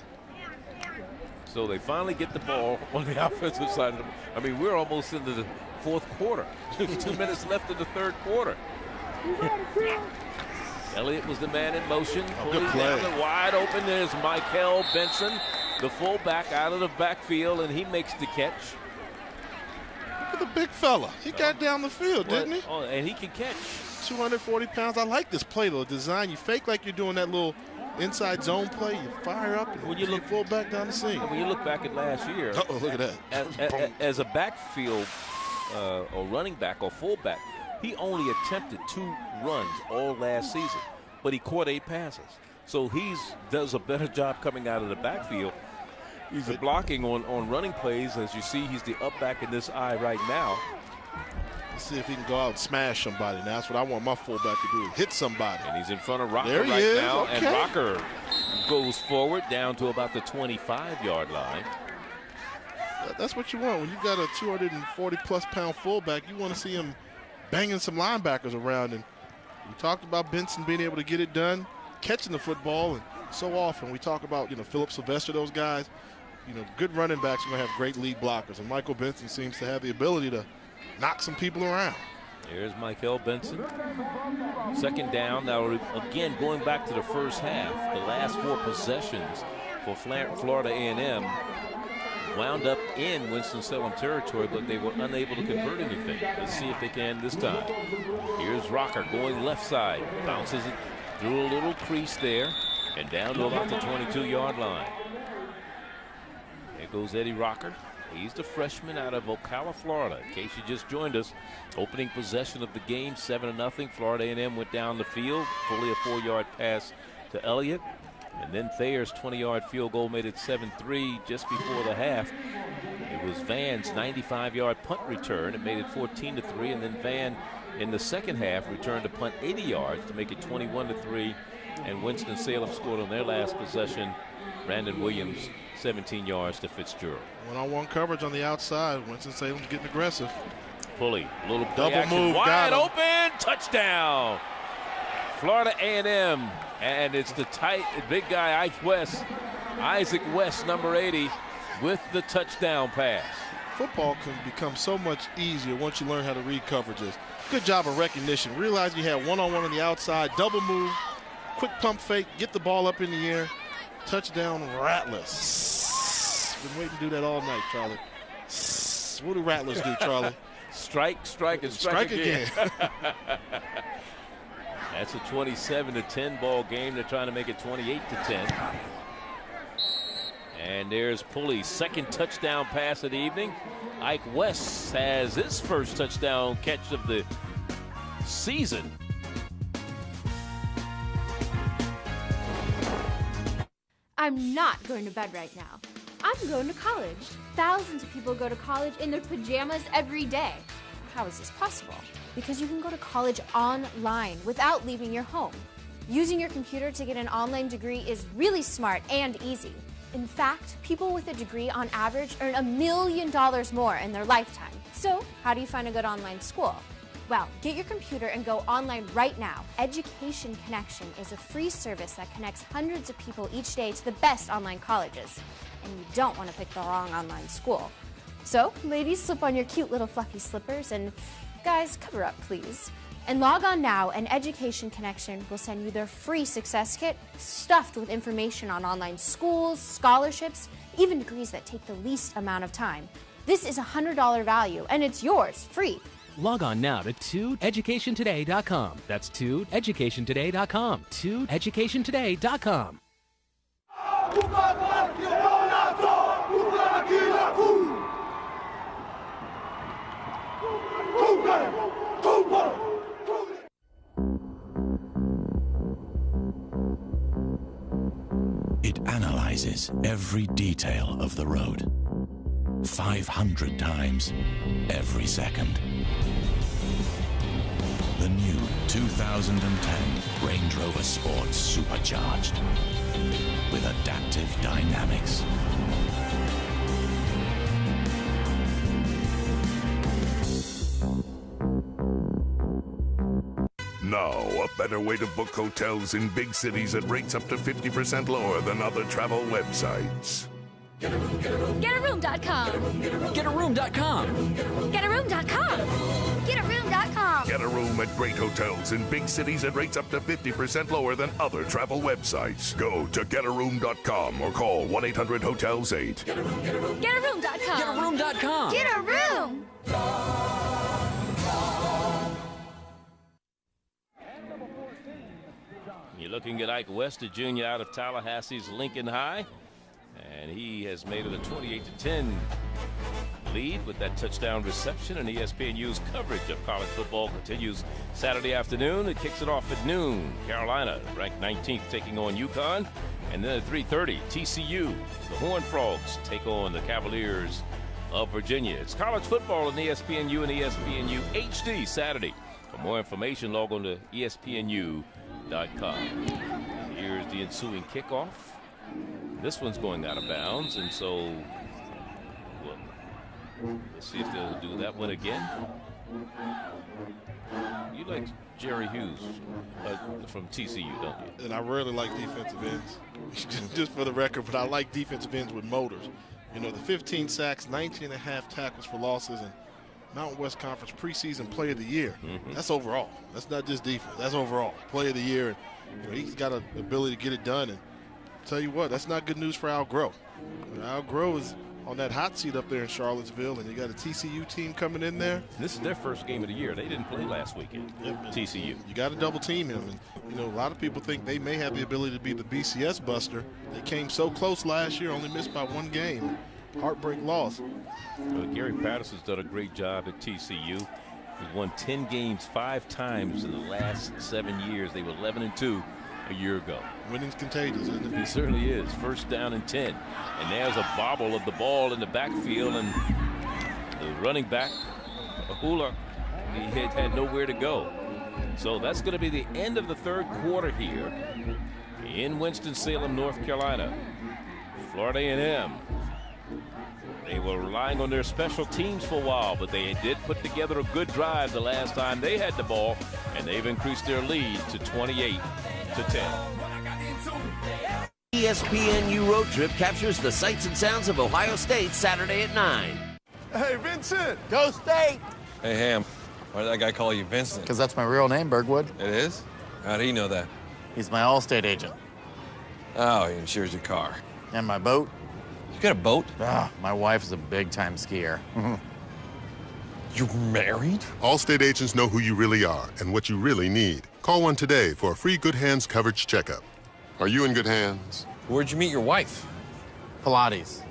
So they finally get the ball on the offensive side of the. I mean, we're almost into the fourth quarter. 2 minutes left in the third quarter. Elliott was the man in motion. Good play. Down wide open. There's Michael Benson, the fullback, out of the backfield, and he makes the catch. Look at the big fella. He got down the field, didn't he? Oh, and he can catch. 240 pounds. I like this play, though. Design. You fake like you're doing that little inside zone play. You fire up, and when you look full back down the seam. When you look back at last year. Uh-oh, look at that. As a backfield or running back or fullback, he only attempted 2 runs all last season, but he caught 8 passes. So he does a better job coming out of the backfield. He's blocking on running plays. As you see, he's the up back in this eye right now. Let's see if he can go out and smash somebody. Now that's what I want my fullback to do, hit somebody. And he's in front of Rocker there he right is. now. Okay. And Rocker goes forward down to about the 25-yard line. That's what you want. When you've got a 240-plus pound fullback, you want to see him banging some linebackers around. And we talked about Benson being able to get it done, catching the football. And so often we talk about, Philip Sylvester, those guys. Good running backs are going to have great lead blockers. And Michael Benson seems to have the ability to knock some people around. Here's Michael Benson. Second down. Now, again, going back to the first half, the last 4 possessions for Florida A&M wound up in Winston-Salem territory, but they were unable to convert anything. Let's see if they can this time. Here's Rocker going left side. Bounces it through a little crease there and down to about the 22-yard line. There goes Eddie Rocker. He's the freshman out of Ocala, Florida. In case you just joined us, opening possession of the game, 7-0. Florida A&M went down the field, fully a 4-yard pass to Elliott. And then Thayer's 20-yard field goal made it 7-3 just before the half. It was Van's 95-yard punt return. It made it 14-3. And then Van, in the second half, returned a punt 80 yards to make it 21-3. And Winston-Salem scored on their last possession. Brandon Williams, 17 yards to Fitzgerald. One-on-one coverage on the outside. Winston-Salem's getting aggressive. Pulley, little double move, wide open, touchdown. Florida A&M, and it's the tight, big guy Isaac West, number 80, with the touchdown pass. Football can become so much easier once you learn how to read coverages. Good job of recognition. Realize you had one-on-one on the outside, double move, quick pump fake, get the ball up in the air. Touchdown, Rattlers. Been waiting to do that all night, Charlie. What do Rattlers do, Charlie? Strike, and strike again. That's a 27-10 ball game. They're trying to make it 28-10. And there's Pulley's second touchdown pass of the evening. Ike West has his first touchdown catch of the season. I'm not going to bed right now. I'm going to college. Thousands of people go to college in their pajamas every day. How is this possible? Because you can go to college online without leaving your home. Using your computer to get an online degree is really smart and easy. In fact, people with a degree on average earn $1 million more in their lifetime. So, how do you find a good online school? Well, get your computer and go online right now. Education Connection is a free service that connects hundreds of people each day to the best online colleges. And you don't want to pick the wrong online school. So, ladies, slip on your cute little fluffy slippers, and guys, cover up, please. And log on now, and Education Connection will send you their free success kit stuffed with information on online schools, scholarships, even degrees that take the least amount of time. This is a $100 value, and it's yours, free. Log on now to ToEducationToday.com. That's ToEducationToday.com. ToEducationToday.com. It analyzes every detail of the road, 500 times every second. The new 2010 Range Rover Sport Supercharged with adaptive dynamics. Now, a better way to book hotels in big cities at rates up to 50% lower than other travel websites. GetAroom.com. GetAroom.com. GetAroom.com. GetAroom.com. Get a room at great hotels in big cities at rates up to 50% lower than other travel websites. Go to GetAroom.com or call 1-800-HOTELS-8. GetAroom.com. GetAroom.com. Get a room. You're looking at Ike West, a junior out of Tallahassee's Lincoln High. And he has made it a 28-10 lead with that touchdown reception. And ESPNU's coverage of college football continues Saturday afternoon. It kicks it off at noon. Carolina, ranked 19th, taking on UConn. And then at 3:30, TCU, the Horned Frogs, take on the Cavaliers of Virginia. It's college football on ESPNU and ESPNU HD Saturday. For more information, log on to ESPNU.com. Here's the ensuing kickoff. This one's going out of bounds, and so let's see if they'll do that one again. You like Jerry Hughes from TCU, don't you? And I rarely like defensive ends, just for the record, but I like defensive ends with motors. You know, the 15 sacks, 19.5 tackles for losses, and Mountain West Conference preseason play of the year. That's overall. That's not just defense. That's overall. Play of the year. And, you know, he's got an ability to get it done. And tell you what, that's not good news for Al Groh. Al Groh is on that hot seat up there in Charlottesville, and you got a TCU team coming in there. This is their first game of the year. They didn't play last weekend. TCU. You got to double team him. And, you know, a lot of people think they may have the ability to be the BCS buster. They came so close last year, only missed by one game. Heartbreak loss. Well, Gary Patterson's done a great job at TCU. He's won 10 games 5 times in the last 7 years. They were 11-2 a year ago. Winning's contagious, isn't it? He certainly is. First down and 10. And there's a bobble of the ball in the backfield, and the running back, Ahula, he had nowhere to go. So that's going to be the end of the third quarter here in Winston-Salem, North Carolina. Florida A&M. They were relying on their special teams for a while, but they did put together a good drive the last time they had the ball, and they've increased their lead to 28-10. ESPNU Road Trip captures the sights and sounds of Ohio State Saturday at 9. Hey, Vincent! Go State! Hey, Ham. Why did that guy call you Vincent? Because that's my real name, Bergwood. It is? How do you know that? He's my Allstate agent. Oh, he insures your car. And my boat. You got a boat? Ah, my wife is a big-time skier. You married? Allstate agents know who you really are and what you really need. Call one today for a free Good Hands coverage checkup. Are you in good hands? Where'd you meet your wife? Pilates.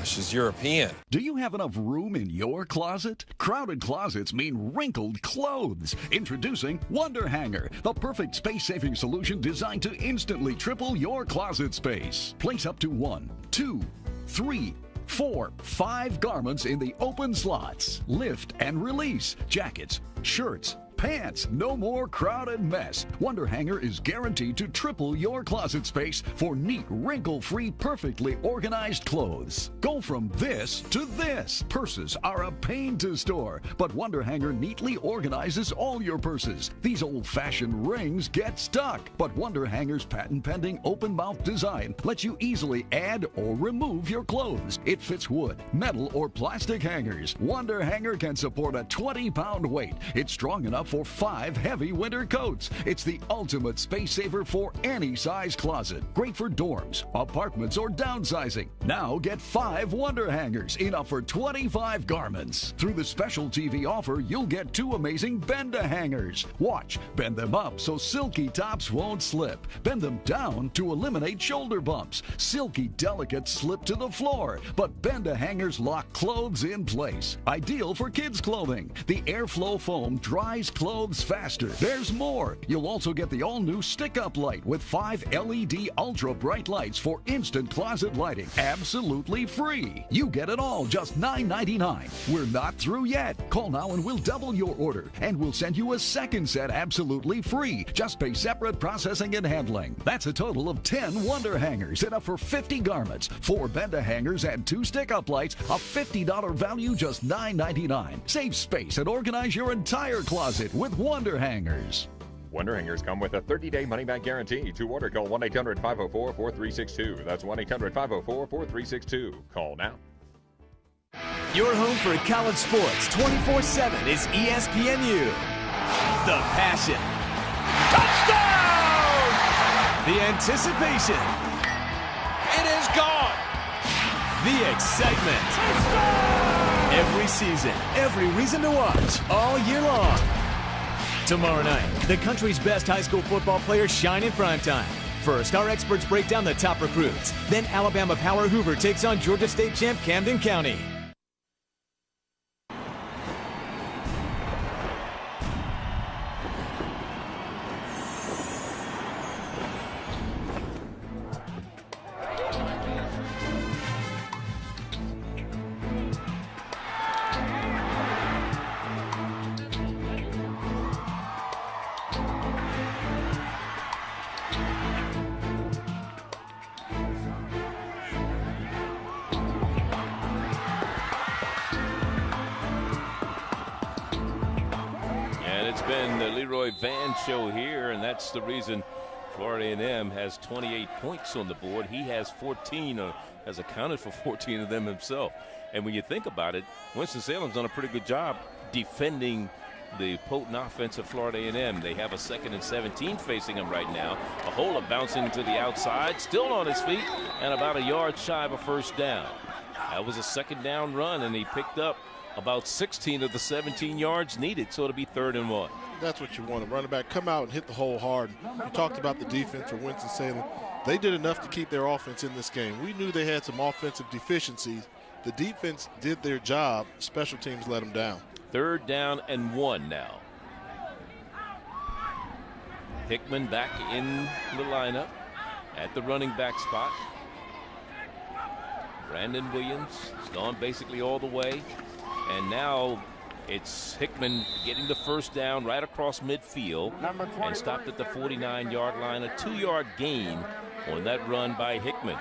She's European. Do you have enough room in your closet? Crowded closets mean wrinkled clothes. Introducing Wonder Hanger, the perfect space-saving solution designed to instantly triple your closet space. Place up to 1, 2, 3, 4, 5 garments in the open slots. Lift and release jackets, shirts, pants. No more crowded mess. Wonder Hanger is guaranteed to triple your closet space for neat, wrinkle-free, perfectly organized clothes. Go from this to this. Purses are a pain to store, but Wonder Hanger neatly organizes all your purses. These old-fashioned rings get stuck, but Wonder Hanger's patent-pending open-mouth design lets you easily add or remove your clothes. It fits wood, metal, or plastic hangers. Wonder Hanger can support a 20-pound weight. It's strong enough for 5 heavy winter coats. It's the ultimate space saver for any size closet. Great for dorms, apartments, or downsizing. Now get 5 Wonder Hangers, enough for 25 garments. Through the special TV offer, you'll get 2 amazing Bend-A-Hangers. Watch, bend them up so silky tops won't slip. Bend them down to eliminate shoulder bumps. Silky, delicate slip to the floor. But Bend-A-Hangers lock clothes in place. Ideal for kids' clothing. The airflow foam dries clothes faster. There's more. You'll also get the all-new stick-up light with 5 LED ultra-bright lights for instant closet lighting. Absolutely free. You get it all just $9.99. We're not through yet. Call now and we'll double your order. And we'll send you a second set absolutely free. Just pay separate processing and handling. That's a total of 10 Wonder Hangers, enough for 50 garments, 4 Benda hangers, and 2 stick-up lights. A $50 value, just $9.99. Save space and organize your entire closet with Wonder Hangers. Wonder Hangers come with a 30-day money-back guarantee. To order, call 1-800-504-4362. That's 1-800-504-4362. Call now. Your home for college sports 24/7 is ESPNU. The passion. Touchdown! The anticipation. It is gone. The excitement. Every season, every reason to watch, all year long. Tomorrow night, the country's best high school football players shine in primetime. First, our experts break down the top recruits. Then Alabama Power Hoover takes on Georgia State champ Camden County. Show here, and that's the reason Florida A&M has 28 points on the board. He has 14, has accounted for 14 of them himself. And when you think about it, Winston-Salem's done a pretty good job defending the potent offense of Florida A&M. They have a 2nd and 17 facing him right now. Ahola bouncing to the outside, still on his feet, and about a yard shy of a first down. That was a 2nd down run, and he picked up about 16 of the 17 yards needed, so it'll be 3rd and 1. That's what you want. A running back come out and hit the hole hard. You talked about the defense for Winston-Salem. They did enough to keep their offense in this game. We knew they had some offensive deficiencies. The defense did their job. Special teams let them down. 3rd down and 1 now. Hickman back in the lineup at the running back spot. Brandon Williams has gone basically all the way. And now it's Hickman getting the first down right across midfield and stopped at the 49-yard line. A 2-yard gain on that run by Hickman.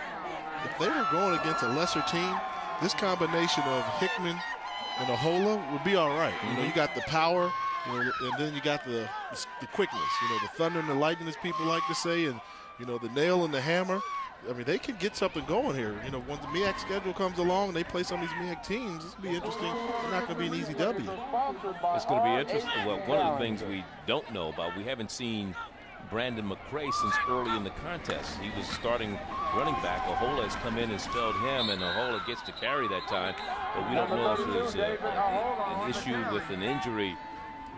If they were going against a lesser team, this combination of Hickman and Ahola would be all right. You know, you got the power, and then you got the quickness. You know, the thunder and the lightning, as people like to say, and you know, the nail and the hammer. I mean, they could get something going here. You know, when the MEAC schedule comes along and they play some of these MEAC teams, this will be interesting. It's not going to be an easy W. It's going to be interesting. Well, one of the things we don't know about, we haven't seen Brandon McCray since early in the contest. He was starting running back. Ahola has come in and spelled him, and Ahola gets to carry that time. But we don't know if there's an issue with an injury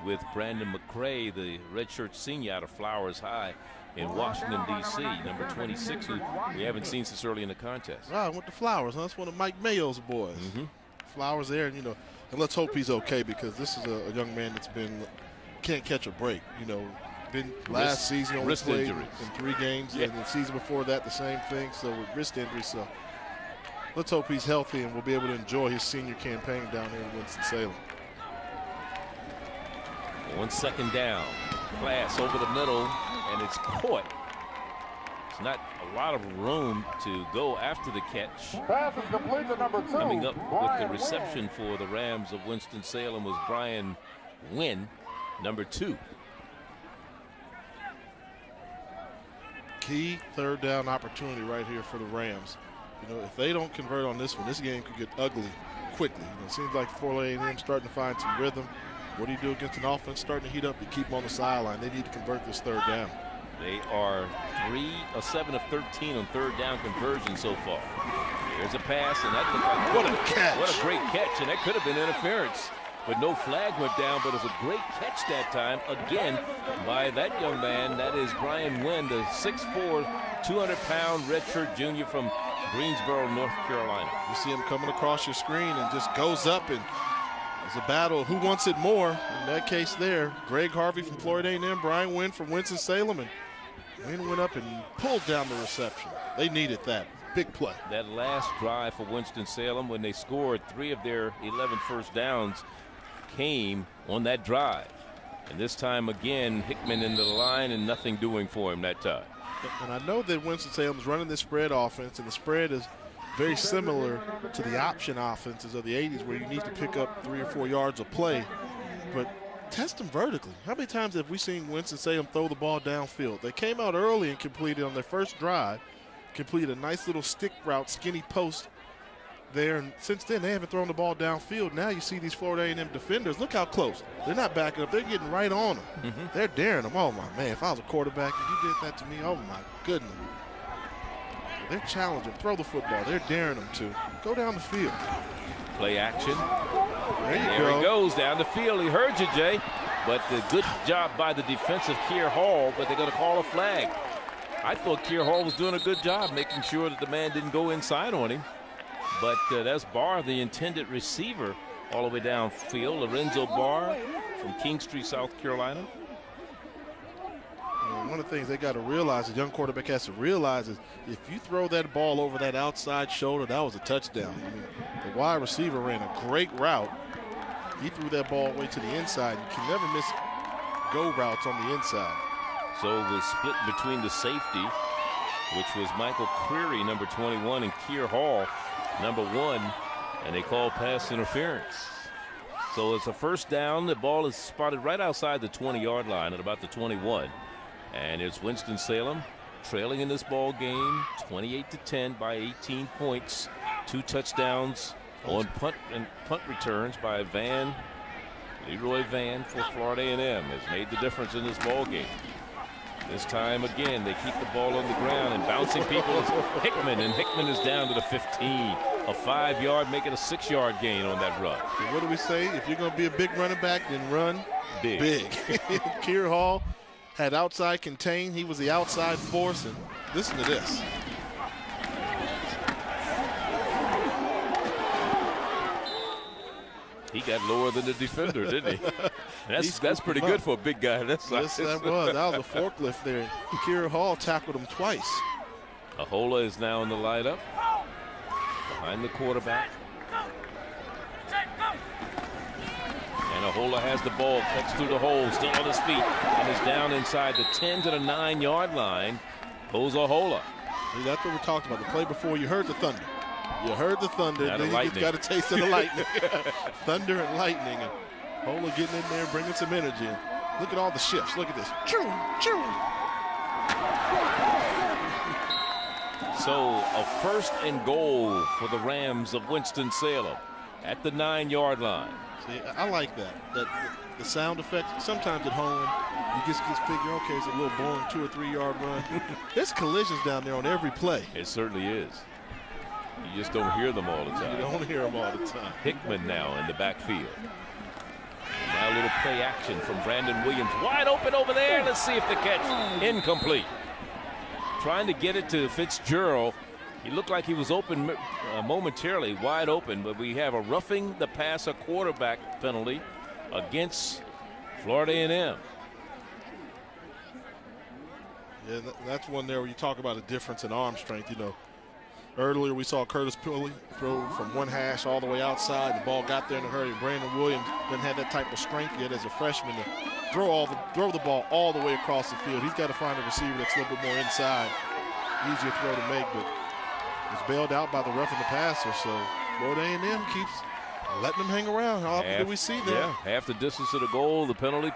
with Brandon McCray, the redshirt senior out of Flowers High in Washington, D.C., number 26, who we haven't seen since early in the contest. Wow, went to Flowers. Huh? That's one of Mike Mayo's boys. Flowers there, and you know, and let's hope he's okay, because this is a young man that's been can't catch a break. You know, been last season only played in 3 games, and the season before that the same thing. So with wrist injury, so let's hope he's healthy and we'll be able to enjoy his senior campaign down here in Winston-Salem. On 2nd down, Class over the middle, and it's caught. It's not a lot of room to go after the catch. Pass is complete to number 2. Coming up with the reception for the Rams of Winston-Salem was Brian Wynn, number 2. Key 3rd down opportunity right here for the Rams. You know, if they don't convert on this one, this game could get ugly quickly. You know, it seems like Florida A&M starting to find some rhythm. What do you do against an offense starting to heat up? You keep them on the sideline. They need to convert this 3rd down. They are 7 of 13 on 3rd down conversion so far. There's a pass, and that looked like what a catch! What a great catch, and that could have been interference. But no flag went down, but it was a great catch that time, again, by that young man. That is Brian Wynn, the 6'4", 200-pound redshirt junior from Greensboro, North Carolina. You see him coming across your screen and just goes up, and it's a battle. Who wants it more? And that case there, Greg Harvey from Florida A&M, Brian Wynn from Winston-Salem, and Wynn went up and pulled down the reception. They needed that. Big play. That last drive for Winston-Salem, when they scored 3 of their 11 first downs, came on that drive. And this time again, Hickman into the line and nothing doing for him that time. And I know that Winston-Salem is running this spread offense, and the spread is very similar to the option offenses of the 80s, where you need to pick up 3 or 4 yards of play. But test them vertically. How many times have we seen Winston-Salem throw the ball downfield? They came out early and completed on their first drive, completed a nice little stick route, skinny post there, and since then they haven't thrown the ball downfield. Now you see these Florida A&M defenders. Look how close. They're not backing up. They're getting right on them. They're daring them. Oh, my man, if I was a quarterback and you did that to me, oh, my goodness. They're challenging. Throw the football. They're daring them to. Go down the field. Play action. There he goes down the field. He heard you, Jay. But the good job by the defensive Keir Hall, but they're going to call a flag. I thought Keir Hall was doing a good job making sure that the man didn't go inside on him. But that's Barr, the intended receiver, all the way downfield. Lorenzo Barr from Kingstree, South Carolina. One of the things they got to realize, a young quarterback has to realize, is if you throw that ball over that outside shoulder, that was a touchdown. I mean, the wide receiver ran a great route. He threw that ball way to the inside. You can never miss go routes on the inside. So the split between the safety, which was Michael Creary, number 21, and Keir Hall, number 1, and they call pass interference. So it's a first down. The ball is spotted right outside the 20-yard line at about the 21. And it's Winston-Salem trailing in this ball game 28-10 by 18 points. 2 touchdowns on punt returns by Leroy Van for Florida A&M has made the difference in this ball game. This time again, they keep the ball on the ground and bouncing people is Hickman, and Hickman is down to the 15. A 5-yard, making a 6-yard gain on that run. And what do we say? If you're going to be a big running back, then run big. Keir Hall had outside contain. He was the outside force, and listen to this. He got lower than the defender, didn't he? That's pretty good for a big guy. Yes, that was. That was a forklift there. Keir Hall tackled him twice. Ahola is now in the lineup behind the quarterback. And Ahola has the ball, cuts through the hole, still on his feet, and is down inside the 10 to the 9-yard line. Goes Ahola. See, that's what we talked about. The play before, you heard the thunder. You heard the thunder, Now then you got a taste of the lightning. Thunder and lightning. And Ahola getting in there, bringing some energy. And look at all the shifts. Look at this. Choo, choo. So a 1st and goal for the Rams of Winston-Salem at the 9-yard line. See, I like that. The sound effect. Sometimes at home, you just figure, okay, it's a little boring 2 or 3 yard run. There's collisions down there on every play. It certainly is. You just don't hear them all the time. You don't hear them all the time. Hickman now in the backfield. And now a little play action from Brandon Williams. Wide open over there. Let's see if the catch incomplete. Trying to get it to Fitzgerald. He looked like he was open momentarily, wide open, but we have a roughing the passer quarterback penalty against Florida A&M. Yeah, that's one there where you talk about a difference in arm strength. You know, earlier we saw Curtis Pulley throw from one hash all the way outside. The ball got there in a hurry. Brandon Williams doesn't have that type of strength yet as a freshman to throw the ball all the way across the field. He's got to find a receiver that's a little bit more inside. Easier throw to make, but it's bailed out by the roughing the passer. So Florida A&M keeps letting them hang around. How often do we see that? Yeah, half the distance to the goal, the penalty,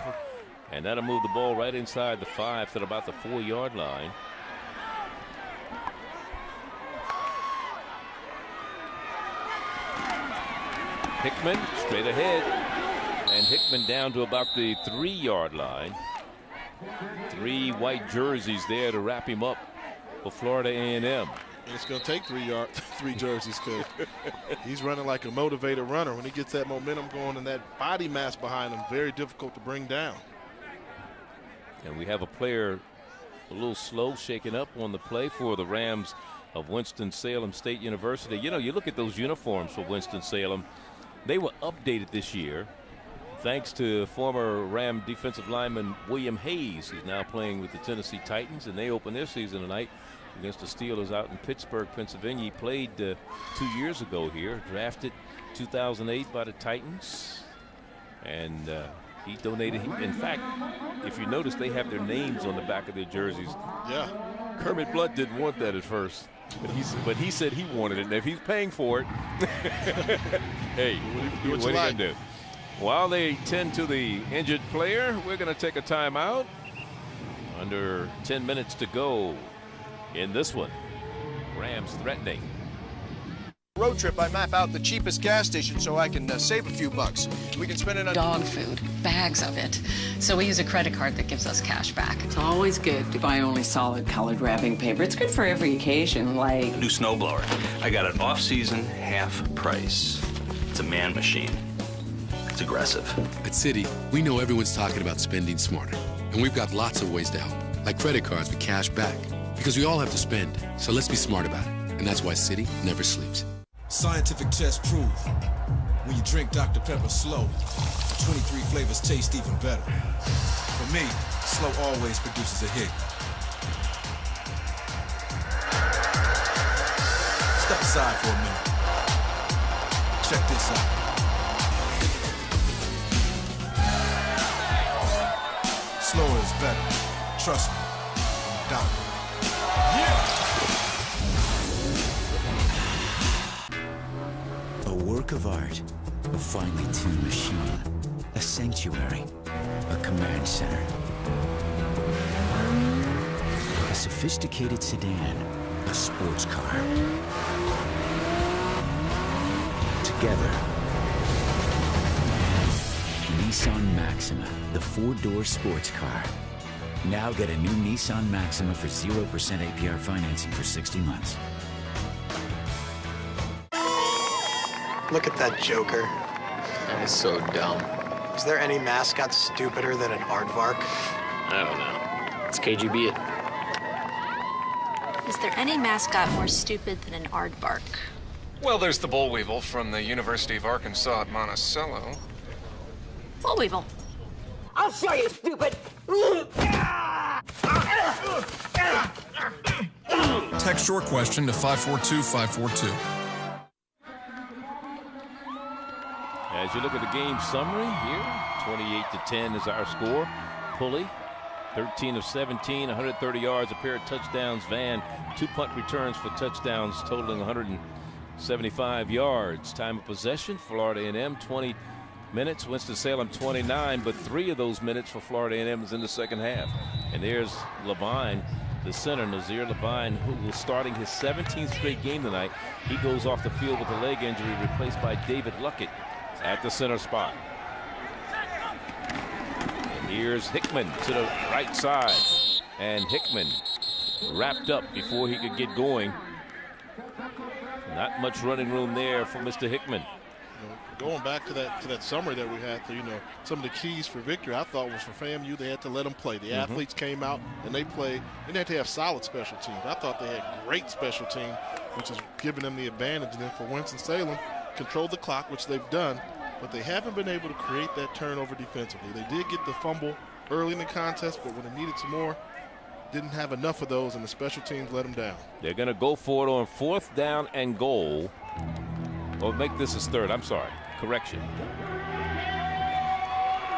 and that'll move the ball right inside the 5 to about the 4-yard line. Hickman straight ahead, and Hickman down to about the 3-yard line. 3 white jerseys there to wrap him up for Florida A&M. And it's going to take 3 jerseys because he's running like a motivated runner. When he gets that momentum going and that body mass behind him, very difficult to bring down. And we have a player a little slow, shaking up on the play for the Rams of Winston-Salem State University. You know, you look at those uniforms for Winston-Salem. They were updated this year thanks to former Ram defensive lineman William Hayes, who's now playing with the Tennessee Titans, and they open their season tonight against the Steelers out in Pittsburgh, Pennsylvania. He played 2 years ago here, drafted 2008 by the Titans, and he donated. In fact, if you notice, they have their names on the back of their jerseys. Yeah. Kermit Blunt didn't want that at first, but he said he wanted it, and if he's paying for it, hey, what are you going to do? While they tend to the injured player, we're going to take a timeout. Under 10 minutes to go in this one. Rams threatening. Road trip, I map out the cheapest gas station so I can save a few bucks. We can spend it on dog food, bags of it. So we use a credit card that gives us cash back. It's always good to buy only solid colored wrapping paper. It's good for every occasion, like new snowblower. I got it off-season, half price. It's a man machine. It's aggressive. At Citi, we know everyone's talking about spending smarter, and we've got lots of ways to help, like credit cards with cash back, because we all have to spend. So let's be smart about it, and that's why Citi never sleeps. Scientific tests prove when you drink Dr. Pepper slow, 23 flavors taste even better. For me, slow always produces a hit. Step aside for a minute. Check this out. Slower is better. Trust me. Doubt me. Yeah! A work of art, a finely tuned machine, a sanctuary, a command center. A sophisticated sedan, a sports car. Together, Nissan Maxima, the four-door sports car. Now get a new Nissan Maxima for 0% APR financing for 60 months. Look at that joker. That is so dumb. Is there any mascot stupider than an aardvark? I don't know. It's KGB it. Is there any mascot more stupid than an aardvark? Well, there's the boll weevil from the University of Arkansas at Monticello. Boll weevil. I'll show you, stupid! Text your question to 542-542. As you look at the game summary here, 28-10 is our score. Pulley, 13 of 17, 130 yards, a pair of touchdowns. Van, 2 punt returns for touchdowns, totaling 175 yards. Time of possession, Florida A&M, 20 minutes. Winston-Salem, 29, but 3 of those minutes for Florida A&M is in the second half. And there's Levine, the center, Nazir Levine, who was starting his 17th straight game tonight. He goes off the field with a leg injury, replaced by David Luckett at the center spot. And here's Hickman to the right side. And Hickman wrapped up before he could get going. Not much running room there for Mr. Hickman. Going back to that summary that we had, some of the keys for victory I thought was for FAMU, they had to let them play. The athletes came out and they played, and they had to have solid special teams. I thought they had great special team, which is giving them the advantage. And then for Winston-Salem, control the clock, which they've done, but they haven't been able to create that turnover defensively. They did get the fumble early in the contest, but when they needed some more, didn't have enough of those, and the special teams let them down. They're going to go for it on 4th down and goal. Or make this as 3rd. I'm sorry. Correction.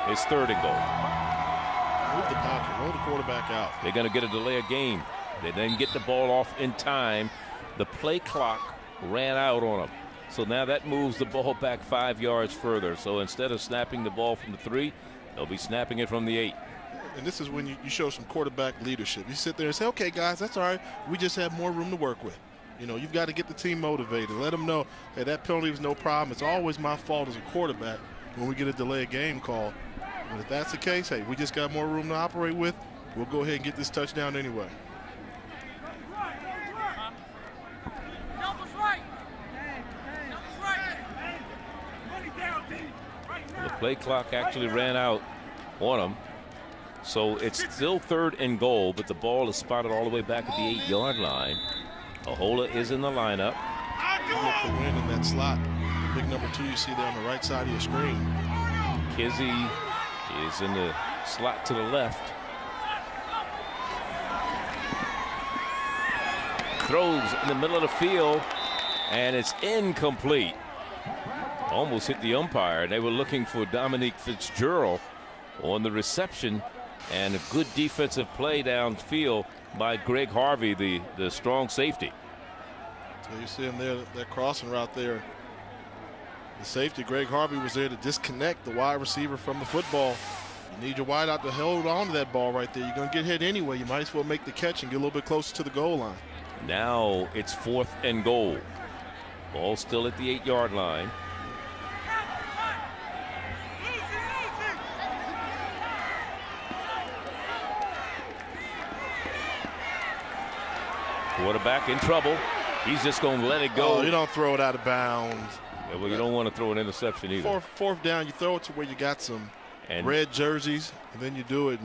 It's 3rd and goal. Move the pocket. Roll the quarterback out. They're going to get a delay of game. They didn't get the ball off in time. The play clock ran out on them. So now that moves the ball back 5 yards further. So instead of snapping the ball from the 3, they'll be snapping it from the 8. And this is when you show some quarterback leadership. You sit there and say, okay, guys, that's all right. We just have more room to work with. You know, you've got to get the team motivated. Let them know that that penalty was no problem. It's always my fault as a quarterback when we get a delayed game call. But if that's the case, hey, we just got more room to operate with. We'll go ahead and get this touchdown anyway. The play clock actually ran out on them. So it's still 3rd and goal, but the ball is spotted all the way back at the 8-yard line. Ahola is in the lineup. Look for Wynn in that slot. Big number 2 you see there on the right side of your screen. Kizzy is in the slot to the left. Throws in the middle of the field, and it's incomplete. Almost hit the umpire. They were looking for Dominique Fitzgerald on the reception, and a good defensive play downfield by Greg Harvey, the strong safety. So you see him there, that crossing route there. The safety, Greg Harvey, was there to disconnect the wide receiver from the football. You need your wide out to hold on to that ball right there. You're going to get hit anyway. You might as well make the catch and get a little bit closer to the goal line. Now it's 4th and goal. Ball still at the 8-yard line. Quarterback in trouble. He's just going to let it go. Oh, you don't throw it out of bounds. Yeah, well, you don't want to throw an interception either. Fourth down, you throw it to where you got some red jerseys, and then you do it.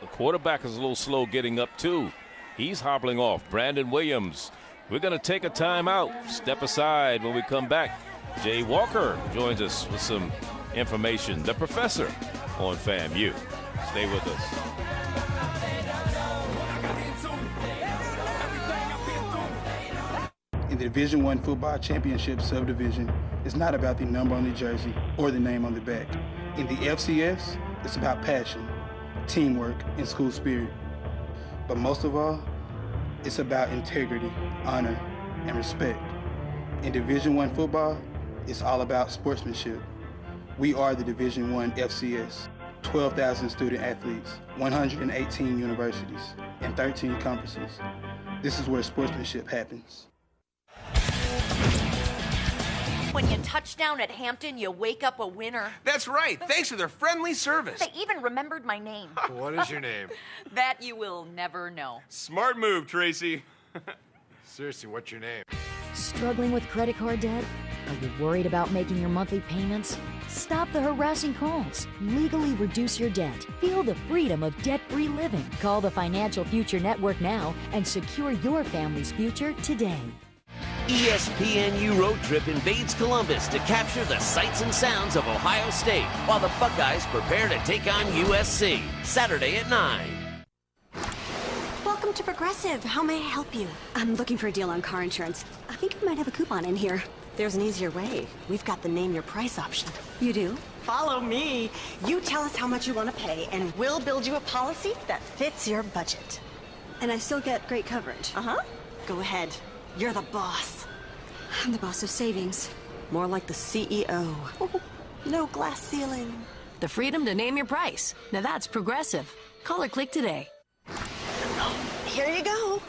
The quarterback is a little slow getting up, too. He's hobbling off. Brandon Williams. We're going to take a timeout. Step aside when we come back. Jay Walker joins us with some information. The professor on FAMU. Stay with us. In the Division I Football Championship subdivision, it's not about the number on the jersey or the name on the back. In the FCS, it's about passion, teamwork, and school spirit. But most of all, it's about integrity, honor, and respect. In Division I football, it's all about sportsmanship. We are the Division I FCS, 12,000 student athletes, 118 universities, and 13 conferences. This is where sportsmanship happens. When you touch down at Hampton, you wake up a winner. That's right. Thanks to their friendly service. They even remembered my name. What is your name? That you will never know. Smart move, Tracy. Seriously, what's your name? Struggling with credit card debt? Are you worried about making your monthly payments? Stop the harassing calls. Legally reduce your debt. Feel the freedom of debt-free living. Call the Financial Future Network now and secure your family's future today. ESPNU Road Trip invades Columbus to capture the sights and sounds of Ohio State while the Buckeyes prepare to take on USC. Saturday at 9. Welcome to Progressive. How may I help you? I'm looking for a deal on car insurance. I think we might have a coupon in here. There's an easier way. We've got the name your price option. You do? Follow me. You tell us how much you want to pay, and we'll build you a policy that fits your budget. And I still get great coverage. Uh-huh. Go ahead. You're the boss. I'm the boss of savings. More like the CEO. No glass ceiling. The freedom to name your price. Now that's Progressive. Call or click today. Here you go.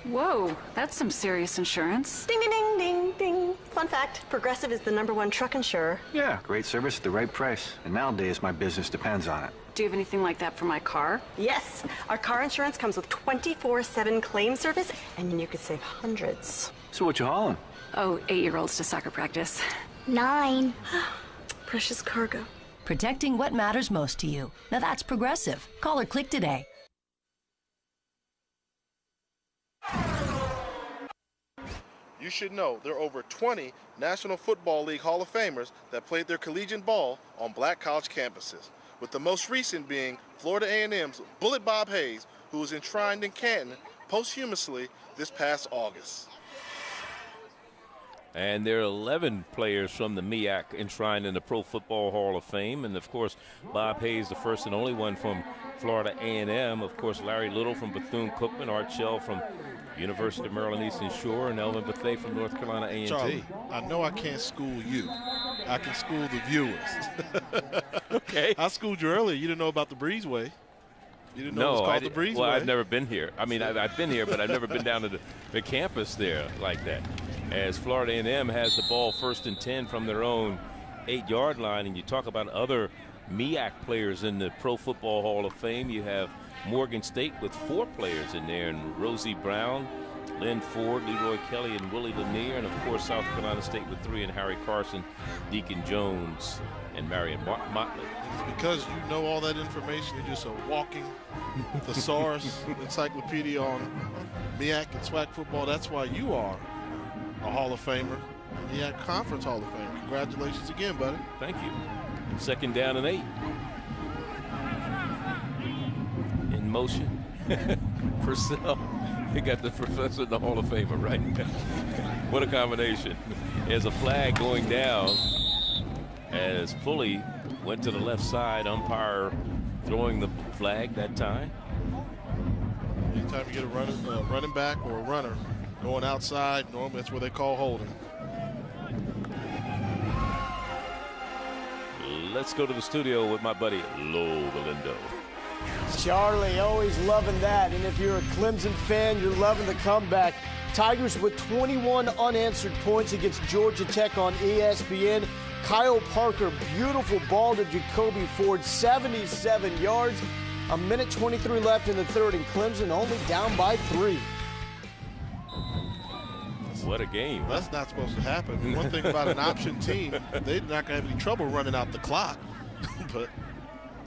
Whoa, that's some serious insurance. Ding, ding, ding, ding, ding. Fun fact, Progressive is the #1 truck insurer. Yeah, great service at the right price. And nowadays, my business depends on it. Do you have anything like that for my car? Yes. Our car insurance comes with 24/7 claim service, and you could save hundreds. So what you hauling? Oh, 8-year-olds to soccer practice. 9. Precious cargo. Protecting what matters most to you. Now that's Progressive. Call or click today. You should know there are over 20 National Football League Hall of Famers that played their collegiate ball on black college campuses, with the most recent being Florida A&M's Bullet Bob Hayes, who was enshrined in Canton posthumously this past August. And there are 11 players from the MEAC enshrined in the Pro Football Hall of Fame. And, of course, Bob Hayes, the first and only one from Florida A&M. Of course, Larry Little from Bethune-Cookman, Art Shell from University of Maryland Eastern Shore, and Elvin Bethea from North Carolina A&T. Charlie, I know I can't school you. I can school the viewers. Okay. I schooled you earlier. You didn't know about the Breezeway. You didn't know it was called the Breezeway. Well, I've never been here. I mean, I've been here, but I've never been down to the campus there like that. As Florida A&M has the ball 1st and 10 from their own 8-yard line, and you talk about other MEAC players in the Pro Football Hall of Fame. You have Morgan State with 4 players in there, and Rosie Brown, Lynn Ford, Leroy Kelly, and Willie Lanier, and of course South Carolina State with 3, and Harry Carson, Deacon Jones, and Marion Motley. It's because you know all that information. You're just a walking thesaurus encyclopedia on MEAC and SWAC football. That's why you are a Hall of Famer, MEAC Conference Hall of Famer. Congratulations again, buddy. Thank you. Second down and 8. In motion. Purcell. He got the professor in the Hall of Famer, right? What a combination. There's a flag going down as Pulley went to the left side. Umpire throwing the flag that time. Anytime you get a running back or a runner going outside, normally that's where they call holding. Let's go to the studio with my buddy Lo Galindo. Charlie, always loving that. And if you're a Clemson fan, you're loving the comeback. Tigers with 21 unanswered points against Georgia Tech on ESPN. Kyle Parker, beautiful ball to Jacoby Ford, 77 yards. A minute 23 left in the third, and Clemson only down by 3. What a game. That's not supposed to happen. One thing about an option team, they're not going to have any trouble running out the clock. But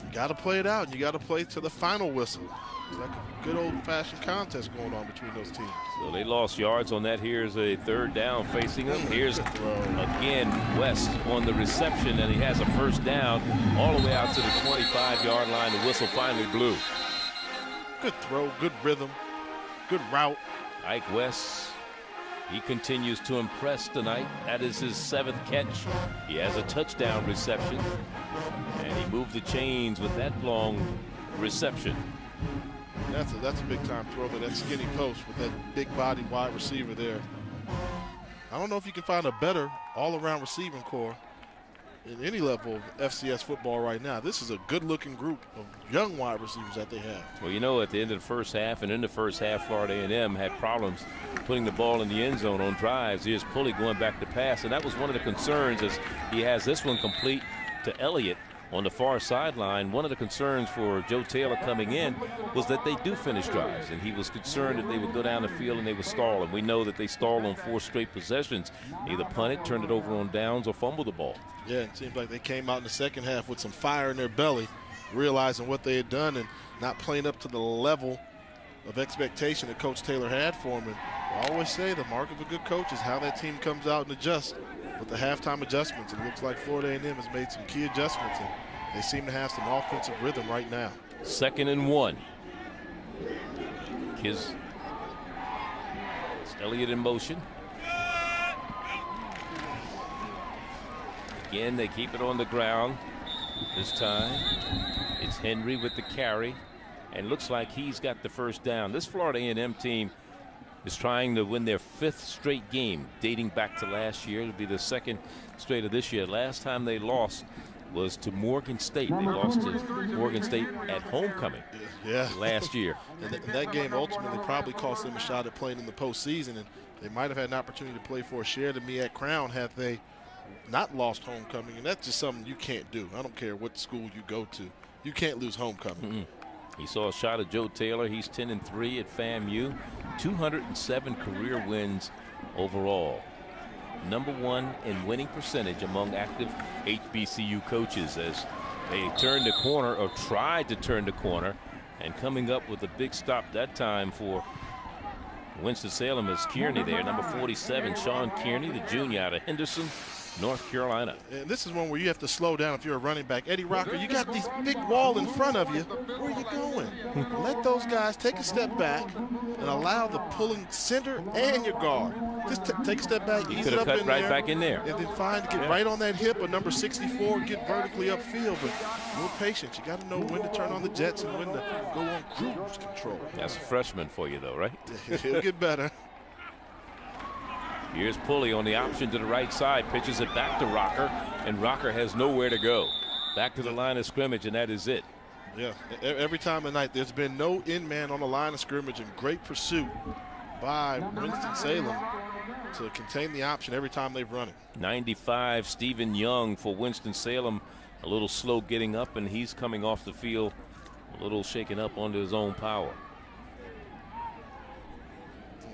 you got to play it out, and you got to play to the final whistle. It's like a good old-fashioned contest going on between those teams. So they lost yards on that. Here's a third down facing them. Here's again West on the reception, and he has a first down all the way out to the 25-yard line. The whistle finally blew. Good throw, good rhythm, good route. Ike West, he continues to impress tonight. That is his 7th catch. He has a touchdown reception, and he moved the chains with that long reception. That's a big time throw to that skinny post with that big body wide receiver there. I don't know if you can find a better all-around receiving core in any level of FCS football right now. This is a good-looking group of young wide receivers that they have. Well, you know, at the end of the first half and in the first half, Florida A&M had problems putting the ball in the end zone on drives. Here's Pulley going back to pass, and that was one of the concerns as he has this one complete to Elliott on the far sideline. One of the concerns for Joe Taylor coming in was that they do finish drives, and he was concerned that they would go down the field and they would stall. And we know that they stalled on 4 straight possessions, either punt it, turned it over on downs, or fumble the ball. Yeah, it seems like they came out in the second half with some fire in their belly, realizing what they had done and not playing up to the level of expectation that Coach Taylor had for them. And I always say the mark of a good coach is how that team comes out and adjusts with the halftime adjustments. It looks like Florida A&M has made some key adjustments, and they seem to have some offensive rhythm right now. 2nd and 1. It's Elliott in motion. Again, they keep it on the ground. This time, it's Henry with the carry, and looks like he's got the first down. This Florida A&M team is trying to win their 5th straight game, dating back to last year. It'll be the 2nd straight of this year. Last time they lost was to Morgan State. They lost to Morgan State at homecoming last year. And that game ultimately probably cost them a shot at playing in the postseason, and they might have had an opportunity to play for a share of the MEAC crown had they not lost homecoming, and that's just something you can't do. I don't care what school you go to. You can't lose homecoming. He saw a shot of Joe Taylor. He's 10-3 at FAMU. 207 career wins overall. #1 in winning percentage among active HBCU coaches as they turned the corner, or tried to turn the corner, and coming up with a big stop that time for Winston-Salem is Kearney there, number 47, Sean Kearney, the junior out of Henderson, North Carolina. And this is one where you have to slow down if you're a running back. Eddie Rocker, you got this big wall in front of you. Where are you going? Let those guys take a step back and allow the pulling center and your guard. Just take a step back, ease it up in right there, back in there, and then get right on that hip of number 64, get vertically upfield. But a little patience. You got to know when to turn on the jets and when to go on cruise control. That's a freshman for you, though, right? He'll get better. Here's Pulley on the option to the right side, pitches it back to Rocker, and Rocker has nowhere to go. Back to the line of scrimmage, and that is it. Yeah, every time tonight, there's been no in-man on the line of scrimmage, and great pursuit by Winston-Salem to contain the option every time they've run it. 95, Stephen Young for Winston-Salem, a little slow getting up, and he's coming off the field a little shaken up under his own power.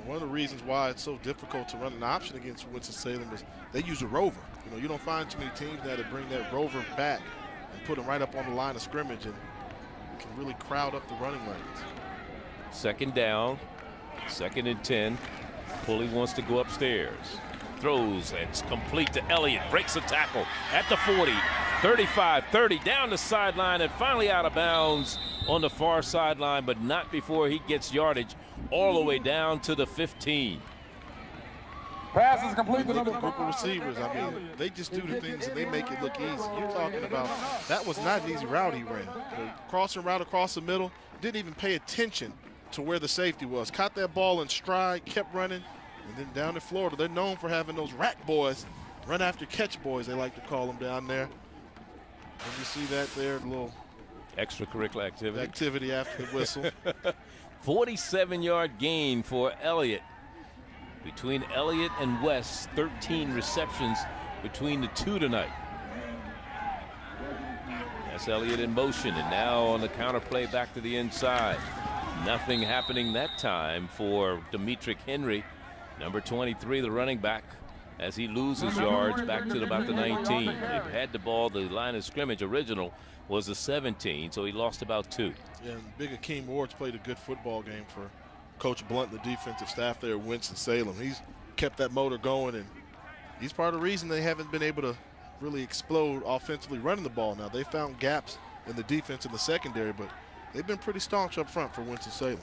One of the reasons why it's so difficult to run an option against Winston-Salem is they use a rover. You know, you don't find too many teams that bring that rover back and put them right up on the line of scrimmage and can really crowd up the running lanes. 2nd down, 2nd and 10. Pulley wants to go upstairs. Throws, and it's complete to Elliott. Breaks the tackle at the 40. 35-30 down the sideline and finally out of bounds on the far sideline, but not before he gets yardage all the way down to the 15. Pass is complete to the group of receivers. I mean, they just do the things and they make it look easy. You're talking about that was not an easy route he ran. The crossing route across the middle, didn't even pay attention to where the safety was. Caught that ball in stride, kept running, and then down in Florida, they're known for having those rack boys, run after catch boys, they like to call them down there. And you see that there, a little extracurricular activity after the whistle. 47-yard gain for Elliott. Between Elliott and West, 13 receptions between the two tonight. That's Elliott in motion, and now on the counter play back to the inside. Nothing happening that time for Demetric Henry, number 23, the running back, as he loses yards back to about the 19. They've had the ball, the line of scrimmage original was the 17, so he lost about 2. Yeah, and Big Akeem Ward's played a good football game for Coach Blunt, the defensive staff there at Winston-Salem. He's kept that motor going, and he's part of the reason they haven't been able to really explode offensively running the ball. Now, they found gaps in the defense in the secondary, but they've been pretty staunch up front for Winston-Salem.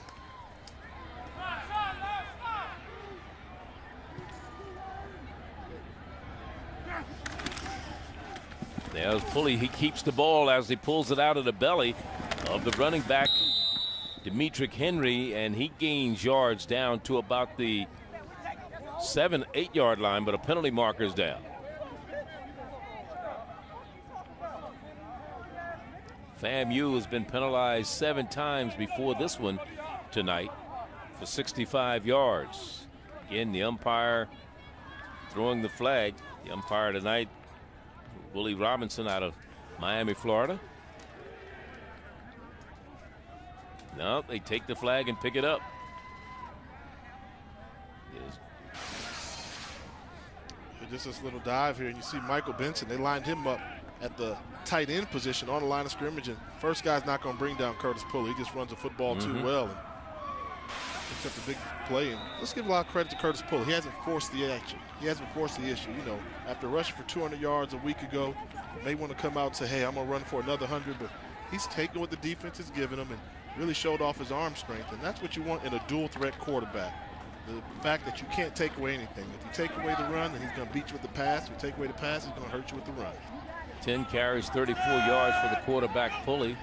Now, Pulley, he keeps the ball as he pulls it out of the belly of the running back, Demetric Henry, and he gains yards down to about the 7-8 yard line, but a penalty marker's down. FAMU has been penalized 7 times before this one tonight for 65 yards. Again, the umpire throwing the flag. The umpire tonight, Willie Robinson out of Miami, Florida. No, they take the flag and pick it up. Just this little dive here, and you see Michael Benson. They lined him up at the tight end position on the line of scrimmage, and first guy's not going to bring down Curtis Pulley. He just runs the football too well and picks up the big play. And let's give a lot of credit to Curtis Pulley. He hasn't forced the action. He hasn't forced the issue. You know, after rushing for 200 yards a week ago, may want to come out and say, hey, I'm going to run for another 100, but he's taking what the defense is giving him and really showed off his arm strength, and that's what you want in a dual threat quarterback. The fact that you can't take away anything. If you take away the run, then he's going to beat you with the pass. If you take away the pass, he's going to hurt you with the run. 10 carries, 34 yards for the quarterback Pulley,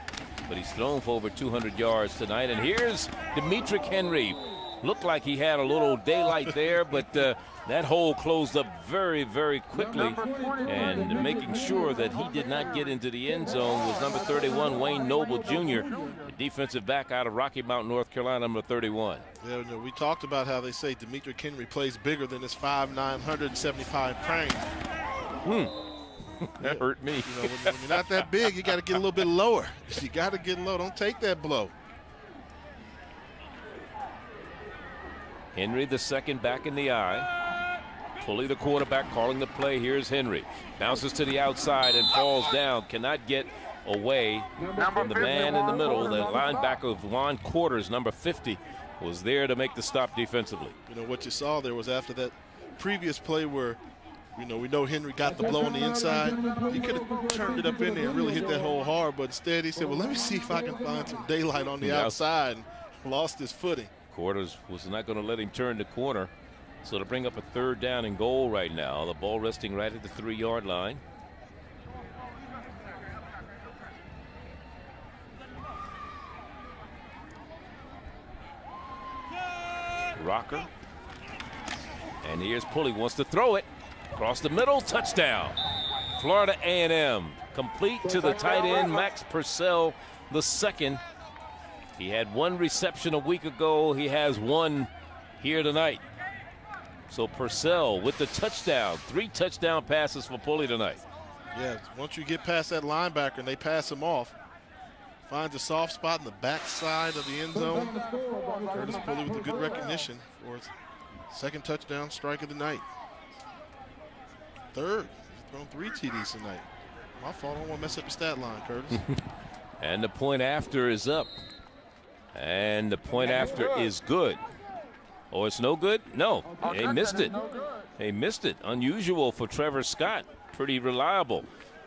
but he's thrown for over 200 yards tonight. And here's Demetric Henry. Looked like he had a little daylight there, but that hole closed up very, very quickly. And making sure that he did not get into the end zone was number 31, Wayne Noble Jr., the defensive back out of Rocky Mount, North Carolina, number 31. Yeah, you know, we talked about how they say Demetric Henry plays bigger than his 5'9", 175 frame. That hurt me. You know, when you're not that big, you got to get a little bit lower. You got to get low. Don't take that blow. Henry, the second back in the eye. Pulley, the quarterback, calling the play. Here's Henry. Bounces to the outside and falls down. Cannot get away from the man in the middle. The linebacker of Juan Quarters, number 50, was there to make the stop defensively. You know, what you saw there was after that previous play where, you know, we know Henry got the blow on the inside. He could have turned it up in there and really hit that hole hard, but instead he said, well, let me see if I can find some daylight on the outside, and lost his footing. Quarters was not going to let him turn the corner. So to bring up a 3rd down and goal right now. The ball resting right at the 3-yard line. Rocker. And here's Pulley, wants to throw it. Across the middle, touchdown. Florida A&M, complete to the tight end, Max Purcell, the second. He had 1 reception a week ago. He has 1 here tonight. So Purcell with the touchdown. 3 touchdown passes for Pulley tonight. Yeah, once you get past that linebacker and they pass him off, finds a soft spot in the backside of the end zone. Curtis Pulley with a good recognition for his 2nd touchdown strike of the night. 3rd. He's thrown 3 TDs tonight. My fault. I don't want to mess up your stat line, Curtis. And the point after is up. And the point after is good. Oh, it's no good? No, they missed it. They missed it. Unusual for Trevor Scott. Pretty reliable.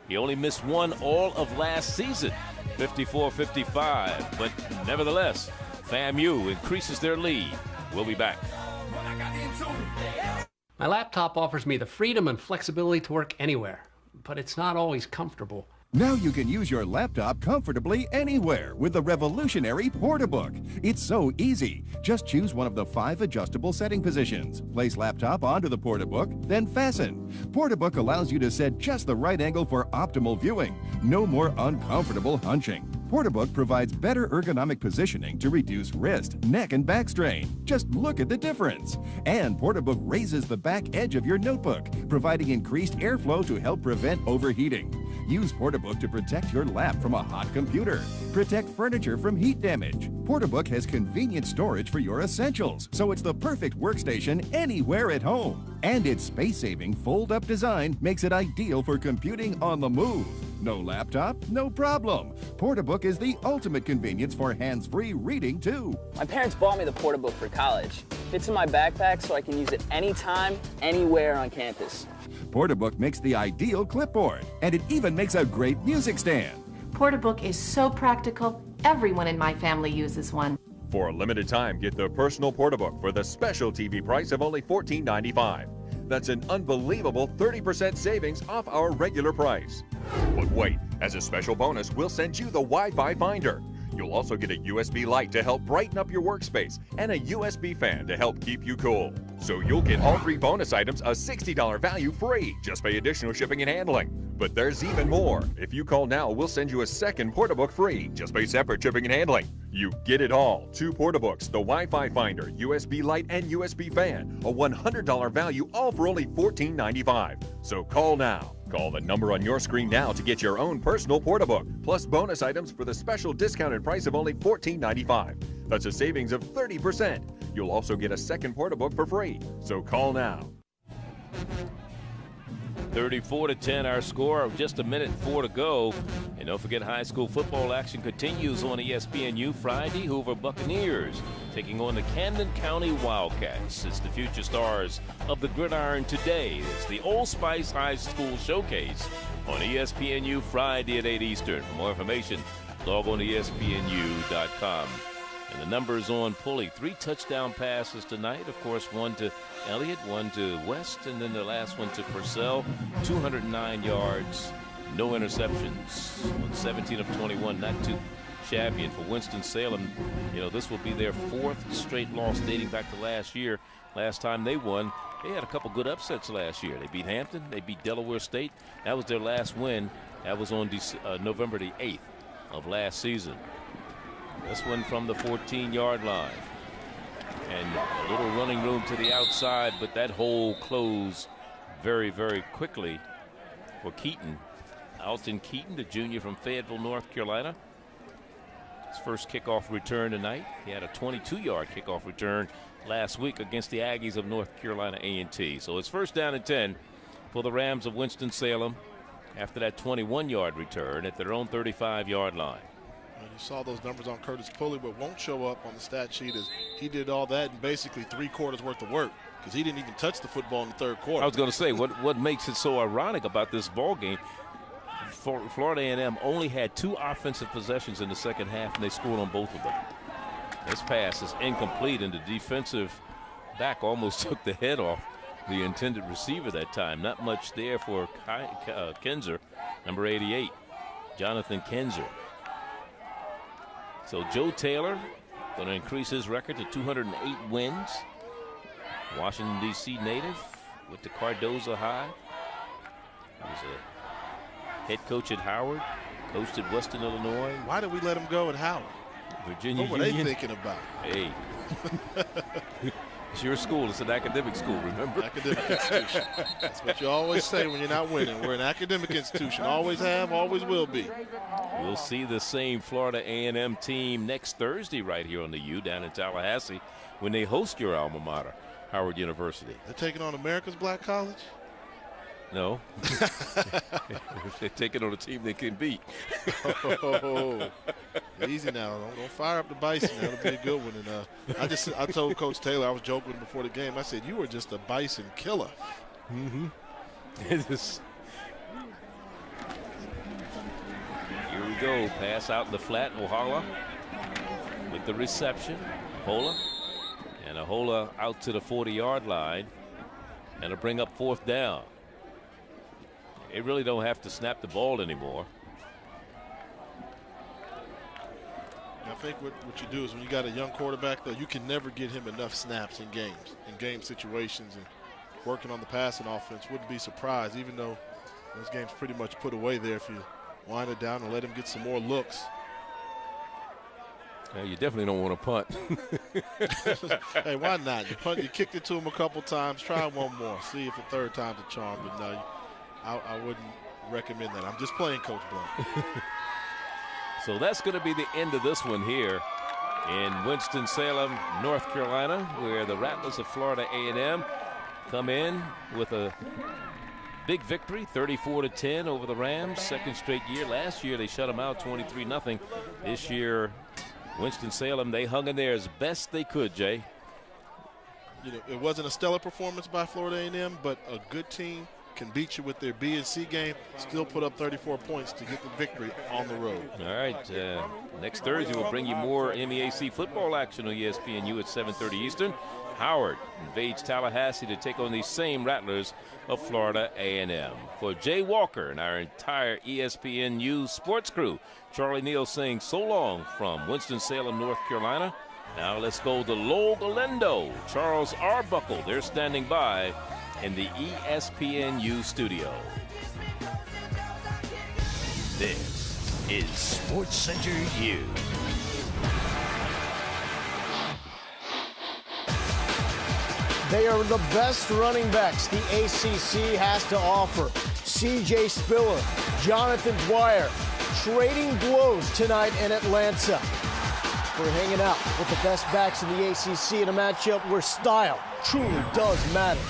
He only missed one all of last season, 54-55. But nevertheless, FAMU increases their lead. We'll be back. My laptop offers me the freedom and flexibility to work anywhere, but it's not always comfortable. Now you can use your laptop comfortably anywhere with the revolutionary PortaBook. It's so easy. Just choose one of the 5 adjustable setting positions. Place laptop onto the PortaBook, then fasten. PortaBook allows you to set just the right angle for optimal viewing. No more uncomfortable hunching. PortaBook provides better ergonomic positioning to reduce wrist, neck, and back strain. Just look at the difference. And PortaBook raises the back edge of your notebook, providing increased airflow to help prevent overheating. Use PortaBook to protect your lap from a hot computer. Protect furniture from heat damage. PortaBook has convenient storage for your essentials, so it's the perfect workstation anywhere at home. And its space-saving fold-up design makes it ideal for computing on the move. No laptop? No problem. PortaBook is the ultimate convenience for hands-free reading, too. My parents bought me the PortaBook for college. Fits in my backpack so I can use it anytime, anywhere on campus. PortaBook makes the ideal clipboard, and it even makes a great music stand. PortaBook is so practical, everyone in my family uses one. For a limited time, get the personal PortaBook for the special TV price of only $14.95. That's an unbelievable 30% savings off our regular price. But wait, as a special bonus, we'll send you the Wi-Fi Finder. You'll also get a USB light to help brighten up your workspace and a USB fan to help keep you cool. So you'll get all 3 bonus items a $60 value free. Just pay additional shipping and handling. But there's even more. If you call now, we'll send you a second PortaBook free. Just pay separate shipping and handling. You get it all. 2 PortaBooks, the Wi-Fi Finder, USB light, and USB fan. A $100 value, all for only $14.95. So call now. Call the number on your screen now to get your own personal PortaBook, plus bonus items for the special discounted price of only $14.95. That's a savings of 30%. You'll also get a second PortaBook for free. So call now. 34-10 our score. Just a minute 4 to go. And don't forget, high school football action continues on ESPNU Friday. Hoover Buccaneers taking on the Camden County Wildcats. It's the future stars of the gridiron today. It's the Old Spice High School Showcase on ESPNU Friday at 8 Eastern. For more information, log on to ESPNU.com. And the numbers on Pulley, 3 touchdown passes tonight. Of course, 1 to Elliott, 1 to West, and then the last one to Purcell. 209 yards, no interceptions. On 17 of 21, not too shabby. And for Winston-Salem, you know, this will be their 4th straight loss dating back to last year. Last time they won, they had a couple good upsets last year. They beat Hampton, they beat Delaware State. That was their last win. That was on November the 8th of last season. This one from the 14-yard line. And a little running room to the outside, but that hole closed very, very quickly for Keaton. Alton Keaton, the junior from Fayetteville, North Carolina. His first kickoff return tonight. He had a 22-yard kickoff return last week against the Aggies of North Carolina A&T. So it's first down and 10 for the Rams of Winston-Salem after that 21-yard return at their own 35-yard line. You saw those numbers on Curtis Pulley, but won't show up on the stat sheet as he did all that in basically 3 quarters worth of work because he didn't even touch the football in the 3rd quarter. I was going to say, what makes it so ironic about this ball game, Florida A&M only had 2 offensive possessions in the second half, and they scored on both of them. This pass is incomplete, and the defensive back almost took the head off the intended receiver that time. Not much there for Kinzer, number 88, Jonathan Kinzer. So Joe Taylor going to increase his record to 208 wins. Washington, D.C. native with the Cardozo High. He was a head coach at Howard, coached at Western Illinois. Why did we let him go at Howard? Virginia What were Union. they thinking about? Hey. It's your school. It's an academic school, remember? Academic institution. That's what you always say when you're not winning. We're an academic institution. Always have, always will be. We'll see the same Florida A&M team next Thursday right here on the U down in Tallahassee when they host your alma mater, Howard University. They're taking on America's Black College? No. They're taking on a team they can beat. Oh, easy now. Don't fire up the Bison. That'll be a good one. And I told Coach Taylor, I was joking before the game. I said, you were just a Bison killer. Mm-hmm. go. Pass out in the flat. Ohala with the reception. Hola. And Ahola out to the 40-yard line. And it'll bring up 4th down. They really don't have to snap the ball anymore. I think what you do is when you got a young quarterback, though, you can never get him enough snaps in games, in game situations, and working on the passing offense. Wouldn't be surprised, even though those games pretty much put away there, if you wind it down and let him get some more looks. Yeah, you definitely don't want to punt. Hey, why not? You punt, you kicked it to him a couple times. Try one more. See if the third time's a charm. But no, I wouldn't recommend that. I'm just playing, Coach Blunt. So that's going to be the end of this one here in Winston-Salem, North Carolina, where the Rattlers of Florida A&M come in with a big victory, 34-10 over the Rams, second straight year. Last year they shut them out 23-0. This year, Winston-Salem, they hung in there as best they could, Jay. You know, it wasn't a stellar performance by Florida A&M, but a good team can beat you with their B and C game, still put up 34 points to get the victory on the road. All right, next Thursday we'll bring you more MEAC football action on ESPNU at 7:30 Eastern. Howard invades Tallahassee to take on these same Rattlers of Florida A&M. For Jay Walker and our entire ESPNU sports crew, Charlie Neal saying so long from Winston-Salem, North Carolina. Now let's go to Lowell Galindo. Charles Arbuckle, they're standing by in the ESPNU studio. This is Sports Center U. They are the best running backs the ACC has to offer. C.J. Spiller, Jonathan Dwyer, trading blows tonight in Atlanta. We're hanging out with the best backs in the ACC in a matchup where style truly does matter.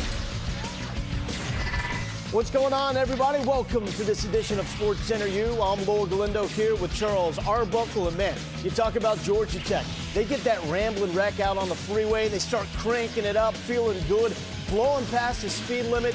What's going on, everybody? Welcome to this edition of Sports Center U. I'm Lowell Galindo here with Charles Arbuckle. And man, you talk about Georgia Tech. They get that rambling wreck out on the freeway. They start cranking it up, feeling good, blowing past the speed limit,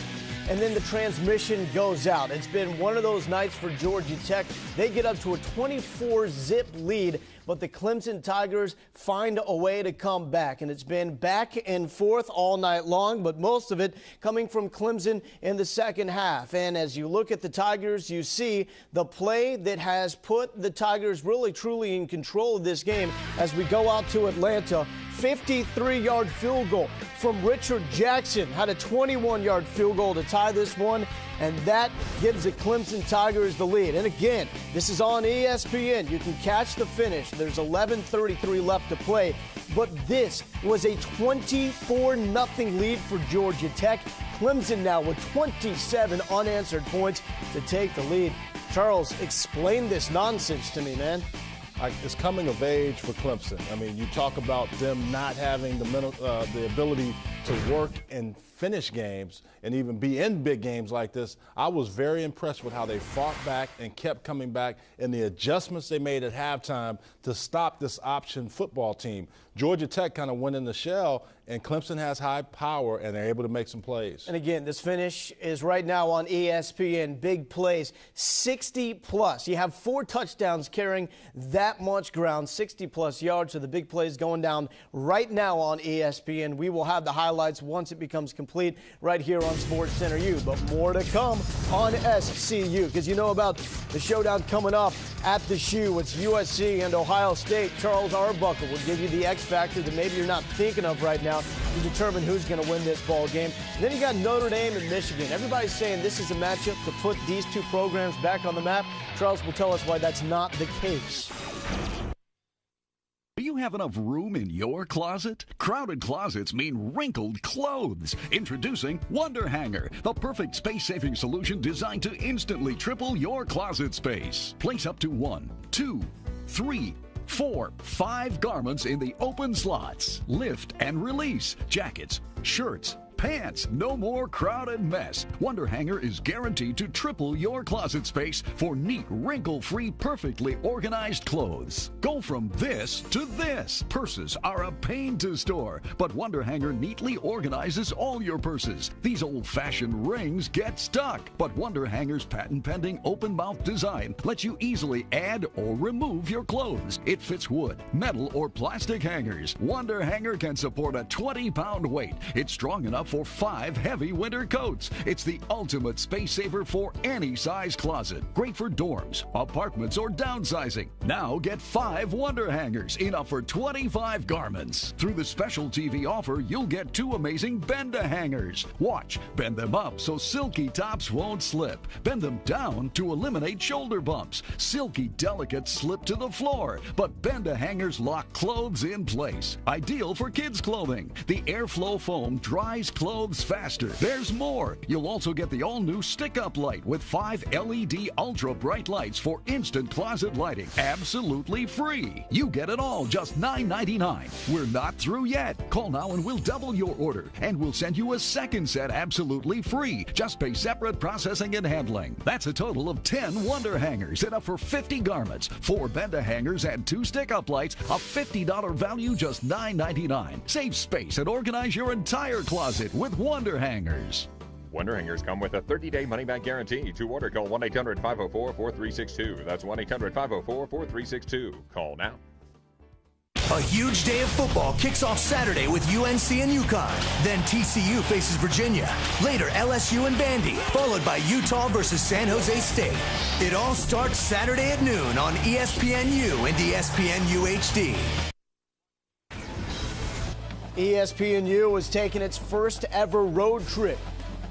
and then the transmission goes out. It's been one of those nights for Georgia Tech. They get up to a 24-zip lead, but the Clemson Tigers find a way to come back. And it's been back and forth all night long, but most of it coming from Clemson in the second half. And as you look at the Tigers, you see the play that has put the Tigers really truly in control of this game as we go out to Atlanta. 53-yard field goal from Richard Jackson. Had a 21-yard field goal to tie this one, and that gives the Clemson Tigers the lead. And again, this is on ESPN. You can catch the finish. There's 11:33 left to play, but this was a 24-0 lead for Georgia Tech. Clemson now with 27 unanswered points to take the lead. Charles, explain this nonsense to me, man. It's coming of age for Clemson. I mean, you talk about them not having the ability to work and finish games and even be in big games like this. I was very impressed with how they fought back and kept coming back and the adjustments they made at halftime to stop this option football team. Georgia Tech kind of went in the shell, and Clemson has high power, and they're able to make some plays. And again, this finish is right now on ESPN. Big plays, 60-plus. You have 4 touchdowns carrying that much ground, 60-plus yards. So the big plays going down right now on ESPN. We will have the highlights once it becomes complete right here on Sports Center U. But more to come on SCU, because you know about the showdown coming up at the Shoe. It's USC and Ohio State. Charles Arbuckle will give you the X factor that maybe you're not thinking of right now to determine who's going to win this ball game. And then you got Notre Dame and Michigan. Everybody's saying this is a matchup to put these two programs back on the map. Charles will tell us why that's not the case. Do you have enough room in your closet? Crowded closets mean wrinkled clothes. Introducing Wonder Hanger, the perfect space-saving solution designed to instantly triple your closet space. Place up to 1, 2, 3, 4, 5 garments in the open slots. Lift and release jackets, shirts, pants. No more crowded mess. Wonder Hanger is guaranteed to triple your closet space for neat, wrinkle-free, perfectly organized clothes. Go from this to this. Purses are a pain to store, but Wonder Hanger neatly organizes all your purses. These old-fashioned rings get stuck, but Wonder Hanger's patent-pending open-mouth design lets you easily add or remove your clothes. It fits wood, metal, or plastic hangers. Wonder Hanger can support a 20-pound weight. It's strong enough for 5 heavy winter coats. It's the ultimate space saver for any size closet. Great for dorms, apartments, or downsizing. Now get 5 Wonder Hangers, enough for 25 garments. Through the special TV offer, you'll get 2 amazing Bend-A-Hangers. Watch, bend them up so silky tops won't slip. Bend them down to eliminate shoulder bumps. Silky, delicate slip to the floor, but Bend-A-Hangers lock clothes in place. Ideal for kids' clothing. The airflow foam dries clothes faster. There's more. You'll also get the all-new stick-up light with 5 LED ultra-bright lights for instant closet lighting. Absolutely free. You get it all, just $9.99. We're not through yet. Call now and we'll double your order. And we'll send you a second set absolutely free. Just pay separate processing and handling. That's a total of 10 Wonder Hangers, enough for 50 garments, 4 Bend-A-Hangers, and 2 stick-up lights, a $50 value, just $9.99. Save space and organize your entire closet with Wonder Hangers. Wonder Hangers come with a 30-day money-back guarantee. To order, call 1-800-504-4362. That's 1-800-504-4362. Call now. A huge day of football kicks off Saturday with UNC and UConn. Then TCU faces Virginia. Later, LSU and Vandy, followed by Utah versus San Jose State. It all starts Saturday at noon on ESPNU and ESPNU HD. ESPNU is taking its first ever road trip.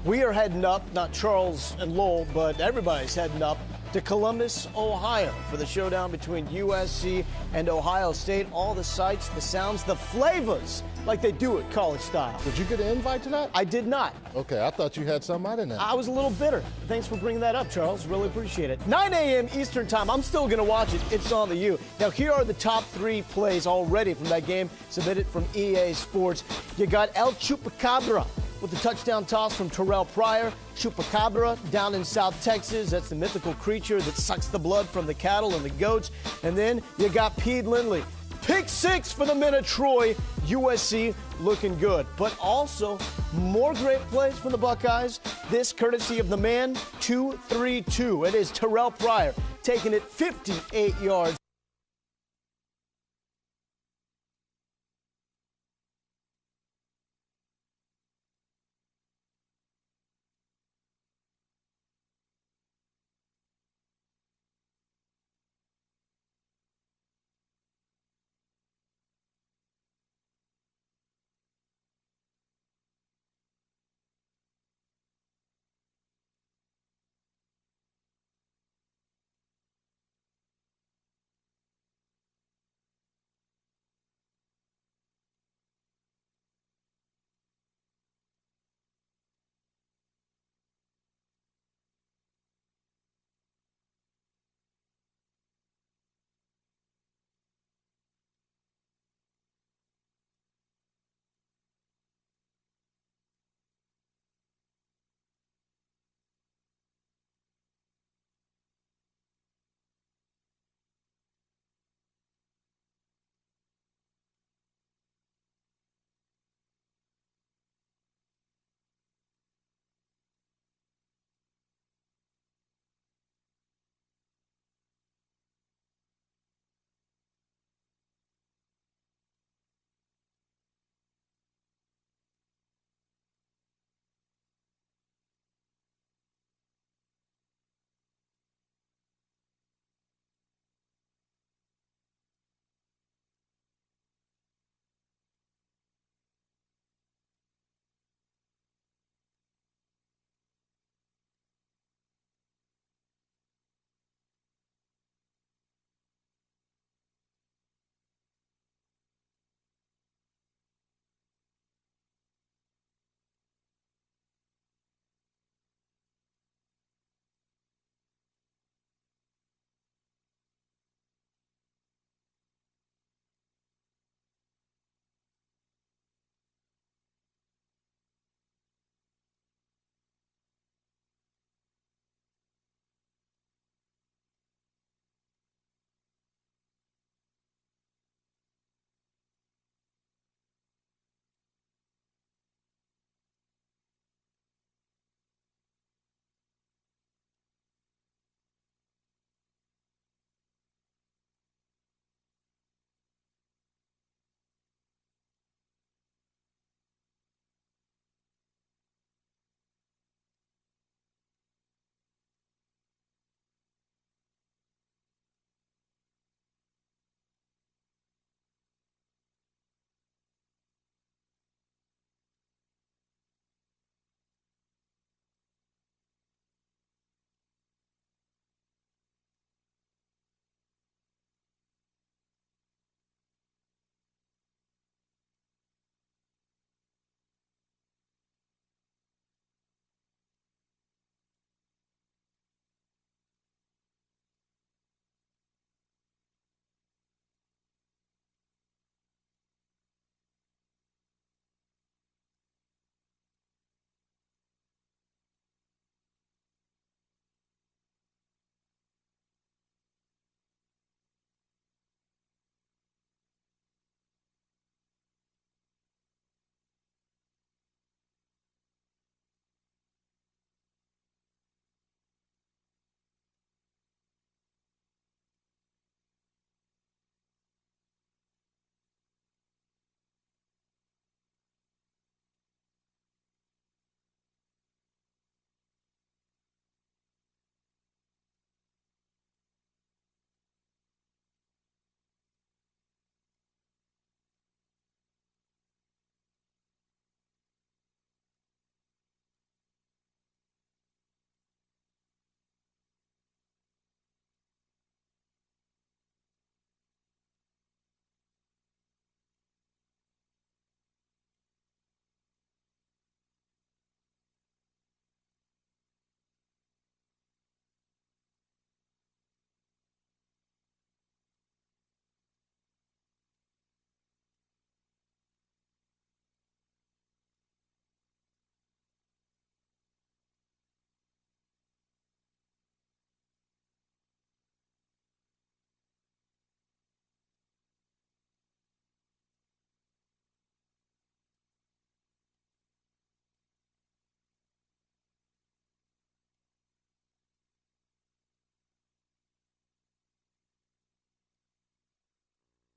We are heading up, not Charles and Lowell, but everybody's heading up to Columbus, Ohio for the showdown between USC and Ohio State. All the sights, the sounds, the flavors, like they do it college style. Did you get an invite to that? I did not. Okay, I thought you had something I didn't have. I was a little bitter. Thanks for bringing that up, Charles. Really appreciate it. 9 a.m. Eastern time. I'm still going to watch it. It's on the U. Now, here are the top 3 plays already from that game submitted from EA Sports. You got El Chupacabra with the touchdown toss from Terrell Pryor. Chupacabra down in South Texas. That's the mythical creature that sucks the blood from the cattle and the goats. And then you got Pete Lindley. Pick 6 for the men of Troy. USC looking good. But also more great plays from the Buckeyes. This courtesy of the man 2-3-2. It is Terrell Pryor taking it 58 yards.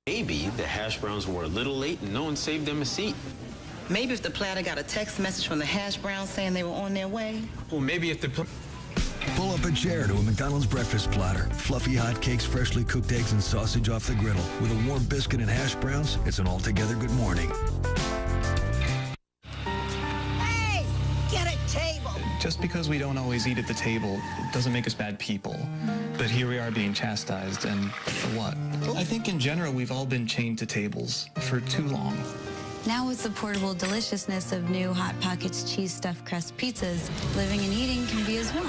Maybe the hash browns were a little late and no one saved them a seat. Maybe if the platter got a text message from the hash browns saying they were on their way. Well, maybe if the... Pull up a chair to a McDonald's breakfast platter. Fluffy hot cakes, freshly cooked eggs, and sausage off the griddle. With a warm biscuit and hash browns, it's an altogether good morning. Hey, get a table. Just because we don't always eat at the table doesn't make us bad people. But here we are being chastised, and for what? I think in general we've all been chained to tables for too long. Now with the portable deliciousness of new Hot Pockets cheese stuffed crust pizzas, living and eating can be as one.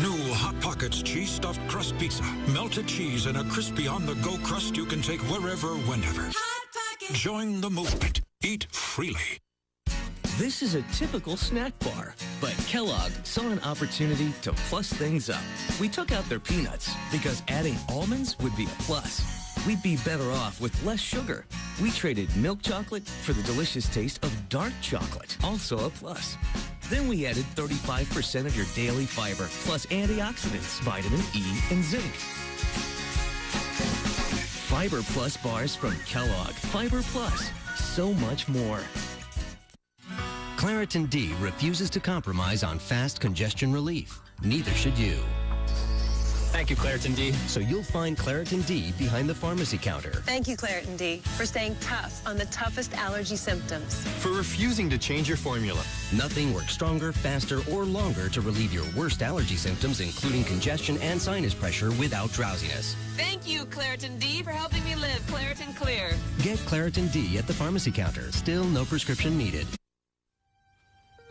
New Hot Pockets cheese stuffed crust pizza. Melted cheese and a crispy on-the-go crust you can take wherever, whenever. Hot Pockets. Join the movement. Eat freely. This is a typical snack bar, but Kellogg saw an opportunity to plus things up. We took out their peanuts because adding almonds would be a plus. We'd be better off with less sugar. We traded milk chocolate for the delicious taste of dark chocolate, also a plus. Then we added 35% of your daily fiber, plus antioxidants, vitamin E, and zinc. Fiber Plus bars from Kellogg. Fiber Plus, so much more. Claritin D refuses to compromise on fast congestion relief. Neither should you. Thank you, Claritin D. So you'll find Claritin D behind the pharmacy counter. Thank you, Claritin D, for staying tough on the toughest allergy symptoms. For refusing to change your formula. Nothing works stronger, faster, or longer to relieve your worst allergy symptoms, including congestion and sinus pressure without drowsiness. Thank you, Claritin D, for helping me live Claritin Clear. Get Claritin D at the pharmacy counter. Still no prescription needed.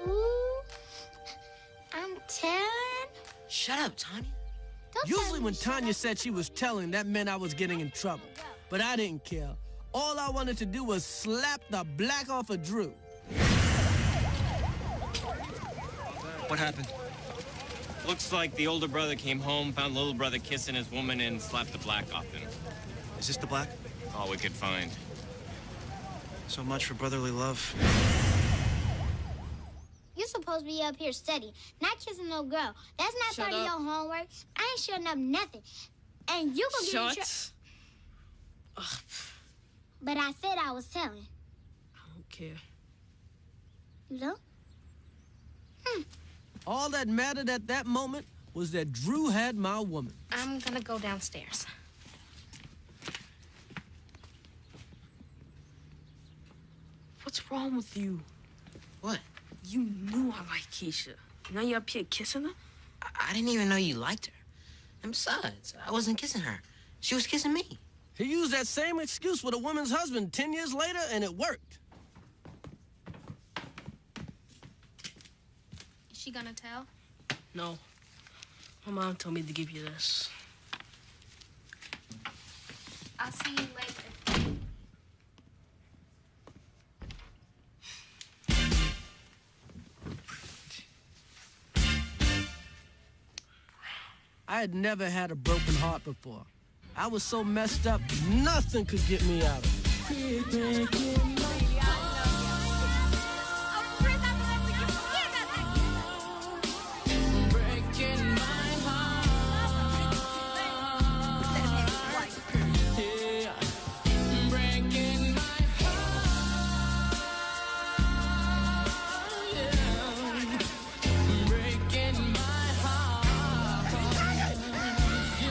Ooh, I'm telling. Shut up, Tanya. Usually when Tanya said she was telling, that meant I was getting in trouble. But I didn't care. All I wanted to do was slap the black off of Drew. What happened? Looks like the older brother came home, found the little brother kissing his woman, and slapped the black off him. Is this the black? All we could find. So much for brotherly love. You're supposed to be up here studying, not kissing no girl. That's not part of your homework. I ain't shutting up nothing. And you gonna get in trouble. But I said I was telling. I don't care. You don't? All that mattered at that moment was that Drew had my woman. I'm gonna go downstairs. What's wrong with you? What? You knew I liked Keisha. Now you're up here kissing her? I didn't even know you liked her. And besides, I wasn't kissing her. She was kissing me. He used that same excuse with a woman's husband 10 years later, and it worked. Is she gonna tell? No. My mom told me to give you this. I'll see you later. I had never had a broken heart before. I was so messed up, nothing could get me out of it.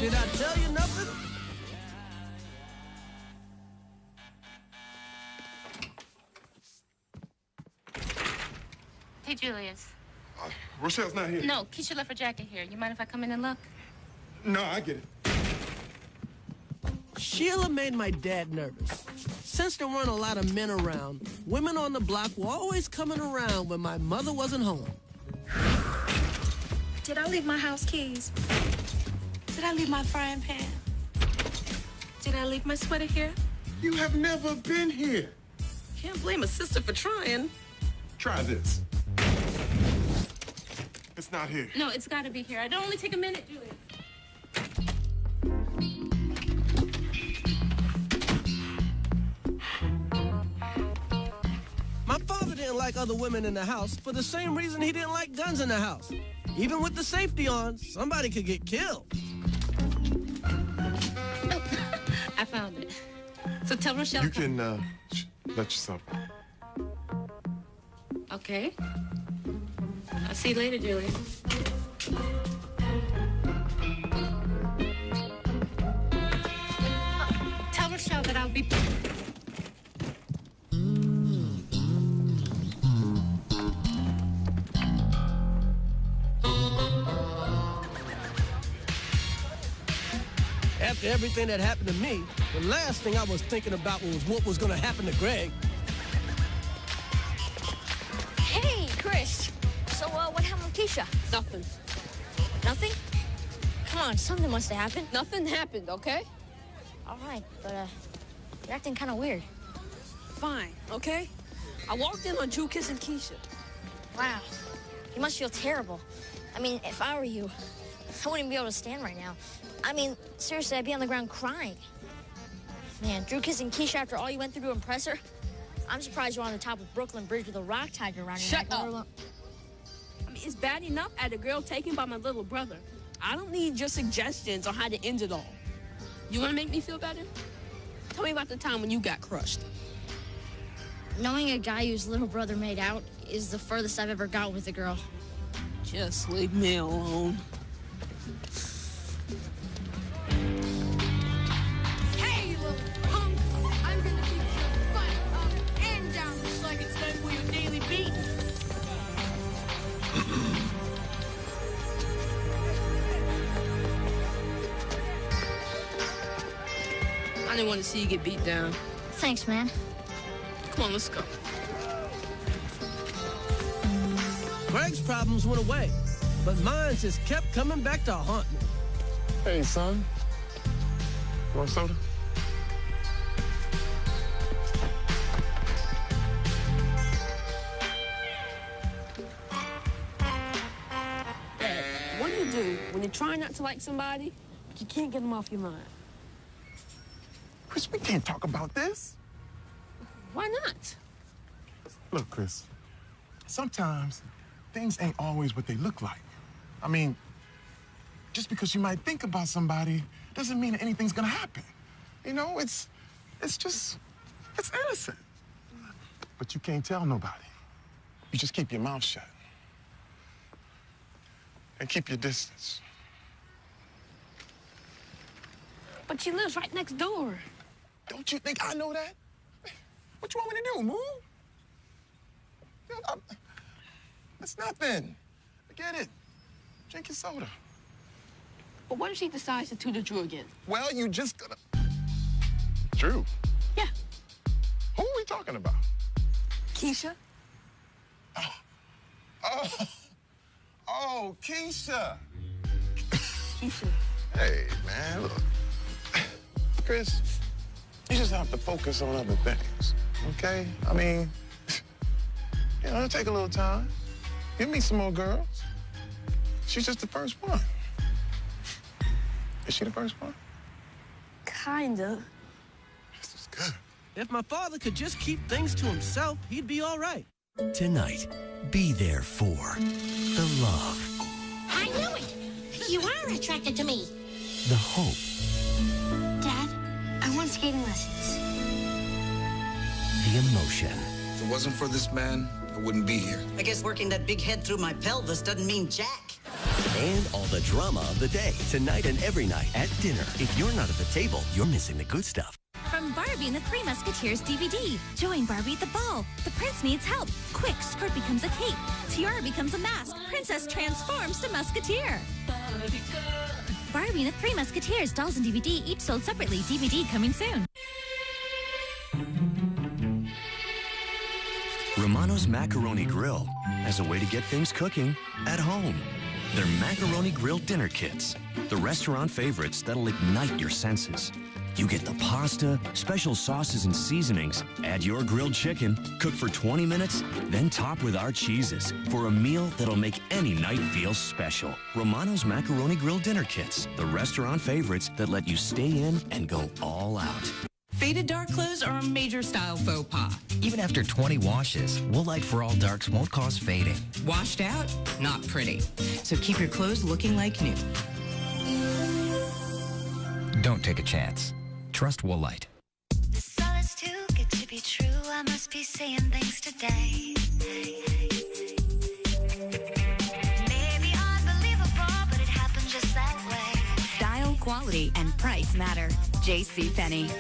Did I tell you nothing? Hey, Julius. Rochelle's not here. No, Keisha left her jacket here. You mind if I come in and look? No, I get it. Sheila made my dad nervous. Since there weren't a lot of men around, women on the block were always coming around when my mother wasn't home. Did I leave my house keys? Did I leave my frying pan? Did I leave my sweater here? You have never been here. Can't blame a sister for trying. Try this. It's not here. No, it's got to be here. It'll only take a minute, Julius. My father didn't like other women in the house for the same reason he didn't like guns in the house. Even with the safety on, somebody could get killed. I found it. So tell Rochelle. You can let yourself go. Okay. I'll see you later, Julia. Tell Rochelle that I'll be... After everything that happened to me, the last thing I was thinking about was what was going to happen to Greg. Hey, Chris. So, what happened with Keisha? Nothing. Nothing? Come on, something must have happened. Nothing happened, okay? All right, but, you're acting kind of weird. Fine, okay? I walked in on Drew kissing Keisha. Wow. You must feel terrible. I mean, if I were you, I wouldn't be able to stand right now. I mean, seriously, I'd be on the ground crying. Man, Drew kissing Keisha after all you went through to impress her? I'm surprised you're on the top of Brooklyn Bridge with a rock tiger around your neck. Shut up. I mean, it's bad enough I had a girl taken by my little brother. I don't need your suggestions on how to end it all. You want to make me feel better? Tell me about the time when you got crushed. Knowing a guy whose little brother made out is the furthest I've ever got with a girl. Just leave me alone. Hey, you little punk! I'm gonna keep you fun up and down just like it's time for your daily beat. I didn't want to see you get beat down. Thanks, man. Come on, let's go. Greg's problems went away, but mine just kept coming back to haunt me. Hey, son. You want soda? Dad, what do you do when you're trying not to like somebody, but you can't get them off your mind? Chris, we can't talk about this. Why not? Look, Chris, sometimes things ain't always what they look like. I mean, just because you might think about somebody doesn't mean that anything's gonna happen. You know, it's innocent. But you can't tell nobody. You just keep your mouth shut. And keep your distance. But she lives right next door. Don't you think I know that? What you want me to do, move? It's nothing. Forget it. Drink your soda. But what if she decides to tutor Drew again? Well, you just gotta... Drew? Yeah. Who are we talking about? Keisha? Oh, Keisha. Keisha. Hey, man, look. Chris, you just have to focus on other things, okay? I mean, you know, it'll take a little time. You'll meet some more girls. She's just the first one. Is she the first one? Kinda. This is good. If my father could just keep things to himself, he'd be all right. Tonight, be there for the love, I knew it! You are attracted to me. the hope, Dad, I want skating lessons. the emotion. If it wasn't for this man, I wouldn't be here. I guess working that big head through my pelvis doesn't mean jack. And all the drama of the day, tonight and every night at dinner. If you're not at the table, you're missing the good stuff. From Barbie and the Three Musketeers DVD. Join Barbie at the ball. The prince needs help. Quick, skirt becomes a cape. Tiara becomes a mask. Princess transforms to musketeer. Barbie and the Three Musketeers, dolls and DVD, each sold separately. DVD coming soon. Romano's Macaroni Grill as a way to get things cooking at home. They're macaroni grill dinner kits, the restaurant favorites that'll ignite your senses. You get the pasta, special sauces and seasonings, add your grilled chicken, cook for 20 minutes, then top with our cheeses for a meal that'll make any night feel special. Romano's Macaroni Grill dinner kits, the restaurant favorites that let you stay in and go all out. Faded dark clothes are a major style faux pas. Even after 20 washes, Woolite for All Darks won't cause fading. Washed out, not pretty. So keep your clothes looking like new. Don't take a chance. Trust Woolite. The sun be true. I must be saying things today. Maybe unbelievable, but it happened just that way. Style, quality, and price matter. JCPenney.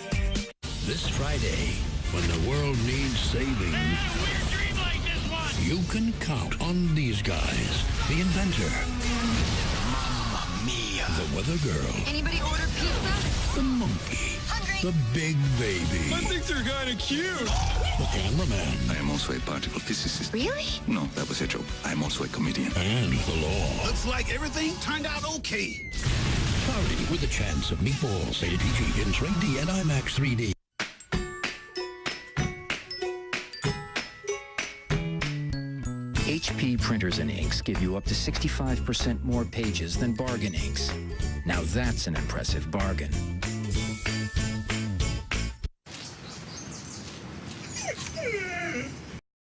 This Friday, when the world needs saving, you can count on these guys. The inventor. Mamma mia. The weather girl. Anybody order pizza? The monkey. Hungry. The big baby. I think they're kind of cute. The cameraman. I am also a particle physicist. Really? No, that was a joke. I'm also a comedian. And the law. Looks like everything turned out okay. Party with a chance of meatballs. Rated PG in 3D and IMAX 3D. HP printers and inks give you up to 65% more pages than bargain inks. Now that's an impressive bargain.